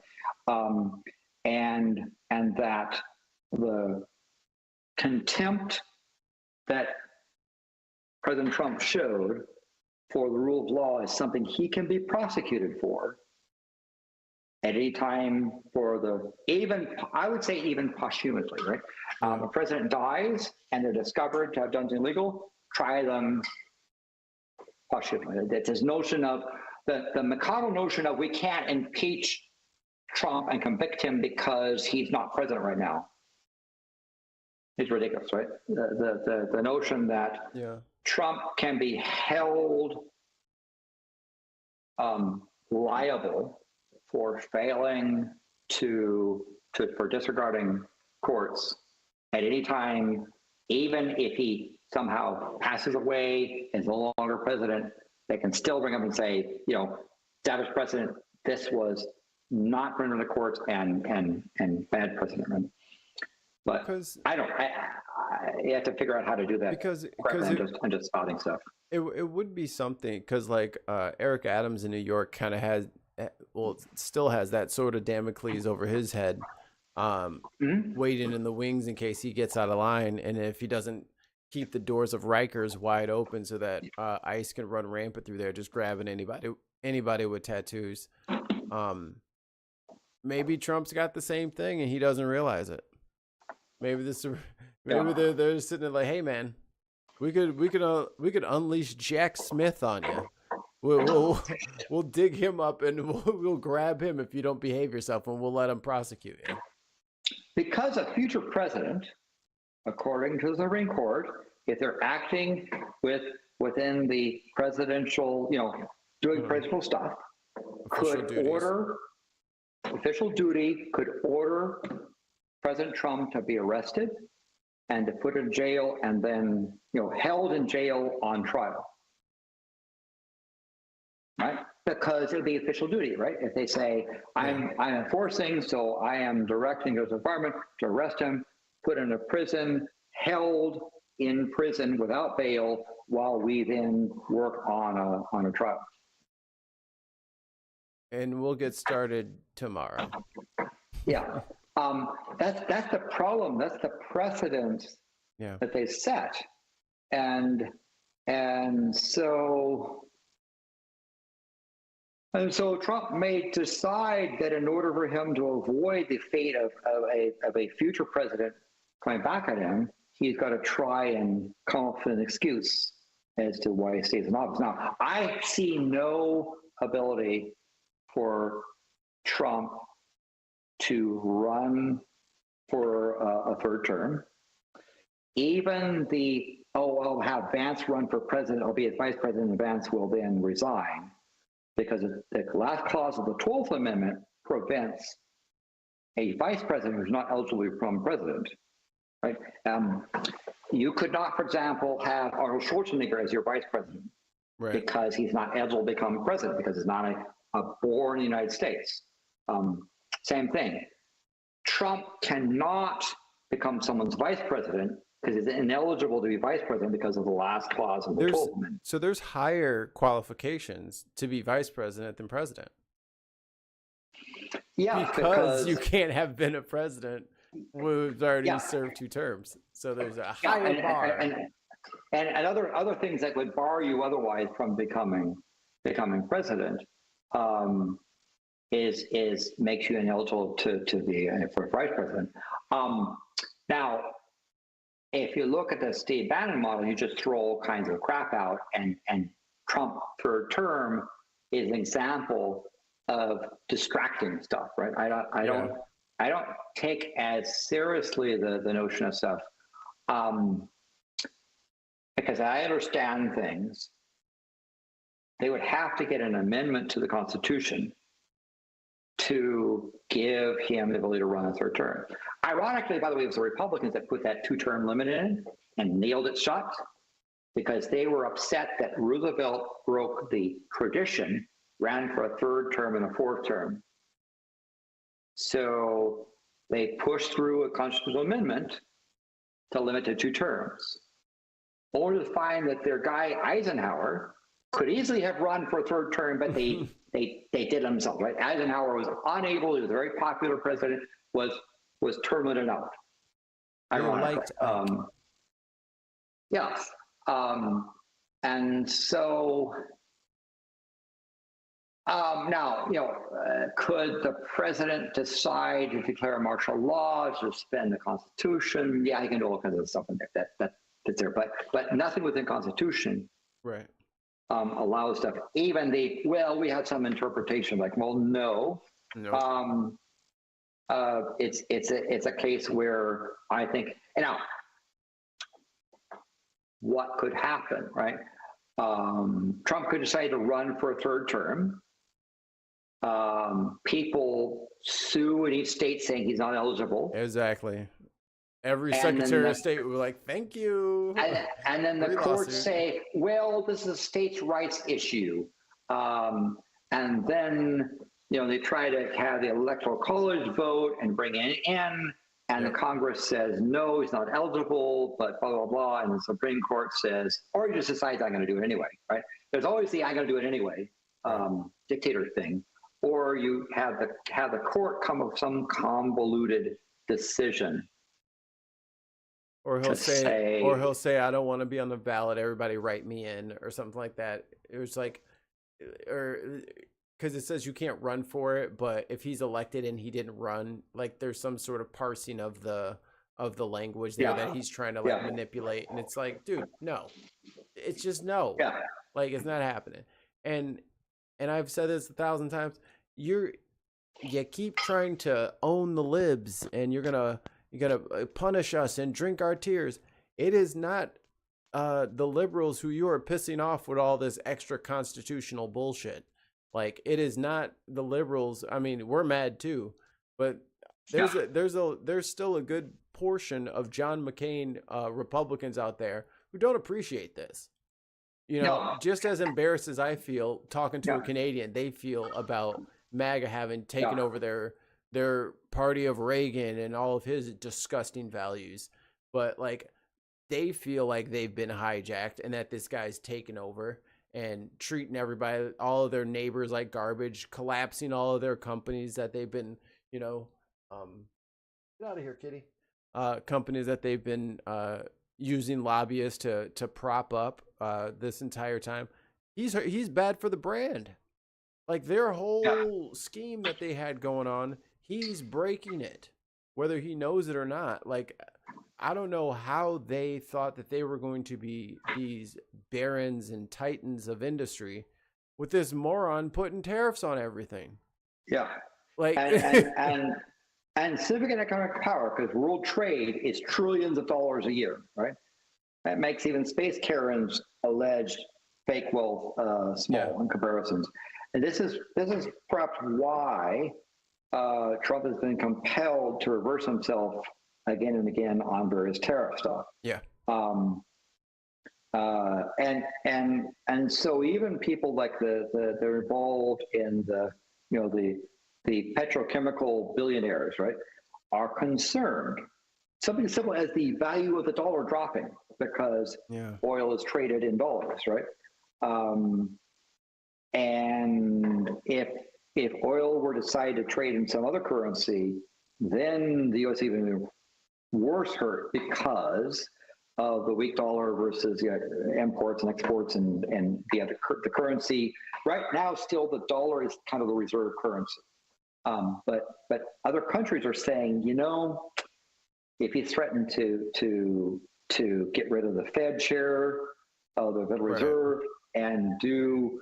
And that the contempt that President Trump showed for the rule of law is something he can be prosecuted for at any time I would say even posthumously, right? The president dies and they're discovered to have done something illegal, try them posthumously. It's this notion of, the McConnell notion of we can't impeach Trump and convict him because he's not president right now. It's ridiculous, right? The notion that Trump can be held liable for failing for disregarding courts at any time, even if he somehow passes away and is no longer president, they can still bring him and say, established precedent, this was not brought into the courts and bad precedent. Right? But you have to figure out how to do that because I'm just spotting stuff. It would be something, because like Eric Adams in New York kind of has, still has that sort of Damocles over his head, waiting in the wings in case he gets out of line, and if he doesn't keep the doors of Rikers wide open so that ICE can run rampant through there, just grabbing anybody with tattoos. Maybe Trump's got the same thing and he doesn't realize it. Maybe they're sitting there like, hey man, we could unleash Jack Smith on you. We'll dig him up and we'll grab him if you don't behave yourself, and we'll let him prosecute you. Because a future president, according to the Supreme Court, if they're acting within the presidential, doing presidential stuff, official duty could order President Trump to be arrested and to put in jail and then, held in jail on trial. Right? Because it would be official duty, right? If they say, I'm enforcing, so I am directing the department to arrest him, put him in a prison, held in prison without bail while we then work on a trial. And we'll get started tomorrow. Yeah. That's the problem. That's the precedent that they set. And so Trump may decide that in order for him to avoid the fate of a future president coming back at him, he's got to try and come up with an excuse as to why he stays in office. Now, I see no ability for Trump to run for a third term. Even I'll have Vance run for president, I'll be as vice president, and Vance will then resign, because the last clause of the 12th Amendment prevents a vice president who's not eligible to become president, right? You could not, for example, have Arnold Schwarzenegger as your vice president, right, because he's not eligible to become president, because he's not born in the United States. Same thing. Trump cannot become someone's vice president because he's ineligible to be vice president because of the last clause of the 12th Amendment. So there's higher qualifications to be vice president than president. Yeah, because you can't have been a president who's already served 2 terms. So there's a higher bar. And other things that would bar you otherwise from becoming president is makes you ineligible to be for vice president. Now, if you look at the Steve Bannon model, you just throw all kinds of crap out, and Trump third term is an example of distracting stuff, right? I don't take as seriously the notion of stuff, because I understand things. They would have to get an amendment to the Constitution to give him the ability to run a third term. Ironically, by the way, it was the Republicans that put that 2-term limit in and nailed it shut, because they were upset that Roosevelt broke the tradition, ran for a third term and a fourth term. So they pushed through a constitutional amendment to limit to 2 terms, only to find that their guy Eisenhower could easily have run for a third term, but they did it themselves, right? Eisenhower was unable, he was a very popular president, was termed it out. Yes. And so now, could the president decide to declare martial law, suspend the Constitution? Yeah, he can do all kinds of stuff in there. That's there, but nothing within the Constitution, right, allows stuff. Even we had some interpretation like, well, no. It's a case where I think, now, what could happen, right? Trump could decide to run for a third term. People sue in each state saying he's not eligible. Exactly. Every Secretary of State will be like, thank you. And then the courts say, well, this is a states' rights issue. And then, they try to have the Electoral College vote and bring it in. And the Congress says, no, he's not eligible, but blah, blah, blah. And the Supreme Court says, or he just decides I'm going to do it anyway, right? There's always the I'm going to do it anyway dictator thing. Or you have the court come up with some convoluted decision. Or he'll say, I don't want to be on the ballot. Everybody write me in, or something like that. It was like, or because it says you can't run for it, but if he's elected and he didn't run, like there's some sort of parsing of the language there that he's trying to manipulate, and it's like, dude, no, it's just no, like it's not happening. And I've said this 1,000 times. You keep trying to own the libs, and you're gonna punish us and drink our tears. It is not the liberals who you are pissing off with all this extra constitutional bullshit. Like, it is not the liberals. I mean, we're mad too, but there's still a good portion of John McCain Republicans out there who don't appreciate this. Just as embarrassed as I feel talking to a Canadian, they feel about MAGA having taken over their party of Reagan and all of his disgusting values. But like, they feel like they've been hijacked and that this guy's taken over and treating everybody, all of their neighbors, like garbage, collapsing all of their companies that they've been, get out of here, kitty. Companies that they've been using lobbyists to prop up this entire time. He's bad for the brand. Like, their whole scheme that they had going on, he's breaking it, whether he knows it or not. Like, I don't know how they thought that they were going to be these barons and titans of industry with this moron putting tariffs on everything. Yeah. Like, and significant economic power, because world trade is trillions of dollars a year, right? That makes even space Karen's alleged fake wealth small in comparisons. And this is perhaps why Trump has been compelled to reverse himself again and again on various tariff stuff. Yeah. And so even people like they're involved in the petrochemical billionaires, right, are concerned. Something simple as the value of the dollar dropping because oil is traded in dollars, right? And if oil were decided to trade in some other currency, then the U.S. even worse hurt because of the weak dollar versus imports and exports and the currency. Right now, still the dollar is kind of the reserve currency. But other countries are saying, if you threaten to get rid of the Fed chair of the Federal Reserve and do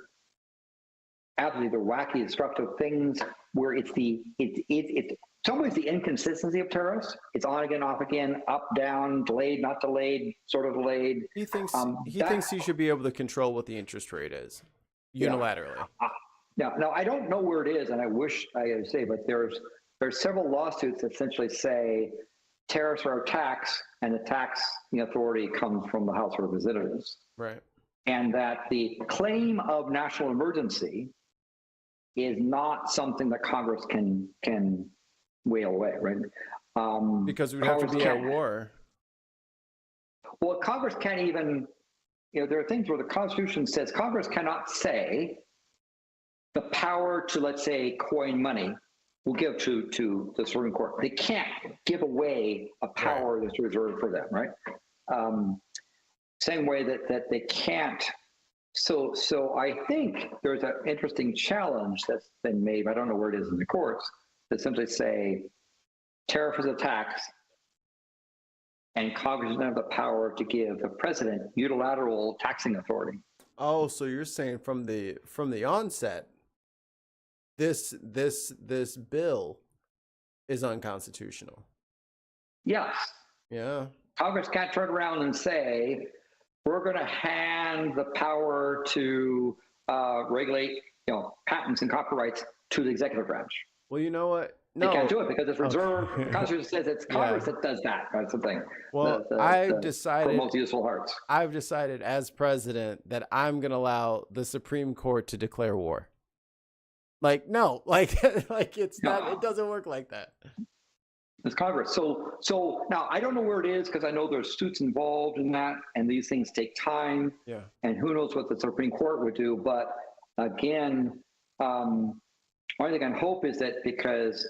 absolutely the wacky, destructive things where it's always the inconsistency of tariffs. It's on again, off again, up, down, delayed, not delayed, sort of delayed. He thinks he should be able to control what the interest rate is unilaterally. Now I don't know where it is, and I wish I could say, but there's several lawsuits that essentially say tariffs are a tax, and the tax authority comes from the House of Representatives. Right. And that the claim of national emergency is not something that Congress can whale away, right? Because we'd have to be at war. Well, Congress can't even, there are things where the Constitution says Congress cannot say the power to, let's say, coin money will give to the Supreme Court. They can't give away a power that's reserved for them, right? Same way that they can't. So I think there's an interesting challenge that's been made, I don't know where it is in the courts, that simply say tariff is a tax and Congress doesn't have the power to give the president unilateral taxing authority. Oh, so you're saying from the onset, this bill is unconstitutional. Yes. Yeah. Congress can't turn around and say, we're going to hand the power to regulate, patents and copyrights to the executive branch. Well, you know what? No. They can't do it because it's reserved. The Constitution says it's Congress that does that. That's the thing. Well, I've decided for most useful hearts. I've decided as president that I'm going to allow the Supreme Court to declare war. It's not. It doesn't work like that. It's Congress. So now I don't know where it is because I know there's suits involved in that, and these things take time. Yeah. And who knows what the Supreme Court would do? But again, only thing I hope is that because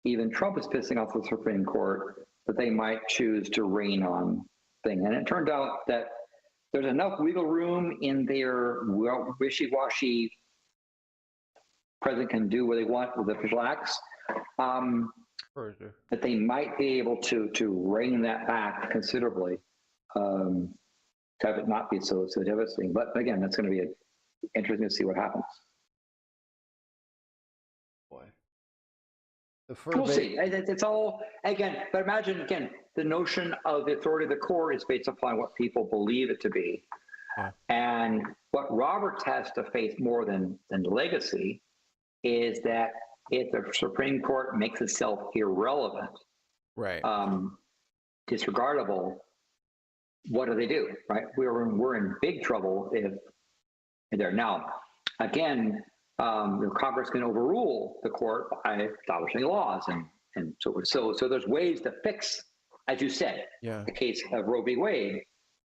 even Trump is pissing off the Supreme Court, that they might choose to rein on thing. And it turned out that there's enough wiggle room in their wishy-washy. President can do what they want with official acts. That they might be able to rein that back considerably, to have it not be so devastating. But again, that's going to be interesting to see what happens. Boy, we'll see. It's all again. But imagine again, the notion of the authority of the court is based upon what people believe it to be, and what Roberts has to face more than the legacy is that if the Supreme Court makes itself irrelevant, disregardable, what do they do? Right? We're in big trouble if they're now. Again, Congress can overrule the court by establishing laws, and so there's ways to fix, as you said, the case of Roe v. Wade.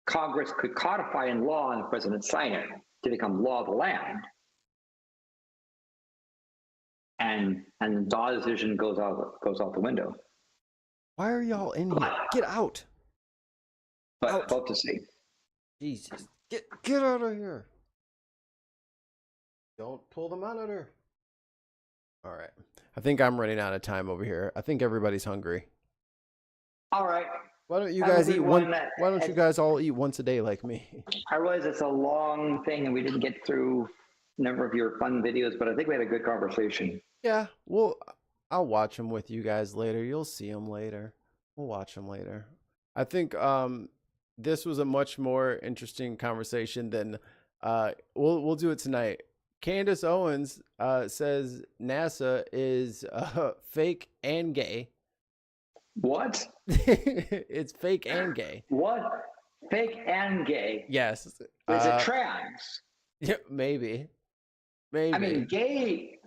Congress could codify in law and the president sign it to become law of the land. And the Daw decision goes out the window. Why are y'all in here? Get out! But hope to see. Jesus, get out of here! Don't pull the monitor. All right, I think I'm running out of time over here. I think everybody's hungry. All right. Why don't you guys eat one? Why don't you guys all eat once a day like me? I realize it's a long thing and we didn't get through a number of your fun videos, but I think we had a good conversation. Yeah, well, I'll watch them with you guys later. You'll see them later. We'll watch them later. I think this was a much more interesting conversation than we'll do it tonight. Candace Owens says NASA is fake and gay. What? It's fake and gay. What? Fake and gay? Yes. Is it trans? Yeah, maybe. Maybe. I mean, gay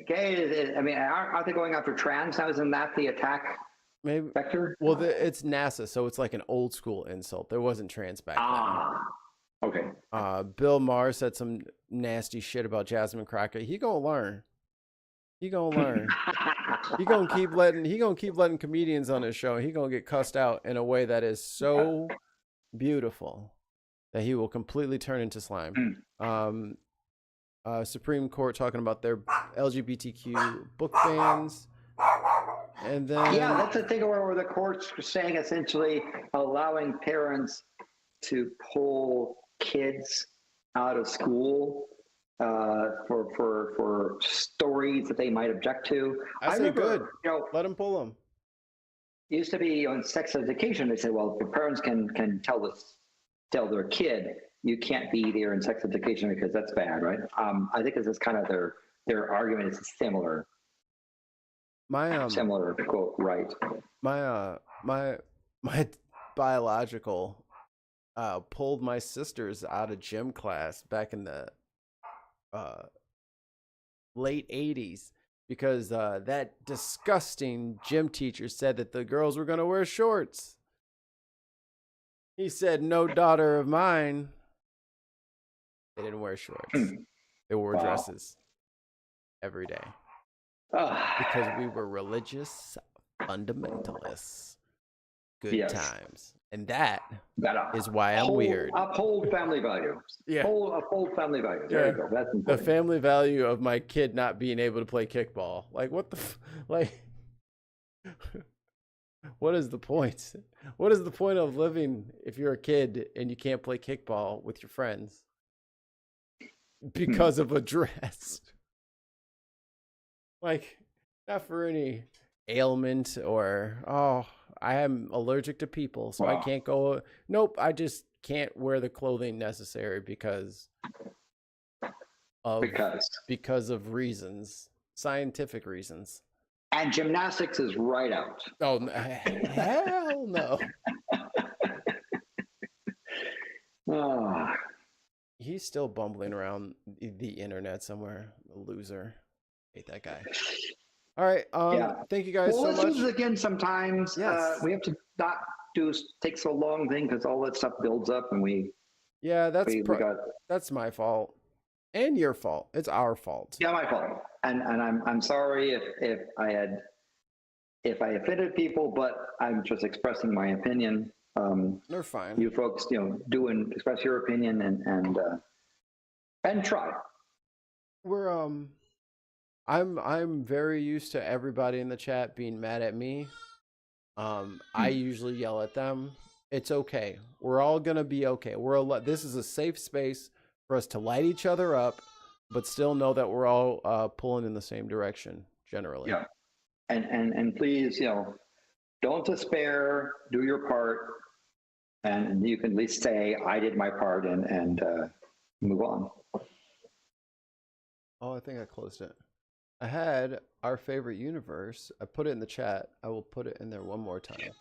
is, I mean, aren't they going after trans now? Isn't that the attack maybe vector? Well, it's NASA, so it's like an old school insult. There wasn't trans back then. Okay. Bill Maher said some nasty shit about Jasmine Crockett. He gonna learn. He gonna learn. he gonna keep letting comedians on his show. He gonna get cussed out in a way that is so beautiful that he will completely turn into slime. Supreme Court talking about their LGBTQ book bans. And then that's the thing where the courts are saying essentially allowing parents to pull kids out of school for stories that they might object to. I say good. Let them pull them. It used to be on sex education. They say, well, the parents can tell their kid, you can't be there in sex education because that's bad, right? I think this is kind of their argument is similar. Similar quote, right? My biological pulled my sisters out of gym class back in the late 80s because that disgusting gym teacher said that the girls were going to wear shorts. He said, no daughter of mine. They didn't wear shorts. They wore dresses every day. Because we were religious fundamentalists. Good times. And that is why I'm weird. Uphold family values. Yeah. Uphold family values. There you go. That's important. The family value of my kid not being able to play kickball. Like, what the... what is the point? What is the point of living if you're a kid and you can't play kickball with your friends? Because of a dress. Like, not for any ailment or, I am allergic to people, so I can't go. Nope, I just can't wear the clothing necessary because of reasons, scientific reasons. And gymnastics is right out. Oh, hell no. He's still bumbling around the internet somewhere. A loser. Hate that guy. All right. Thank you guys so much. Let's do this again sometimes. Yes. We have to not take so long thing because all that stuff builds up and we. Yeah, that's my fault and your fault. It's our fault. Yeah, my fault. And I'm sorry if I offended people, but I'm just expressing my opinion. They're fine. You folks, express your opinion and try. We're I'm very used to everybody in the chat being mad at me. I usually yell at them. It's okay. We're all gonna be okay. This is a safe space for us to light each other up, but still know that we're all pulling in the same direction generally. Yeah, and please, don't despair. Do your part, and you can at least say I did my part and move on. Oh, I think I closed it. I had our favorite universe. I put it in the chat. I will put it in there one more time.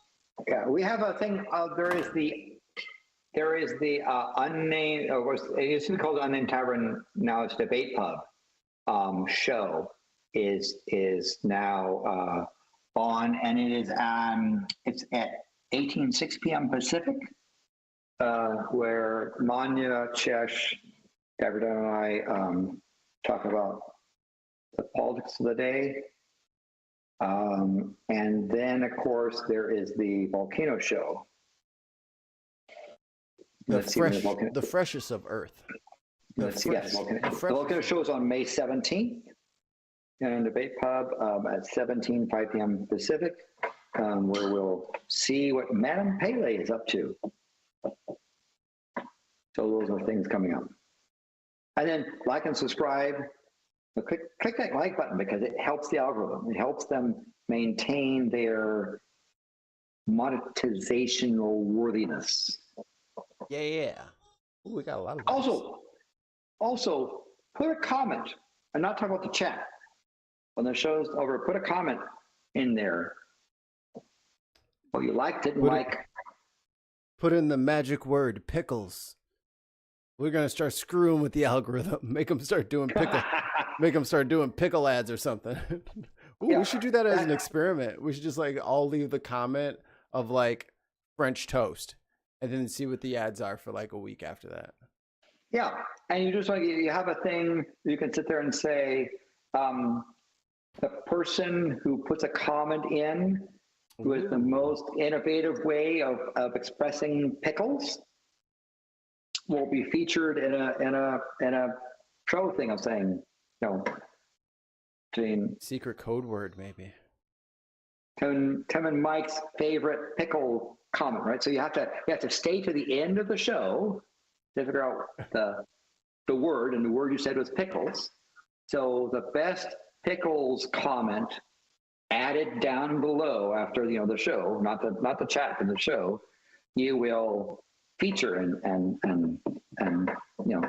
Yeah, we have a thing. There is the unnamed. It used to be called Unnamed Tavern. Now it's Debate Pub. Show is now on, and it's at 6 p.m. Pacific, where Manya, Chesh, David, and I talk about the politics of the day. And then, of course, there is the Volcano Show. The freshest of Earth. The Volcano Show is on May 17th in Debate Pub at 5 p.m. Pacific, where we'll see what Madame Pele is up to. So those are things coming up. And then like and subscribe. So click that like button because it helps the algorithm. It helps them maintain their monetizational worthiness. Yeah. Ooh, we got a lot of those. Also, put a comment. I'm not talking about the chat. When the show's over, put a comment in there. What you like, didn't like. Put in the magic word, pickles. We're gonna start screwing with the algorithm. Make them start doing pickle ads or something. Ooh, yeah, we should do that as an experiment. We should just like all leave the comment of like French toast, and then see what the ads are for like a week after that. Yeah, and you just like you have a thing you can sit there and say, the person who puts a comment in who is the most innovative way of expressing pickles will be featured in a show thing of saying, secret code word maybe. Tim and Mike's favorite pickle comment, right? So you have to stay to the end of the show to figure out the word, and the word you said was pickles. So the best pickles comment added down below after the show, not the chat, but the show, you will feature and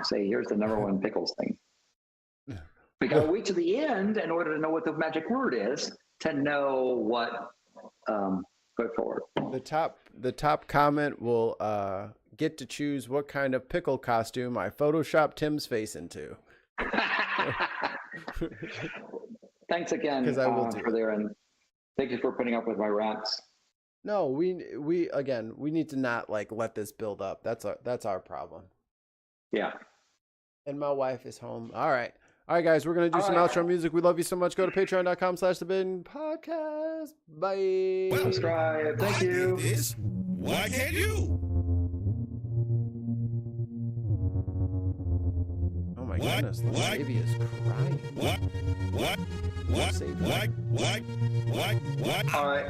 say, here's the #1 pickles thing. We gotta wait to the end in order to know what the magic word is to know what put forward. The top comment will get to choose what kind of pickle costume I Photoshopped Tim's face into. Thanks again for there, and thank you for putting up with my rants. No, we need to not like let this build up. That's our problem. Yeah. And my wife is home. All right, guys, we're gonna do some outro music. We love you so much. Go to patreon.com/thebinpodcast. Bye. Subscribe. Thank you. Why can't you? Oh my goodness, the baby is crying. What? All right.